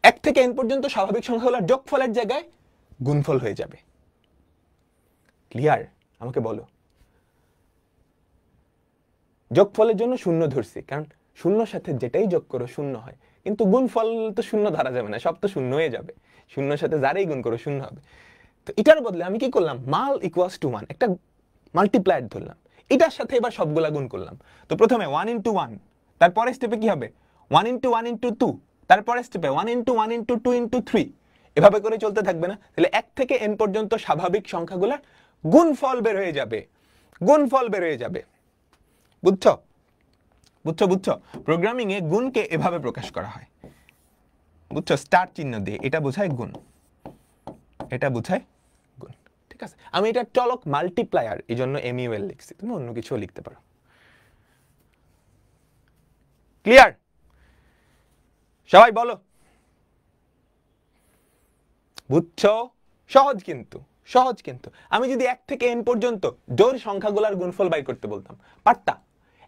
Speaker 1: 1 থেকে n পর্যন্ত স্বাভাবিক সংখ্যাগুলোর যোগফলের জায়গায় গুণফল হয়ে যাবে। ক্লিয়ার? আমাকে বলো। যোগফলের জন্য 0 ধরছি, কারণ 0-র সাথে যেটাই যোগ করো 0 হয়, কিন্তু গুণফল তো 0 ধরা যাবে না, সব তো 0 হয়ে যাবে, 0-র সাথে যারাই গুণ করো 0 হবে। তো এটার বদলে আমি কি করলাম? মাল ইকুয়ালস টু 1, একটা মাল্টিপ্লায়ার ধরলাম, এটার সাথে এবার সবগুলা গুণ করলাম। তো প্রথমে 1 × 1, তারপরে স্টেপে কি হবে? 1 × 1 × 2, তারপরে স্টেপে 1 ইন্টু 1 ইন্টু 2 ইন্টু 3 এভাবে করে চলতে থাকবে না? তাহলে 1 থেকে n পর্যন্ত স্বাভাবিক সংখ্যাগুলোর গুণফল বের হয়ে যাবে, গুণফল বের হয়ে যাবে। বুঝছো বুঝছো বুঝছো? প্রোগ্রামিং এ গুণকে এভাবে প্রকাশ করা হয়, বুঝছো? স্টার চিহ্ন দিয়ে, এটা বোঝায় গুণ, এটা বোঝায় গুণ, ঠিক আছে? আমি এটা চলক মাল্টিপ্লায়ার এই জন্য এমইউএল লিখছি, তুমি অন্য কিছু লিখতে পারো। ক্লিয়ার? সবাই বলো। বুঝছো? সহজ কিন্তু, সহজ কিন্তু। আমি যদি 1 থেকে n পর্যন্ত জোড় সংখ্যাগুলোর গুণফল বাই করতে বলতাম, পারতা?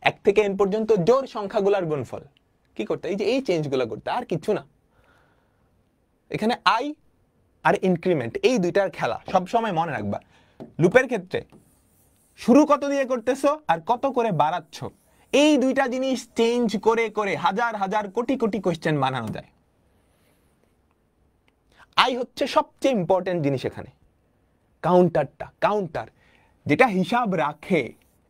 Speaker 1: 1 থেকে n পর্যন্ত জোড় সংখ্যাগুলোর গুণফল কি করতে? এই যে এই চেঞ্জগুলো করতে, আর কিছু না। এখানে আই আর ইনক্রিমেন্ট এই দুইটার খেলা সব সময় মনে রাখবা। লুপের ক্ষেত্রে শুরু কত দিয়ে করতেছো আর কত করে বাড়াচ্ছ, এই দুইটা জিনিস চেঞ্জ করে করে হাজার হাজার কোটি কোটি কোশ্চেন বানানো যায়। আই হচ্ছে সবচেয়ে ইম্পর্টেন্ট জিনিস এখানে। কাউন্টারটা, কাউন্টার যেটা হিসাব রাখে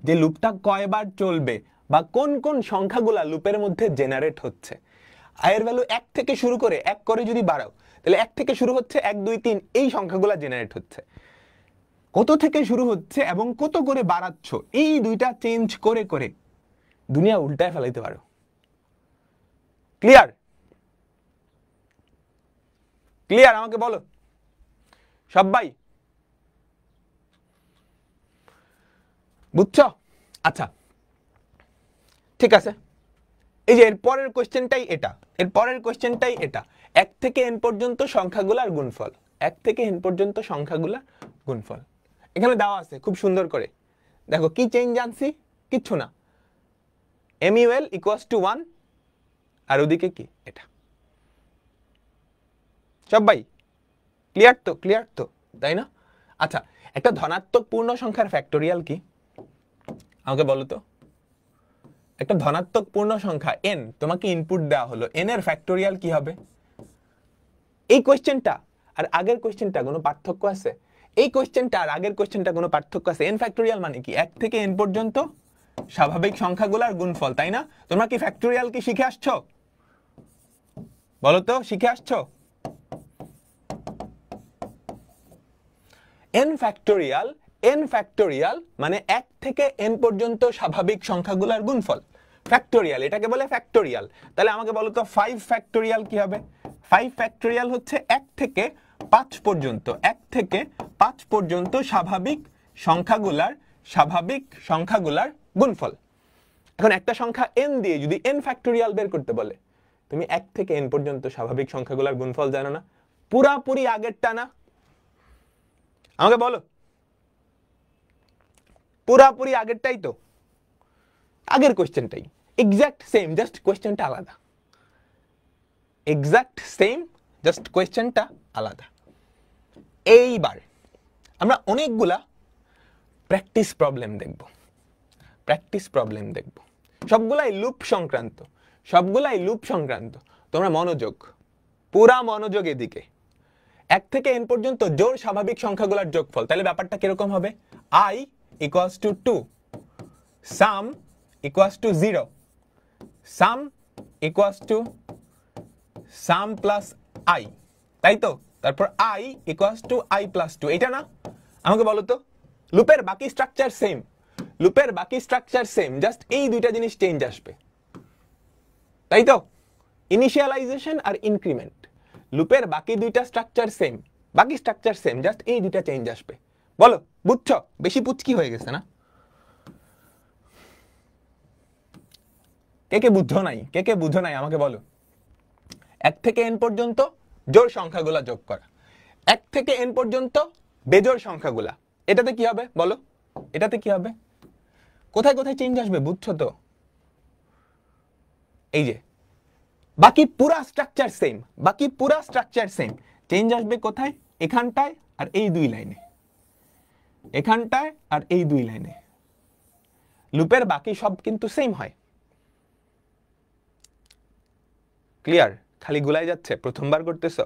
Speaker 1: যে লুপটা কয়বার চলবে বা কোন কোন সংখ্যাগুলা লুপের মধ্যে জেনারেট হচ্ছে। আয়ের ভ্যালু 1 থেকে শুরু করে 1 করে যদি বাড়াও, তাহলে 1 থেকে শুরু হচ্ছে 1 2 3 এই সংখ্যাগুলা জেনারেট হচ্ছে। কত থেকে শুরু হচ্ছে এবং কত করে বাড়াচ্ছ, এই দুইটা চেঞ্জ করে করে দুনিয়া উল্টায় ফেলাইতে পারো। ক্লিয়ার? ক্লিয়ার? আমাকে বলো সবাই। বুঝছো? আচ্ছা ঠিক আছে, এই যে এর পরের কোশ্চেনটাই এটা, এর পরের কোশ্চেনটাই এটা। 1 থেকে n পর্যন্ত সংখ্যাগুলোর গুণফল, 1 থেকে n পর্যন্ত সংখ্যাগুলোর গুণফল এখানে দেওয়া আছে খুব সুন্দর করে। দেখো কি চেঞ্জ আনছি, কিচ্ছু না। MUL ইকুয়ালস টু 1 আর ওদিকে কি এটা। সবাই ক্লিয়ার তো? ক্লিয়ার তো, তাই না? আচ্ছা, একটা ধনাত্মক পূর্ণ সংখ্যার ফ্যাক্টোরিয়াল কি আমাকে বলো তো? একটা ধনাত্মক পূর্ণ সংখ্যা n তোমাকে ইনপুট দেওয়া হলো, n এর ফ্যাক্টোরিয়াল কি হবে? এই কোশ্চেনটা আর আগের কোশ্চেনটা কোনো পার্থক্য আছে? এই কোশ্চেনটা আর আগের কোশ্চেনটা কোনো পার্থক্য আছে? n ফ্যাক্টোরিয়াল মানে কি? 1 থেকে n পর্যন্ত স্বাভাবিক সংখ্যাগুলোর গুণফল, তাই না? তোমরা কি ফ্যাক্টোরিয়াল কি শিখে আসছো? বলো তো, শিখে আসছো? n ফ্যাক্টোরিয়াল মানে 1 থেকে n পর্যন্ত স্বাভাবিক সংখ্যাগুলোর গুণফল। ফ্যাক্টোরিয়াল, এটাকে বলে ফ্যাক্টোরিয়াল। তাহলে আমাকে বলো তো 5 ফ্যাক্টোরিয়াল কি হবে? 5 ফ্যাক্টোরিয়াল হচ্ছে 1 থেকে 5 পর্যন্ত, 1 থেকে 5 পর্যন্ত স্বাভাবিক সংখ্যাগুলার গুণফল। এখন একটা সংখ্যা n দিয়ে যদি n ফ্যাক্টোরিয়াল বের করতে বলে, তুমি 1 থেকে n পর্যন্ত স্বাভাবিক সংখ্যাগুলার গুণফল জানো না? পুরাপুরি আগেরটা না? আমাকে বলো, পুরাপুরি আগেরটাই তো, আগের কোশ্চেনটাই এক্সাক্ট সেম, জাস্ট কোশ্চেনটা আলাদা। এক্সাক্ট সেম, জাস্ট কোশ্চেনটা আলাদা। এইবার আমরা অনেকগুলা প্র্যাকটিস প্রবলেম দেখব, প্র্যাকটিস প্রবলেম দেখব, সবগুলাই লুপ সংক্রান্ত, সবগুলাই লুপ সংক্রান্ত। তোমরা মনোযোগ, পুরা মনোযোগ এদিকে। 1 থেকে n পর্যন্ত জোড় স্বাভাবিক সংখ্যাগুলোর যোগফল, তাহলে ব্যাপারটা কিরকম হবে? I equals to 2, sum equals to 0, sum equals to sum plus I, তাই তো? তারপর I equals to I plus 2, এটা না? আমাকে বলো তো, লুপের বাকি স্ট্রাকচার সেম, লুপের বাকি স্ট্রাকচার সেম, জাস্ট এই দুইটা জিনিস চেঞ্জ আসবে, তাই তো? ইনিশিয়ালাইজেশন আর ইনক্রিমেন্ট, লুপের বাকি দুইটা স্ট্রাকচার সেম, বাকি স্ট্রাকচার সেম, জাস্ট এই দুইটা চেঞ্জ আসবে। বলো, বুঝছো? বেশি পুচকি হয়ে গেছে না? কে কে বুঝছো নাই? কে কে বুঝো নাই আমাকে বলো। 1 থেকে n পর্যন্ত জোড় সংখ্যাগুলা যোগ করা, 1 থেকে n পর্যন্ত বেজোড় সংখ্যাগুলা, এটাতে কি হবে বলো? এটাতে কি হবে? কোথায় কোথায় চেঞ্জ আসবে বুঝছো তো? এই যে বাকি পুরা স্ট্রাকচার সেম, বাকি পুরা স্ট্রাকচার সেম, চেঞ্জ আসবে কোথায়? এখানটায় আর এই দুই লাইনে, এখানটায় আর এই দুই লাইনে। লুপের বাকি সব কিন্তু সেম হয়। ক্লিয়ার? খালি গুলাই যাচ্ছে, প্রথমবার করতেছো?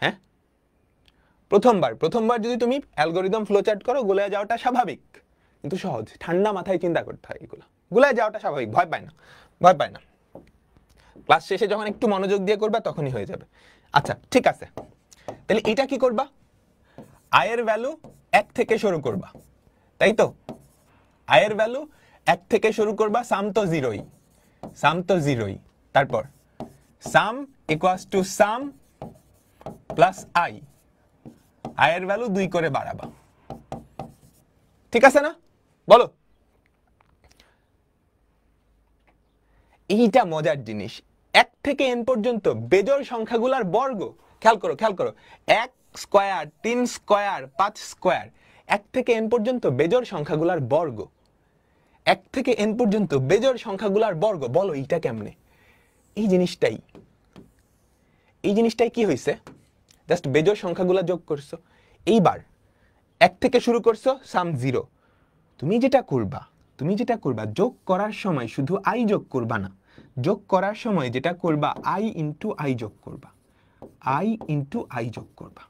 Speaker 1: হ্যাঁ, প্রথমবার যদি তুমি অ্যালগরিদম ফ্লোচার্ট করো, গুলায় যাওয়াটা স্বাভাবিক, কিন্তু সহজ। ঠান্ডা মাথায় চিন্তা করতে হয় এগুলো, গুলায় যাওয়াটা স্বাভাবিক, ভয় পায় না, ভয় পায় না। ক্লাস শেষে যখন একটু মনোযোগ দিয়ে করবা তখনই হয়ে যাবে। আচ্ছা ঠিক আছে, তাহলে এটা কি করবা, i এর ভ্যালু 1 থেকে শুরু করবা, তাই তো? i এর ভ্যালু 1 থেকে শুরু করবা, সাম তো জিরোই, সাম তো জিরোই। তারপর sum equals to sum plus i, i এর ভ্যালু 2 করে বাড়াবা। ঠিক আছে না? বলো। এইটা মজার জিনিস, 1 থেকে n পর্যন্ত বেজোড় সংখ্যাগুলোর বর্গ। খেয়াল করো খেয়াল করো, 1 স্কয়ার, 3 স্কয়ার, 5 স্কয়ার, 1 থেকে n পর্যন্ত বেজোড় সংখ্যাগুলোর বর্গ। 1 থেকে n পর্যন্ত বেজোড় সংখ্যাগুলোর বর্গ। বলো এইটা কেমনে? এই জিনিসটাই কি হইছে, জাস্ট বেজোড় সংখ্যাগুলো যোগ করছো। এইবার 1 থেকে শুরু করছো, সাম 0। তুমি যেটা করবা যোগ করার সময় শুধু i যোগ করবা না, যোগ করার সময় যেটা করবা i ইনটু i যোগ করবা, i ইনটু i যোগ করবা।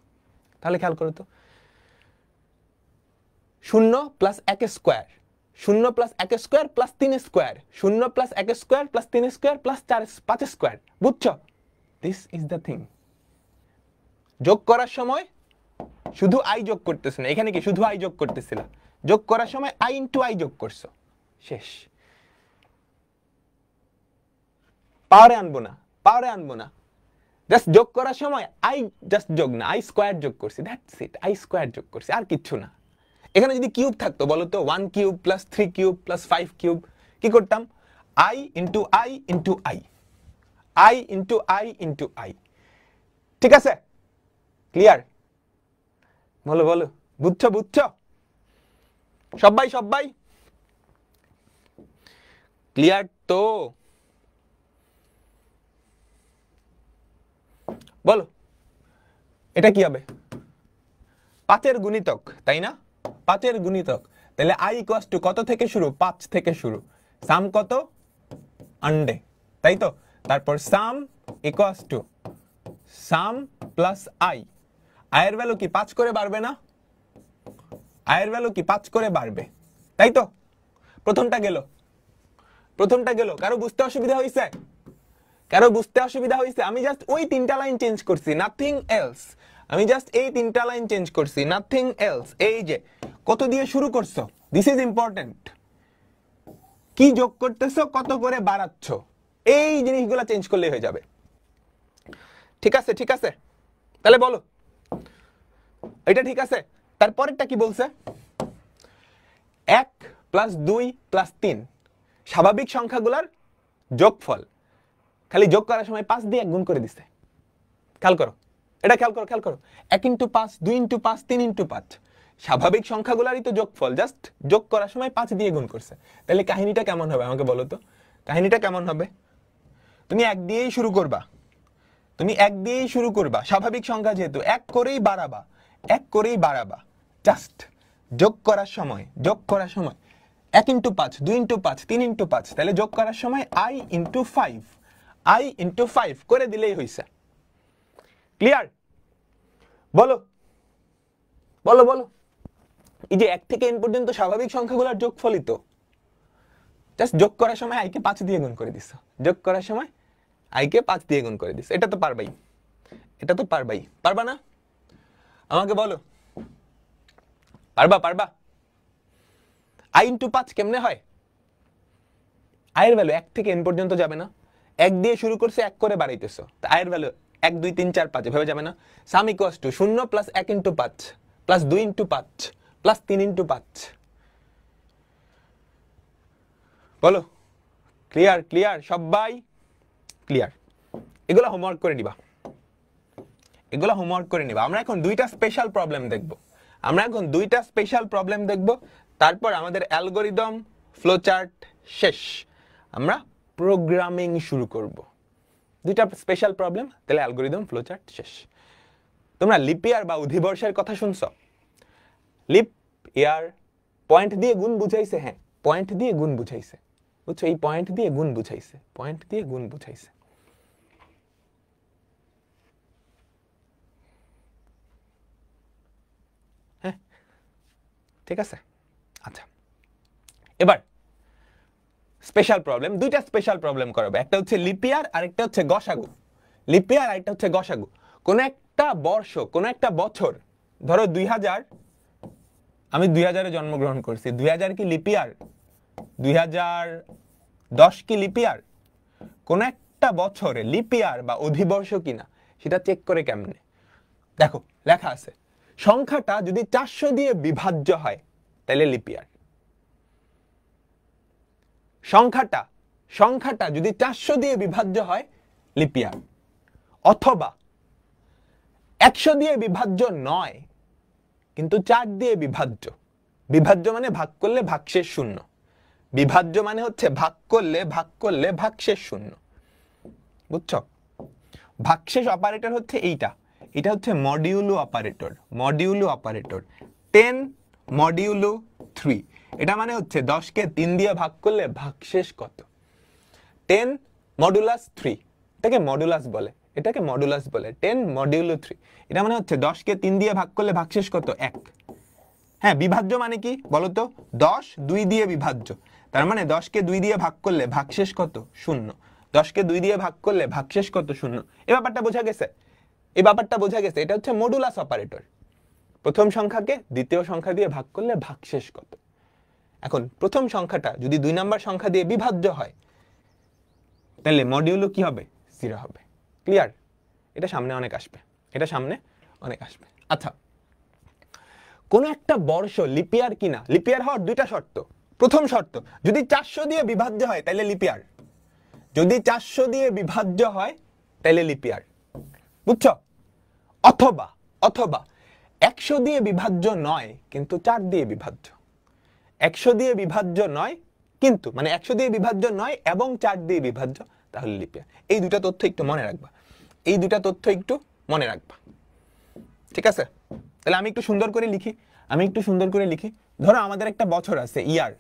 Speaker 1: তাহলে খেয়াল করো তো, 0 plus 1 square, 0 plus 1 square plus 3 square, 0 plus 1 square plus 3 square plus 5 square. বুঝছো? This is the thing. যোগ করার সময় শুধু i যোগ করতেছ না, এখানে কি শুধু i যোগ করতেছিল, যোগ করার সময় i ইনটু i যোগ করছো, শেষ। পাওয়ারে আনবো না, জাস্ট যোগ করার সময় i জাস্ট যোগ না, i স্কয়ার যোগ করছি, দ্যাটস ইট, i স্কয়ার যোগ করছি, আর কিচ্ছু না। এখানে যদি কিউব থাকতো বলো তো, 1 cube plus 3 cube plus 5 cube, কি করতাম? i into i into i, i into i into i। ঠিক আছে? ক্লিয়ার? বলো বলো, বুঝছো? সবাই ক্লিয়ার তো? বলো এটা কি হবে? 5 এর গুণিতক, তাই না? 5 এর গুণিতক। তাহলে i ইকুয়ালস টু কত থেকে শুরু? 5 থেকে শুরু। সাম কত? আন্ডে, তাই তো? তারপর sum equals to sum plus i, i এর ভ্যালু কি 5 করে বাড়বে না? i এর ভ্যালু কি 5 করে বাড়বে, তাই তো? প্রথমটা গেল। কারো বুঝতে অসুবিধা হইছে? আমি জাস্ট ওই 3টা লাইন চেঞ্জ করছি, নাথিং এলস। আমি জাস্ট এই 3টা লাইন চেঞ্জ করছি, নাথিং এলস। এই যে কত দিয়ে শুরু করছো, দিস ইজ ইম্পর্টেন্ট। কি যোগ করতেছো, কত করে বাড়াচ্ছ, এই জিনিসগুলো চেঞ্জ করলে হয়ে যাবে। ঠিক আছে, তাহলে বলো এটা ঠিক আছে। তারপরেরটা কি বলছে? 1 প্লাস 2 প্লাস 3 স্বাভাবিক সংখ্যাগুলোর যোগফল। খালি যোগ করার সময় 5 দিয়ে গুণ করে দিছে। খেয়াল করো, 1 ইনটু 5, 2 ইনটু 5, 3 ইনটু 5 স্বাভাবিক সংখ্যাগুলোরই তো যোগফল, জাস্ট যোগ করার সময় 5 দিয়ে গুণ করছে। তাহলে কাহিনীটা কেমন হবে আমাকে বলো তো? কাহিনীটা কেমন হবে? তুমি 1 দিয়েই শুরু করবা, স্বাভাবিক সংখ্যা যেহেতু 1 করেই বাড়াবা, জাস্ট যোগ করার সময় 1 ইনটু 5, 2 ইনটু 5, 3 ইনটু 5, তাহলে যোগ করার সময় i ইনটু 5 করে দিলেই হইছে। ক্লিয়ার? বলো এই যে 1 থেকে n পর্যন্ত স্বাভাবিক সংখ্যাগুলোর যোগফলই তো, জাস্ট যোগ করার সময় i কে 5 দিয়ে গুণ করে দিছো, এটা তো পারবাই, পারবা না? আমাকে বলো, পারবা? i ইনটু 5 কেমনে হয়? i এর ভ্যালু 1 থেকে n পর্যন্ত যাবে না, 1 দিয়ে শুরু করছে, 1 করে বাড়াইতেছো, তা i এর ভ্যালু 1 2 3 4 5 এভাবে যাবে না। Sum equals to 0 plus 1 into 5 plus 2 into 5 plus 3 into 5। বলো ক্লিয়ার সবাই? ক্লিয়ার? এগুলা হোমওয়ার্ক করে নিবা। আমরা এখন দুইটা স্পেশাল প্রবলেম দেখব, তারপর আমাদের অ্যালগরিদম, ফ্লোচার্ট শেষ, আমরা প্রোগ্রামিং শুরু করব। দুইটা স্পেশাল প্রবলেম, তাহলে অ্যালগরিদম, ফ্লোচার্ট শেষ। তোমরা লিপ ইয়ার বা অধিবর্ষের কথা শুনছো? লিপ ইয়ার পয়েন্ট দিয়ে গুণ বুঝাইছে, হ্যাঁ পয়েন্ট দিয়ে গুণ বুঝাইছে, বুঝছো? এই পয়েন্ট দিয়ে গুণ বুঝাইছে, হ্যাঁ ঠিক আছে। আচ্ছা, এবার স্পেশাল প্রবলেম, দুইটা স্পেশাল প্রবলেম করাবো, একটা হচ্ছে লিপিয়ার আর একটা হচ্ছে গসাগু। লিপিয়ার আর একটা হচ্ছে গসাগু। কোন একটা বর্ষ, কোন একটা বছর, ধরো 2000, আমি 2000-এ জন্মগ্রহণ করছি, 2000 কি লিপিয়ার? 2010 কি লিপিয়ার? কোন একটা বছরে লিপিয়ার বা অধিবর্ষ কিনা সেটা চেক করে কেমনে? দেখো লেখা আছে, সংখ্যাটা যদি 400 দিয়ে বিভাজ্য হয় তাহলে লিপিয়ার। সংখ্যাটা যদি 400 দিয়ে বিভাজ্য হয় লিপিয়ার, অথবা 100 দিয়ে বিভাজ্য নয় কিন্তু 4 দিয়ে বিভাজ্য। বিভাজ্য মানে ভাগ করলে ভাগশেষ শূন্য, বিভাজ্য মানে হচ্ছে ভাগ করলে ভাগশেষ শূন্য। বুঝছো? ভাগশেষ অপারেটর হচ্ছে এইটা, এটা হচ্ছে modulo operator. Modulo operator 10 modulo 3, এটা মানে হচ্ছে 10 কে 3 দিয়ে ভাগ করলে ভাগশেষ কত? 10 মডুলাস 3, এটাকে মডুলাস বলে, এটাকে মডুলাস বলে। 10 মডিউলো 3, এটা মানে হচ্ছে 10 কে 3 দিয়ে ভাগ করলে ভাগশেষ কত? 1। হ্যাঁ, বিভাজ্য মানে কি বলতো? 10 2 দিয়ে বিভাজ্য, তার মানে 10 কে 2 দিয়ে ভাগ করলে ভাগশেষ কত? 0। 10 কে 2 দিয়ে ভাগ করলে ভাগশেষ কত? 0। এই ব্যাপারটা বোঝা গেছে? এই ব্যাপারটা বোঝা গেছে? এটা হচ্ছে মডুলাস অপারেটর। প্রথম সংখ্যাকে দ্বিতীয় সংখ্যা দিয়ে ভাগ করলে ভাগশেষ কত। এখন প্রথম সংখ্যাটা যদি 2 নাম্বার সংখ্যা দিয়ে বিভাজ্য হয় তাহলে মডিউলো কি হবে? 0 হবে। ক্লিয়ার? এটা সামনে অনেক আসবে, এটা সামনে অনেক আসবে। আচ্ছা, কোন একটা বর্ষ লিপিয়ার কিনা, লিপিয়ার হওয়ার দুইটা শর্ত। প্রথম শর্ত, যদি 400 দিয়ে বিভাজ্য হয় তাহলে লিপিয়ার। যদি 400 দিয়ে বিভাজ্য হয় তাহলে লিপিয়ার। বুঝছো? অথবা 100 দিয়ে বিভাজ্য নয় কিন্তু 4 দিয়ে বিভাজ্য। 100 দিয়ে বিভাজ্য নয় কিন্তু, মানে 100 দিয়ে বিভাজ্য নয় এবং 4 দিয়ে বিভাজ্য, তাহলে লিপিয়ার। এই দুটা তথ্য একটু মনে রাখবা, এই দুটা তথ্য একটু মনে রাখবা। ঠিক আছে? তাহলে আমি একটু সুন্দর করে লিখি, ধরো আমাদের একটা বছর আছে, ইয়ার,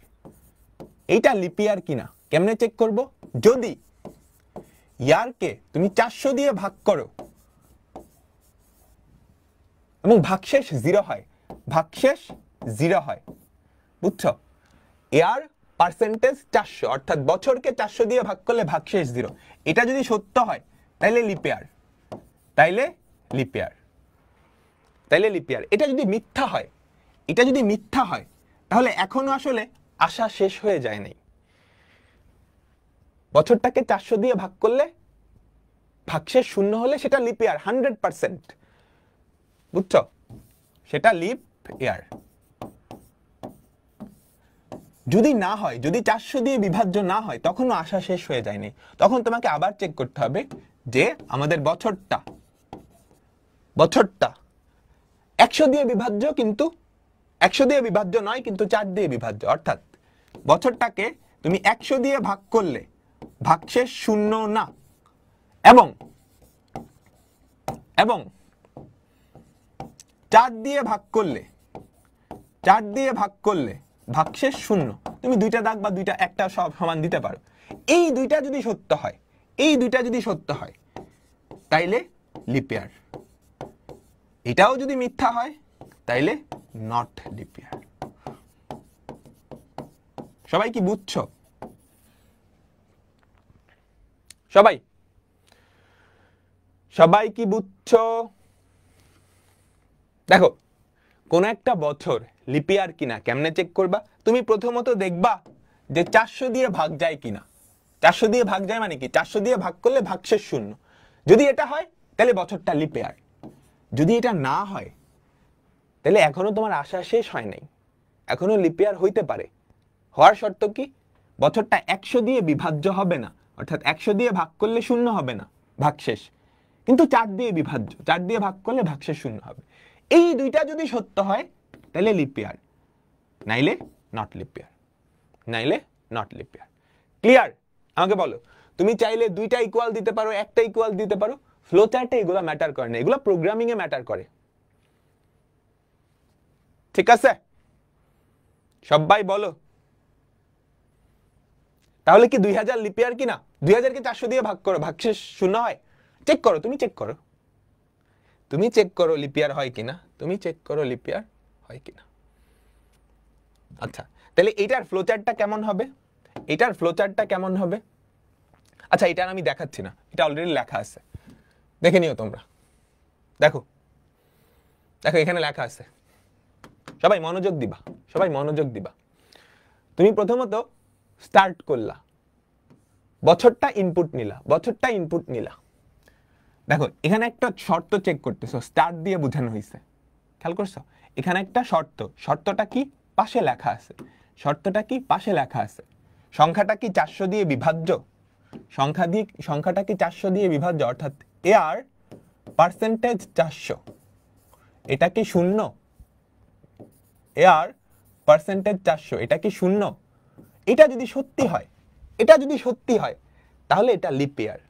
Speaker 1: এইটা লিপিয়ার কিনা কেমনে চেক করব? যদি ইয়ারকে তুমি 400 দিয়ে ভাগ করো এবং ভাগশেষ 0 হয়, ভাগশেষ 0 হয়, বুঝছো? ইয়ার পার্সেন্টেজ 400, অর্থাৎ বছরকে 400 দিয়ে ভাগ করলে ভাগশেষ 0, এটা যদি সত্য হয় তাইলে লিপিয়ার, তাইলে লিপিয়ার। এটা যদি মিথ্যা হয়, তাহলে এখনো আসলে আশা শেষ হয়ে যায় নাই। বছরটাকে 400 দিয়ে ভাগ করলে ভাগশেষ 0 হলে সেটা লিপিয়ার 100%। বুঝছো? সেটা লিপ ইয়ার। যদি না হয়, যদি 400 দিয়ে বিভাজ্য না হয়, তখনও আশা শেষ হয়ে যায়নি। তখন তোমাকে আবার চেক করতে হবে যে আমাদের বছরটা 100 দিয়ে বিভাজ্য, কিন্তু 100 দিয়ে বিভাজ্য নয় কিন্তু 4 দিয়ে বিভাজ্য। অর্থাৎ বছরটাকে তুমি 100 দিয়ে ভাগ করলে ভাগশেষ 0 না, এবং 4 দিয়ে ভাগ করলে ভাগশেষ 0। তুমি দুইটা দাগ বা দুইটা একটা সব সমান দিতে পারো। এই দুইটা যদি সত্য হয় তাইলে লিপিয়ার। এটাও যদি মিথ্যা হয় তাইলে নট লিপিয়ার। সবাই কি বুঝছো? সবাই কি বুঝছো? দেখো, কোন একটা বছর লিপিয়ার কিনা কেমনে চেক করবা? তুমি প্রথমত দেখবা যে 400 দিয়ে ভাগ যায় কিনা। 400 দিয়ে ভাগ যায় মানে কি? 400 দিয়ে ভাগ করলে ভাগশেষ 0। যদি এটা হয় তাহলে বছরটা লিপিয়ার। যদি এটা না হয় তাহলে এখনো তোমার আশা শেষ হয় নাই, এখনো লিপিয়ার হইতে পারে। হওয়ার শর্ত কি? বছরটা 100 দিয়ে বিভাজ্য হবে না, অর্থাৎ 100 দিয়ে ভাগ করলে 0 হবে না, ভাগশেষ, কিন্তু 4 দিয়ে বিভাজ্য, 4 দিয়ে ভাগ করলে ভাগশেষ 0 হবে। এই দুইটা যদি সত্য হয় তাহলে লিপিয়ার, নাইলে নট লিপিয়ার, ক্লিয়ার? আমাকে বলো, তুমি চাইলে দুইটা ইকুয়াল দিতে পারো, একটা ইকুয়াল দিতে পারো, ফ্লো চার্টে এগুলো ম্যাটার করে না, এগুলো প্রোগ্রামিং এ ম্যাটার করে। ঠিক আছে? সবাই বলো তাহলে কি 2000 লিপিয়ার কিনা? 2000 কে 400 দিয়ে ভাগ করো, ভাগশেষ 0 হয়? চেক করো, তুমি চেক করো লিপিয়ার হয় কিনা, আচ্ছা, তাহলে এটার ফ্লো চার্টটা কেমন হবে? এটার ফ্লোচার্টটা কেমন হবে? আচ্ছা এটা আমি দেখাচ্ছি না, এটা অলরেডি লেখা আছে, দেখে নিও তোমরা। দেখো দেখো এখানে লেখা আছে, সবাই মনোযোগ দিবা, সবাই মনোযোগ দিবা। তুমি প্রথমত স্টার্ট করলা, বছরটা ইনপুট নিলা, বছরটা ইনপুট নিলা। দেখো এখানে একটা শর্ত চেক করতেছো, স্টার্ট দিয়ে বোঝানো হয়েছে, খেয়াল করছো? এখানে একটা শর্ত, শর্তটা কি? পাশে লেখা আছে। শর্তটা কি? পাশে লেখা আছে। সংখ্যাটা কি 400 দিয়ে বিভাজ্য? সংখ্যাটা কি 400 দিয়ে বিভাজ্য? অর্থাৎ এর পার্সেন্টেজ 400, এটা কি শূন্য? এর পার্সেন্টেজ 400, এটা কি শূন্য? এটা যদি সত্যি হয়, এটা যদি সত্যি হয় তাহলে এটা লিপ ইয়ার।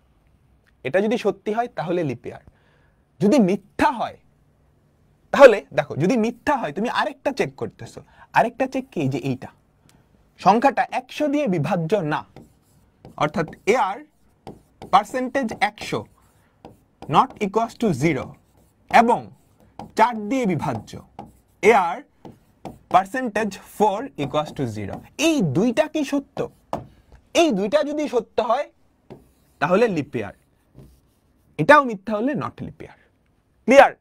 Speaker 1: এটা যদি সত্যি হয় তাহলে লিপ ইয়ার। যদি মিথ্যা হয় তাহলে দেখো, যদি মিথ্যা হয় তুমি আরেকটা চেক করতেছো। আরেকটা চেক কি? যে এইটা সংখ্যাটা 100 দিয়ে বিভাজ্য না, অর্থাৎ এর পার্সেন্টেজ 100 নট ইকুয়ালস টু 0 এবং 4 দিয়ে বিভাজ্য, এর পার্সেন্টেজ 4 ইকুয়ালস টু 0। এই দুইটা কি সত্য? এই দুইটা যদি সত্য হয় তাহলে লিপ ইয়ার, এটাও মিথ্যা হলে নট লিপ ইয়ার। ক্লিয়ার?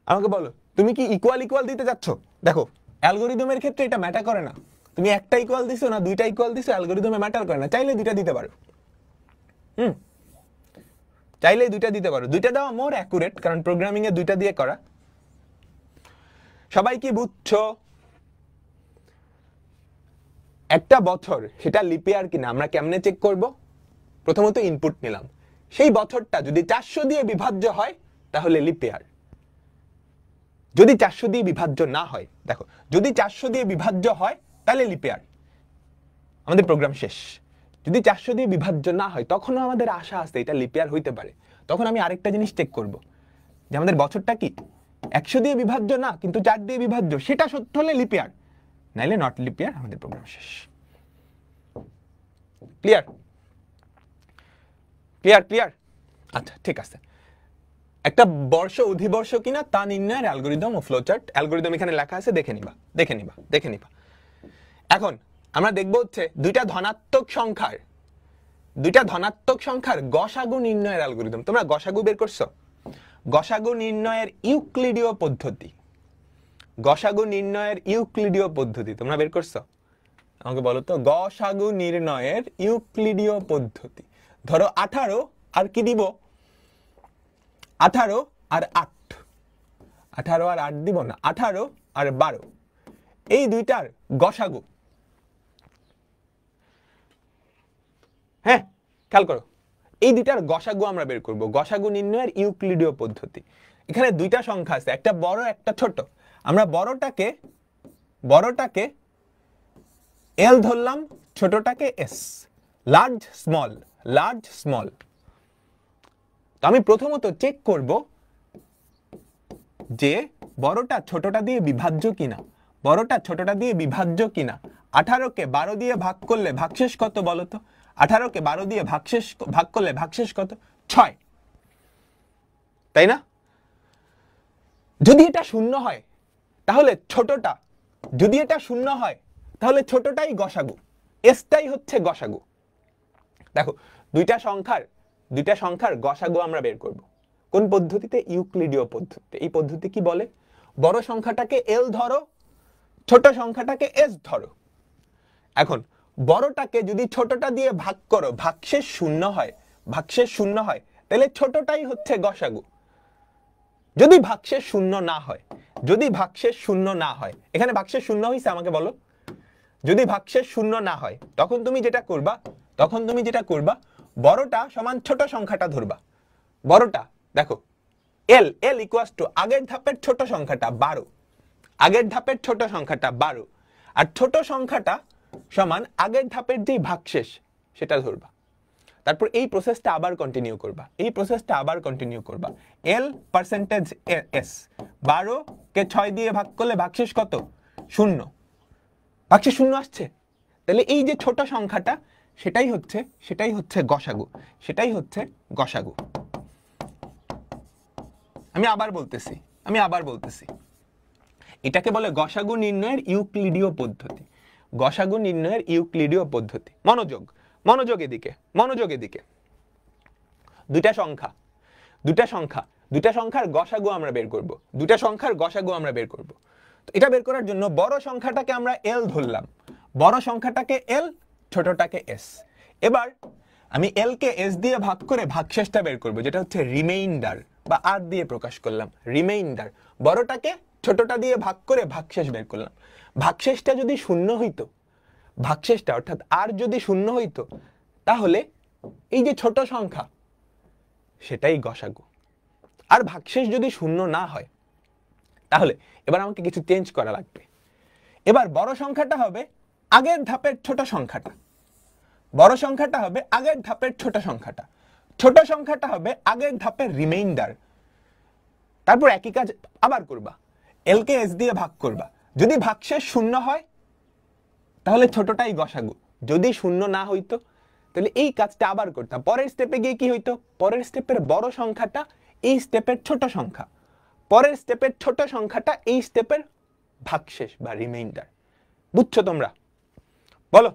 Speaker 1: আমাকে বলো তুমি কি ইকুয়াল ইকুয়াল দিতে যাচ্ছ? দেখো অ্যালগরিদমের ক্ষেত্রে এটা ম্যাটার করে না, তুমি একটা ইকুয়াল দিছো না দুইটা ইকুয়াল দিছো, অ্যালগরিদমে ম্যাটার করে না। চাইলে দুইটা দিতে পারো, চাইলে দুইটা দিতে পারো। দুইটা দেওয়া মোর অ্যাকুরেট, কারণ প্রোগ্রামিং এ দুইটা দিয়ে করা। সবাই কি বুঝছো? একটা বছর সেটা লিপ ইয়ার কিনা আমরা কেমনে চেক করব? প্রথমত ইনপুট নিলাম, সেই বছরটা যদি 400 দিয়ে বিভাজ্য হয় তাহলে লিপ ইয়ার। যদি 400 দিয়ে বিভাজ্য না হয়, দেখো যদি 400 দিয়ে বিভাজ্য হয় তাহলে লিপ ইয়ার, আমাদের প্রোগ্রাম শেষ। যদি 400 দিয়ে বিভাজ্য না হয় তখনও আমাদের আশা আছে এটা লিপ ইয়ার হইতে পারে। তখন আমি আরেকটা জিনিস চেক করব, যে আমাদের বছরটা কি 100 দিয়ে বিভাজ্য না কিন্তু 4 দিয়ে বিভাজ্য, সেটা সত্য হলে লিপ ইয়ার, নাইলে নট লিপ ইয়ার, আমাদের প্রোগ্রাম শেষ। ক্লিয়ার? ক্লিয়ার? ক্লিয়ার? আচ্ছা ঠিক আছে। একটা বর্ষ অধিবর্ষ কিনা তা নির্ণয়ের অ্যালগরিদম ও ফ্লোচার্ট। অ্যালগরিদম এখানে লেখা আছে, দেখে নিবা, দেখে নিবা, দেখে নিবা। এখন আমরা দেখব হচ্ছে দুইটা ধনাত্মক সংখ্যার গসাগু নির্ণয়ের অ্যালগরিদম। তোমরা গসাগু বের করছো? গসাগু নির্ণয়ের ইউক্লিডীয় পদ্ধতি, গসাগু নির্ণয়ের ইউক্লিডীয় পদ্ধতি তোমরা বের করছো? আমাকে বলো তো, গসাগু নির্ণয়ের ইউক্লিডীয় পদ্ধতি। ধরো 18 আর কি দিব? 18 আর 8, 18 আর 8 দিব না, 18 আর 12, এই দুইটার গসাগু। হ্যাঁ খেয়াল করো, এই দুইটার গসাগু আমরা বের করব, গসাগু নির্ণয়ের ইউক্লিডীয় পদ্ধতি। এখানে দুইটা সংখ্যা আছে, একটা বড় একটা ছোট। আমরা বড়টাকে এল ধরলাম, ছোটটাকে S. Large small, large small. তো আমি প্রথমত চেক করব যে বড়টা ছোটটা দিয়ে বিভাজ্য কিনা, বড়টা ছোটটা দিয়ে বিভাজ্য কিনা। 18 কে 12 দিয়ে ভাগ করলে ভাগশেষ কত বলো তো? 18 কে 12 দিয়ে ভাগ করলে ভাগশেষ কত? 6, তাই না? যদি এটা শূন্য হয় তাহলে ছোটটা, যদি এটা শূন্য হয় তাহলে ছোটটাই গসাগু, এসটাই হচ্ছে গসাগু। দেখো দুইটা সংখ্যার গসাগু আমরা বের করব কোন পদ্ধতিতে? ইউক্লিডীয় পদ্ধতিতে। এই পদ্ধতি কি বলে? বড় সংখ্যাটাকে এল ধরো, ছোট সংখ্যাটাকে এস ধরো। এখন বড়টাকে যদি ছোটটা দিয়ে ভাগ করো, ভাগশেষ শূন্য হয়, ভাগশেষ শূন্য হয়, তাহলে ছোটটাই হচ্ছে গসাগু। যদি ভাগশেষ শূন্য না হয়, যদি ভাগশেষ শূন্য না হয়, এখানে ভাগশেষ শূন্য হইছে আমাকে বলো? যদি ভাগশেষ শূন্য না হয় তখন তুমি যেটা করবা, বড়টা সমান ছোট সংখ্যাটা ধরবা। বড়টা দেখো এল, এল ইকুয়ালস টু আগের ধাপের ছোট সংখ্যাটা 12, আগের ধাপের ছোট সংখ্যাটা 12, আর ছোট সংখ্যাটা সমান আগের ধাপের যেই ভাগশেষ সেটা ধরবা। তারপর এই প্রসেসটা আবার কন্টিনিউ করবা, এল পার্সেন্টেজ এস, 12 কে 6 দিয়ে ভাগ করলে ভাগশেষ কত? 0, ভাগশেষ 0 আসছে। তাহলে এই যে ছোট সংখ্যাটা সেটাই হচ্ছে গসাগু, সেটাই হচ্ছে গসাগু। আমি আবার বলতেছি, এটাকে বলে গসাগু নির্ণয়ের ইউক্লিডীয় পদ্ধতি। গসাগু নির্ণয়ের ইউক্লিডীয় পদ্ধতি। মনোযোগ, মনোযোগ এদিকে, মনোযোগ এদিকে। দুইটা সংখ্যার গসাগু আমরা বের করব। দুইটা সংখ্যার গসাগু আমরা বের করব। তো এটা বের করার জন্য বড় সংখ্যাটাকে আমরা এল ধরলাম, বড় সংখ্যাটাকে এল, ছোটটাকে এস। এবার আমি এল কে এস দিয়ে ভাগ করে ভাগশেষটা বের করব, যেটা হচ্ছে রিমাইন্ডার, বা আর দিয়ে প্রকাশ করলাম রিমাইন্ডার। বড়টাকে ছোটটা দিয়ে ভাগ করে ভাগশেষ বের করলাম। ভাগশেষটা যদি শূন্য হইতো, ভাগশেষটা অর্থাৎ আর যদি শূন্য হইতো, তাহলে এই যে ছোট সংখ্যা সেটাই গসাগু। আর ভাগশেষ যদি শূন্য না হয়, তাহলে এবার আমাকে কিছু চেঞ্জ করা লাগবে। এবার বড় সংখ্যাটা হবে আগের ধাপের ছোট সংখ্যাটা, বড় সংখ্যাটা হবে আগের ধাপের ছোট সংখ্যাটা, ছোট সংখ্যাটা হবে আগের ধাপের রিমাইন্ডার। তারপর একই কাজ আবার করবা, এল কে এস দিয়ে ভাগ করবা। যদি ভাগশেষ শূন্য হয় তাহলে ছোটটাই গসাগু, যদি শূন্য না হইতো তাহলে এই কাজটা আবার করতাম। পরের স্টেপে গিয়ে কি হইতো, পরের স্টেপের বড় সংখ্যাটা এই স্টেপের ছোট সংখ্যা, পরের স্টেপের ছোট সংখ্যাটা এই স্টেপের ভাগশেষ বা রিমাইন্ডার। বুঝছো তোমরা? বলো,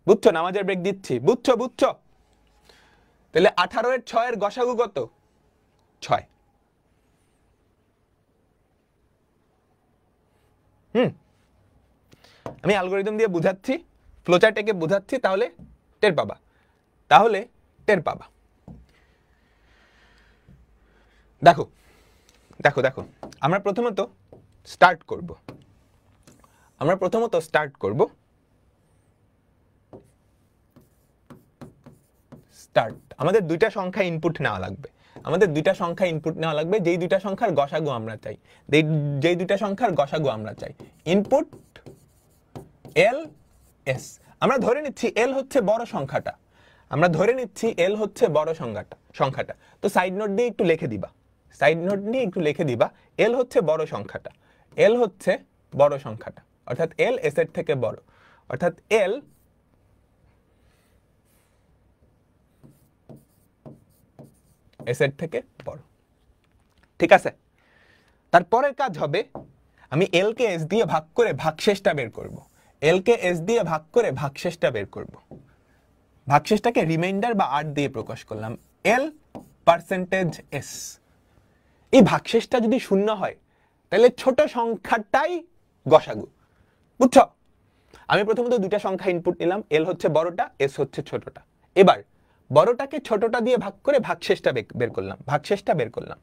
Speaker 1: বুঝছো? নামাজের ব্রেক দিচ্ছি, বুঝছো? বুঝছো? তাহলে 18 এর 6 এর গসাগু কত? 6। আমি অ্যালগরিদম দিয়ে বুঝাচ্ছি, ফ্লোচার্টে বুঝাচ্ছি, তাহলে টের পাবা, তাহলে টের পাবা। দেখো দেখো দেখো, আমরা প্রথমত স্টার্ট করব, আমাদের দুইটা সংখ্যা ইনপুট নেওয়া লাগবে, যেই দুইটা সংখ্যার গসাগু আমরা চাই, যেই দুইটা সংখ্যার গসাগু আমরা চাই। Input L S. আমরা ধরে নিচ্ছি এল হচ্ছে বড় সংখ্যাটা, সংখ্যাটা। তো সাইড নোট দিয়ে একটু লিখে দিবা, এল হচ্ছে বড় সংখ্যাটা, অর্থাৎ এল এস এর থেকে বড়, অর্থাৎ এল এস এর থেকে বড়। ঠিক আছে? তারপরের কাজ হবে আমি এল কে এস দিয়ে ভাগ করে ভাগশেষটা বের করব। ভাগশেষটাকে রিমাইন্ডার বা আর দিয়ে প্রকাশ করলাম, এল পার্সেন্টেজ এস। এই ভাগশেষটা যদি শূন্য হয় তাহলে ছোট সংখ্যাটাই গসাগু। বুঝছো? আমি প্রথমত দুইটা সংখ্যা ইনপুট নিলাম, এল হচ্ছে বড়টা, এস হচ্ছে ছোটটা। এবার বড়টাকে ছোটটা দিয়ে ভাগ করে ভাগশেষটা বের করলাম।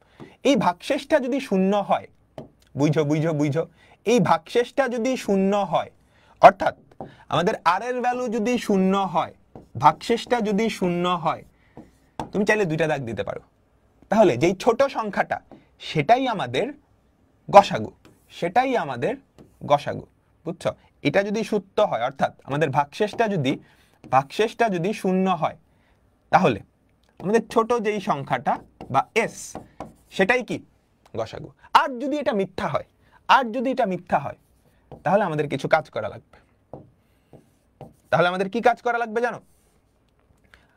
Speaker 1: এই ভাগশেষটা যদি শূন্য হয়, বুঝো, এই ভাগশেষটা যদি শূন্য হয়, অর্থাৎ আমাদের আর এর ভ্যালু যদি শূন্য হয়, ভাগশেষটা যদি শূন্য হয়, তুমি চাইলে দুইটা দাগ দিতে পারো, তাহলে যেই ছোট সংখ্যাটা সেটাই আমাদের গসাগু, বুঝছো? এটা যদি সত্য হয়, অর্থাৎ আমাদের ভাগশেষটা যদি শূন্য হয়, তাহলে আমাদের ছোট যেই সংখ্যাটা বা এস সেটাই কি গসাগু। আর যদি এটা মিথ্যা হয়, তাহলে আমাদের কিছু কাজ করা লাগবে। তাহলে আমাদের কি কাজ করা লাগবে জানো?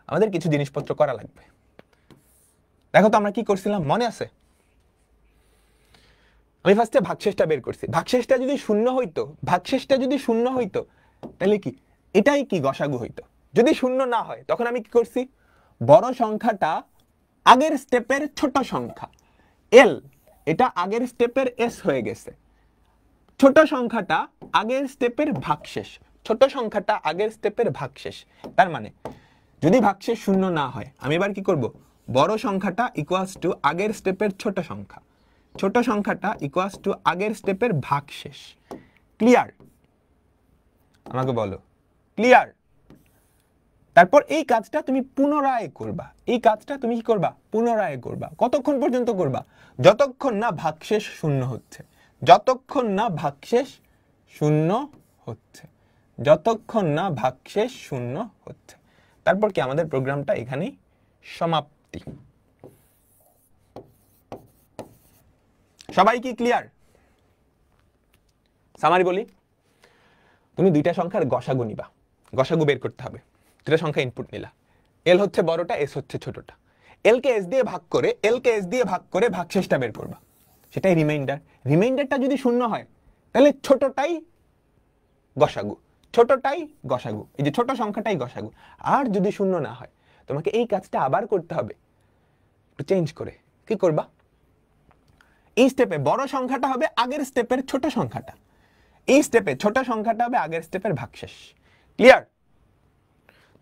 Speaker 1: আমাদের কিছু জিনিসপত্র করা লাগবে। দেখো তো আমরা কি করছিলাম, মনে আছে? আমি ফার্স্টে ভাগশেষটা বের করছি। ভাগশেষটা যদি শূন্য হইতো, তাহলে কি এটাই কি গসাগু হইতো। যদি শূন্য না হয়, তখন আমি কি করছি, বড় সংখ্যাটা আগের স্টেপের ছোট সংখ্যা এল, এটা আগের স্টেপের এস হয়ে গেছে। ছোট সংখ্যাটা আগের স্টেপের ভাগশেষ, তার মানে যদি ভাগশেষ শূন্য না হয়, আমি এবার কি করব, বড় সংখ্যাটা ইকুয়ালস টু আগের স্টেপের ছোট সংখ্যাটা ইকুয়ালস টু আগের স্টেপের ভাগশেষ। ক্লিয়ার? আমাকে বলো, ক্লিয়ার? তারপর এই কাজটা তুমি পুনরায় করবা, পুনরায় করবা। কতক্ষণ পর্যন্ত করবা? যতক্ষণ না ভাগশেষ শূন্য হচ্ছে, তারপর কি আমাদের প্রোগ্রামটা এখানেই সমাপ্তি। সবাই কি ক্লিয়ার? সামারি বলি, তুমি দুইটা সংখ্যার গসাগু নিবা, গসাগু বের করতে হবে। দুইটা সংখ্যা ইনপুট নিলা, এল হচ্ছে বড়টা, এস হচ্ছে ছোটটা। এল কে এস দিয়ে ভাগ করে ভাগশেষটা বের করবা, সেটাই রিমাইন্ডারটা যদি শূন্য হয়, তাহলে ছোটটাই গসাগু, ছোটটাই গসাগু, এই যে ছোট সংখ্যাটাই গসাগু। আর যদি শূন্য না হয় তোমাকে এই কাজটা আবার করতে হবে, একটু চেঞ্জ করে। কি করবা? এই স্টেপে বড় সংখ্যাটা হবে আগের স্টেপের ছোট সংখ্যাটা, এই স্টেপে ছোট সংখ্যাটা হবে আগের স্টেপের ভাগশেষ। ক্লিয়ার?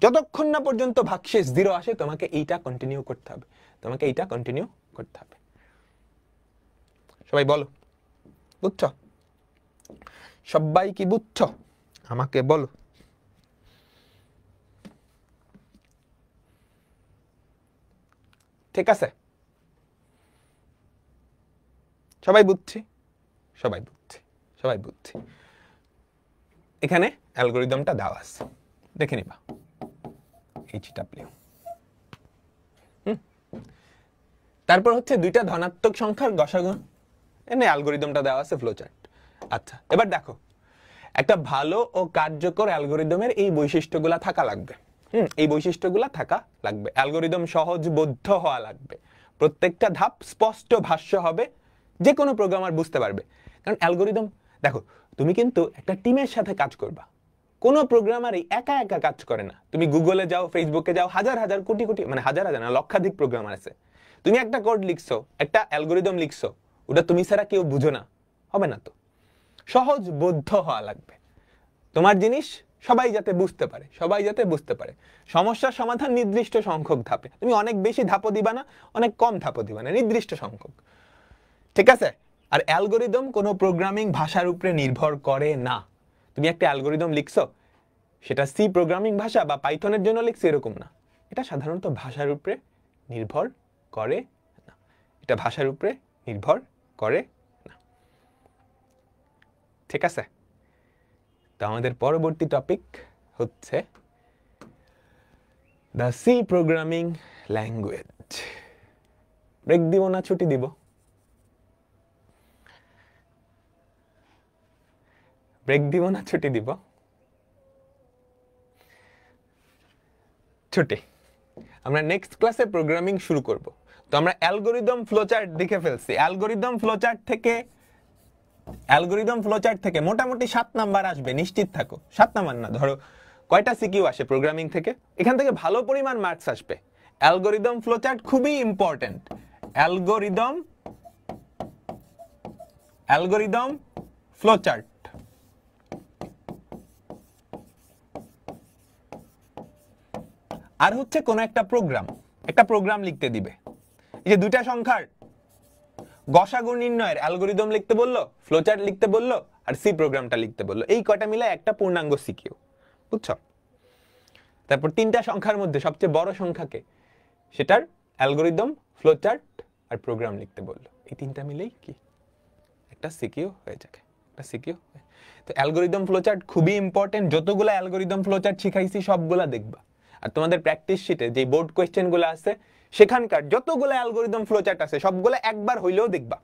Speaker 1: যতক্ষণ না পর্যন্ত ভাগশেষ 0 আসে তোমাকে এইটা কন্টিনিউ করতে হবে, তোমাকে এইটা কন্টিনিউ করতে হবে। সবাই বলো, বুঝছো? সবাই কি বুঝছো? আমাকে বলো। ঠিক আছে? সবাই বুঝছি, সবাই বুঝছি, সবাই বুঝছি। এখানে অ্যালগরিদমটা দেওয়া আছে, দেখে নিবা। HW। তারপর হচ্ছে দুইটা ধনাত্মক সংখ্যার গসাগু, এনে অ্যালগরিদমটা দেওয়া আছে, ফ্লোচার্ট। আচ্ছা, এবার দেখো, একটা ভালো ও কার্যকর অ্যালগরিদমের এই বৈশিষ্ট্যগুলা থাকা লাগবে। এই বৈশিষ্ট্যগুলা থাকা লাগবে। অ্যালগরিদম সহজবোধ্য হওয়া লাগবে, প্রত্যেকটা ধাপ স্পষ্ট ভাষ্য হবে, যে কোনো প্রোগ্রামার বুঝতে পারবে। কারণ অ্যালগরিদম, দেখো তুমি কিন্তু একটা টিমের সাথে কাজ করবা, কোনো প্রোগ্রামারই একা একা কাজ করে না। তুমি গুগলে যাও, ফেসবুকে যাও, হাজার হাজার কোটি কোটি, মানে হাজার হাজার না, লক্ষাধিক প্রোগ্রামার আছে। তুমি একটা কোড লিখছো, একটা অ্যালগরিদম লিখছো, ওটা তুমি ছাড়া কেউ বুঝো না, হবে না তো। সহজবোধ্য হওয়া লাগবে, তোমার জিনিস সবাই যাতে বুঝতে পারে, সবাই যাতে বুঝতে পারে। সমস্যার সমাধান নির্দিষ্ট সংখ্যক ধাপে, তুমি অনেক বেশি ধাপও দিবা না, অনেক কম ধাপও দিবা না, নির্দিষ্ট সংখ্যক। ঠিক আছে? আর অ্যালগরিদম কোনো প্রোগ্রামিং ভাষার উপরে নির্ভর করে না। তুমি একটা অ্যালগরিদম লিখছো, সেটা সি প্রোগ্রামিং ভাষা বা পাইথনের জন্য লিখছো এরকম না, এটা সাধারণত ভাষার উপরে নির্ভর করে না, এটা ভাষার উপরে নির্ভর করে না। ঠিক আছে? তো আমাদের পরবর্তী টপিক হচ্ছে the C programming language. Break দিব না ছুটি দিব? ব্রেক দিব না ছুটি দিব? ছুটি। আমরা নেক্সট ক্লাসে প্রোগ্রামিং শুরু করব। তো আমরা অ্যালগরিদম ফ্লোচার্ট দেখে ফেলছি। অ্যালগরিদম ফ্লোচার্ট থেকে মোটামুটি 7 নাম্বার আসবে, নিশ্চিত থাকো। 7 নাম্বার না, ধরো কয়টা সিকিউ আসে প্রোগ্রামিং থেকে, এখান থেকে ভালো পরিমাণ মার্কস আসবে। অ্যালগরিদম ফ্লোচার্ট খুবই ইম্পর্টেন্ট। Algorithm flowchart. আর হচ্ছে কোন একটা প্রোগ্রাম লিখতে দিবে, এই যে দুইটা সংখ্যার গসাগু নির্ণয়ের অ্যালগরিদম লিখতে বললো, ফ্লোচার্ট লিখতে বললো, আর সি প্রোগ্রামটা লিখতে বললো, এই কয়টা মিলে একটা পূর্ণাঙ্গ সিকিউ, বুঝছো? তারপর তিনটা সংখ্যার মধ্যে সবচেয়ে বড় সংখ্যাকে, সেটার অ্যালগরিদম, ফ্লোচার্ট আর প্রোগ্রাম লিখতে বললো, এই তিনটা মিলেই কি একটা সিকিউ হয়ে যাবে, একটা সিকিউ। তো অ্যালগরিদম ফ্লোচার্ট খুবই ইম্পর্টেন্ট। যতগুলো অ্যালগরিদম ফ্লোচার্ট শিখাইছি সবগুলা দেখবা, আর তোমাদের প্র্যাকটিস শিটে যে বোর্ড কোয়েশ্চেন গুলো আছে সেখানকার যতগুলো অ্যালগরিদম ফ্লোচার্ট আছে সবগুলো একবার হইলেও দেখবা।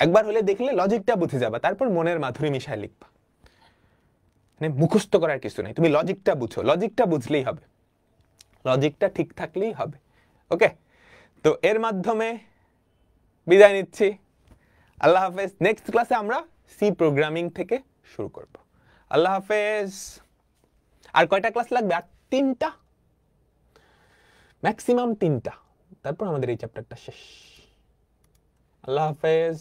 Speaker 1: একবার হলে দেখলে লজিকটা বুঝে যাবা, তারপর মনের মাধুরী মিশায় লিখবা। মানে মুখস্থ করার কিছু নাই, তুমি লজিকটা বুঝো, লজিকটা বুঝলেই হবে, লজিকটা ঠিক থাকলেই হবে। ওকে, তো এর মাধ্যমে বিদায় নিচ্ছি। আল্লাহ হাফেজ। নেক্সট ক্লাসে আমরা সি প্রোগ্রামিং থেকে শুরু করব। আল্লাহ হাফেজ। আর কয়টা ক্লাস লাগবে? আর 3টা, ম্যাক্সিমাম 3টা, তারপর আমাদের এই চ্যাপ্টারটা শেষ। আল্লাহ হাফেজ।